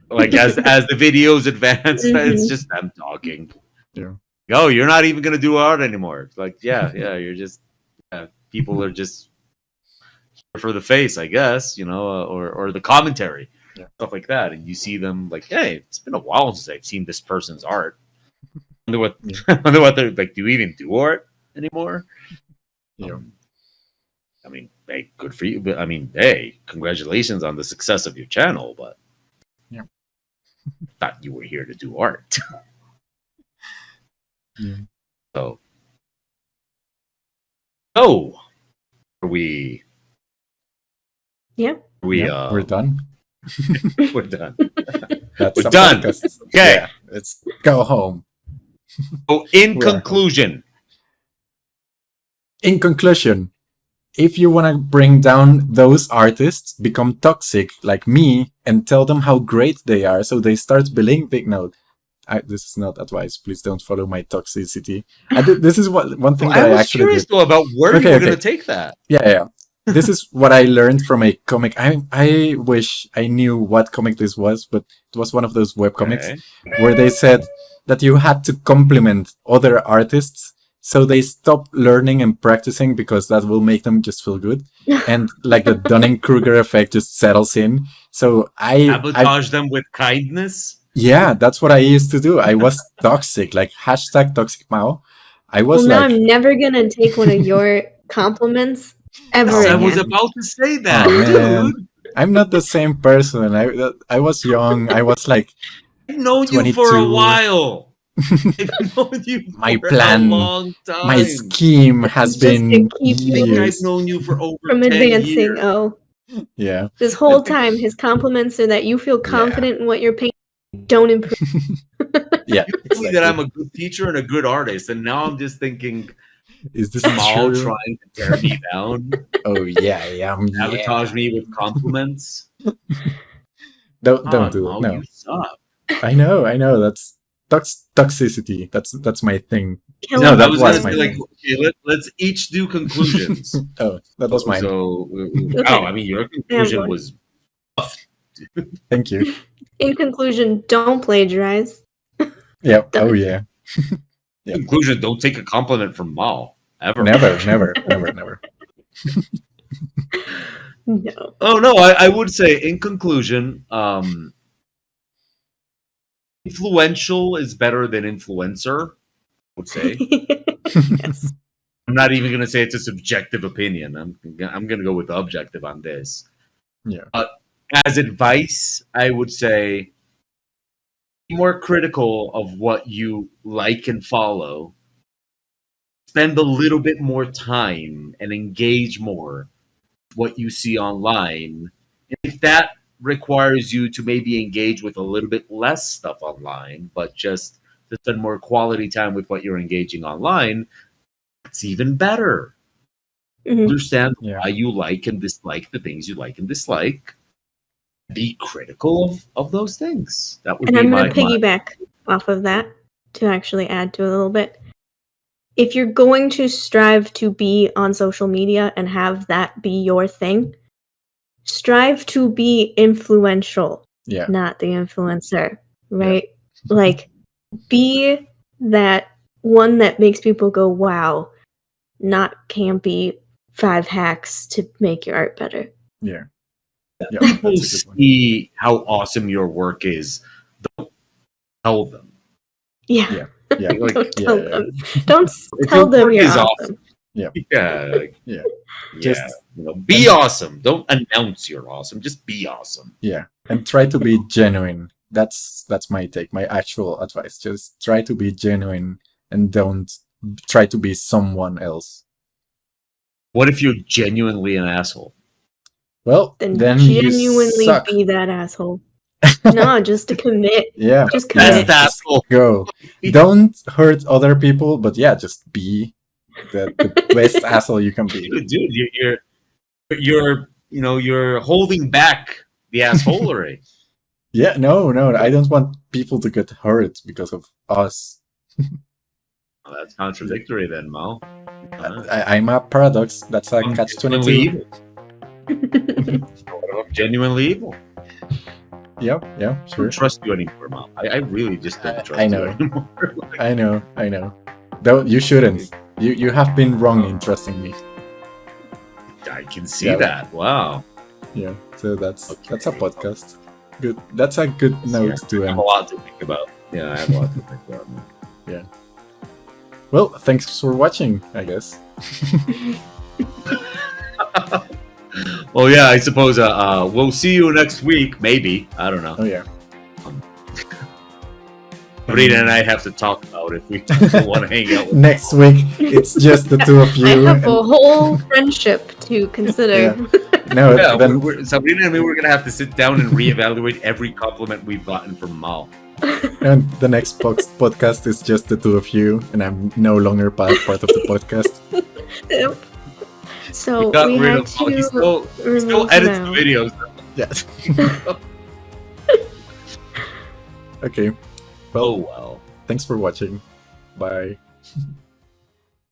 Speaker 2: Like, as the videos advance, it's just them talking.
Speaker 1: Yeah.
Speaker 2: Oh, you're not even going to do art anymore. It's like, yeah, you're just, people are just here for the face, I guess, or the commentary.
Speaker 1: Yeah.
Speaker 2: Stuff like that, and you see them like, hey, it's been a while since I've seen this person's art. Wonder what they're like. Do you even do art anymore?
Speaker 1: Yeah.
Speaker 2: I mean, hey, good for you. But I mean, hey, congratulations on the success of your channel. But
Speaker 1: yeah,
Speaker 2: thought you were here to do art.
Speaker 1: Yeah.
Speaker 2: So, are we?
Speaker 3: Yeah.
Speaker 1: We're done.
Speaker 2: We're done.
Speaker 1: That's
Speaker 2: We're
Speaker 1: a
Speaker 2: done.
Speaker 1: podcast.
Speaker 2: Okay.
Speaker 1: Yeah, let's go home.
Speaker 2: So, in conclusion,
Speaker 1: if you want to bring down those artists, become toxic like me, and tell them how great they are, so they start believing. No, this is not advice. Please don't follow my toxicity. This is one thing that I
Speaker 2: was
Speaker 1: actually
Speaker 2: curious
Speaker 1: did.
Speaker 2: though about where you were going to take that.
Speaker 1: Yeah. This is what I learned from a comic. I wish I knew what comic this was, but it was one of those webcomics where they said that you had to compliment other artists so they stop learning and practicing, because that will make them just feel good. And like the Dunning-Kruger effect just settles in. So
Speaker 2: sabotage them with kindness.
Speaker 1: Yeah, that's what I used to do. I was toxic, like #ToxicMao. I was
Speaker 3: now I'm never gonna take one of your compliments ever again.
Speaker 2: I was about to say that,
Speaker 1: dude. I'm not the same person. I was young. I was like,
Speaker 2: I've known
Speaker 1: 22.
Speaker 2: you for a while. I've known you
Speaker 1: my
Speaker 2: for
Speaker 1: plan,
Speaker 2: a long time.
Speaker 1: my scheme has been years.
Speaker 2: I've known you for over
Speaker 3: from
Speaker 2: 10
Speaker 3: advancing.
Speaker 2: years.
Speaker 3: Oh,
Speaker 1: yeah.
Speaker 3: this whole time, his compliments are that you feel confident in what you're painting. don't improve.
Speaker 1: Yeah,
Speaker 2: You told me that I'm a good teacher and a good artist, and now I'm just thinking,
Speaker 1: is this
Speaker 2: Mal
Speaker 1: true?
Speaker 2: trying to tear me down,
Speaker 1: Oh yeah, yeah,
Speaker 2: sabotage me with compliments.
Speaker 1: Don't
Speaker 2: Come on,
Speaker 1: do
Speaker 2: Mal,
Speaker 1: it. No,
Speaker 2: you suck.
Speaker 1: I know. That's toxicity. That's my thing.
Speaker 3: Kill
Speaker 1: No,
Speaker 3: him.
Speaker 1: that
Speaker 2: I was
Speaker 1: was
Speaker 2: gonna
Speaker 1: my
Speaker 2: say, like,
Speaker 1: thing.
Speaker 2: okay, let's each do conclusions.
Speaker 1: Oh, that was mine.
Speaker 2: So,
Speaker 3: Okay.
Speaker 2: wow, I mean, your conclusion
Speaker 3: one.
Speaker 2: was
Speaker 1: Thank you.
Speaker 3: In conclusion, don't plagiarize.
Speaker 1: Yeah.
Speaker 3: Done.
Speaker 1: Oh yeah. Yeah.
Speaker 2: conclusion. Don't take a compliment from Mal ever.
Speaker 1: Never.
Speaker 3: No.
Speaker 2: Oh no, I would say in conclusion, influential is better than influencer. I would say.
Speaker 3: Yes.
Speaker 2: I'm not even going to say it's a subjective opinion. I'm going to go with objective on this.
Speaker 1: Yeah.
Speaker 2: As advice, I would say be more critical of what you like and follow. Spend a little bit more time and engage more with what you see online. And if that requires you to maybe engage with a little bit less stuff online, but just to spend more quality time with what you're engaging online, it's even better.
Speaker 3: Mhm.
Speaker 2: Understand
Speaker 1: Yeah.
Speaker 2: why you like and dislike the things you like and dislike. Be critical of those things. That would
Speaker 3: And
Speaker 2: be
Speaker 3: I'm
Speaker 2: my
Speaker 3: going to piggyback off of that to actually add to it a little bit. If you're going to strive to be on social media and have that be your thing, strive to be influential,
Speaker 1: Yeah.
Speaker 3: not the influencer, right? Like, be that one that makes people go, wow, not campy 5 hacks to make your art better.
Speaker 1: Yeah. Yeah.
Speaker 2: people
Speaker 1: That's a good one.
Speaker 2: see how awesome your work is. Don't tell them.
Speaker 3: Yeah.
Speaker 1: Yeah.
Speaker 2: Like,
Speaker 3: Don't tell
Speaker 1: yeah.
Speaker 3: them. Don't
Speaker 2: If
Speaker 3: tell
Speaker 2: your
Speaker 3: them
Speaker 2: work
Speaker 3: you're
Speaker 2: is
Speaker 3: awesome.
Speaker 2: Yeah, like,
Speaker 1: Yeah.
Speaker 2: yeah.
Speaker 1: Just-
Speaker 2: Be awesome. Don't announce you're awesome. Just be awesome.
Speaker 1: Yeah. And try to be genuine. That's my take. My actual advice. Just try to be genuine and don't try to be someone else.
Speaker 2: What if you're genuinely an asshole?
Speaker 1: Well,
Speaker 3: Then
Speaker 1: you
Speaker 3: genuinely
Speaker 1: suck.
Speaker 3: be that asshole. No, just to commit.
Speaker 1: Yeah.
Speaker 3: Just
Speaker 2: Best
Speaker 3: commit.
Speaker 2: asshole.
Speaker 1: Go. Don't hurt other people, but yeah, just be the best asshole you can be.
Speaker 2: Dude, you're holding back the assholery.
Speaker 1: Yeah, no, I don't want people to get hurt because of us.
Speaker 2: Well, that's contradictory then, Mo.
Speaker 1: I'm a paradox. That's a
Speaker 2: I'm
Speaker 1: catch-22.
Speaker 2: genuinely evil. I'm genuinely evil.
Speaker 1: Yeah,
Speaker 2: I
Speaker 1: sure.
Speaker 2: don't trust you anymore, Mo. I really just don't trust
Speaker 1: I
Speaker 2: you
Speaker 1: know.
Speaker 2: anymore.
Speaker 1: I know. Though you shouldn't. You have been wrong in trusting me.
Speaker 2: I can see
Speaker 1: Yeah.
Speaker 2: that. Wow.
Speaker 1: Yeah. So that's a
Speaker 2: Okay.
Speaker 1: podcast. Good. That's a good note to
Speaker 2: I have
Speaker 1: end.
Speaker 2: a lot to think about. Yeah, I have a lot to think about.
Speaker 1: Well, thanks for watching, I guess.
Speaker 2: Well, yeah, I suppose we'll see you next week, maybe. I don't know.
Speaker 1: Oh yeah.
Speaker 2: Sabrina and I have to talk about if we want to hang out with
Speaker 1: Next week, it's just the two of you.
Speaker 3: I have
Speaker 1: and-
Speaker 3: a whole friendship to consider.
Speaker 1: No,
Speaker 2: Yeah,
Speaker 1: then
Speaker 2: Sabrina and me, we're going to have to sit down and reevaluate every compliment we've gotten from Mal.
Speaker 1: and the next podcast is just the two of you, and I'm no longer part of the podcast.
Speaker 3: Yep. So
Speaker 2: We got
Speaker 3: we
Speaker 2: rid
Speaker 3: had
Speaker 2: of Mal. He
Speaker 3: to
Speaker 2: still
Speaker 3: remove
Speaker 2: edits
Speaker 3: Mal.
Speaker 2: the videos.
Speaker 1: Yeah. Okay.
Speaker 2: Oh,
Speaker 1: Well,
Speaker 2: well.
Speaker 1: thanks for watching. Bye.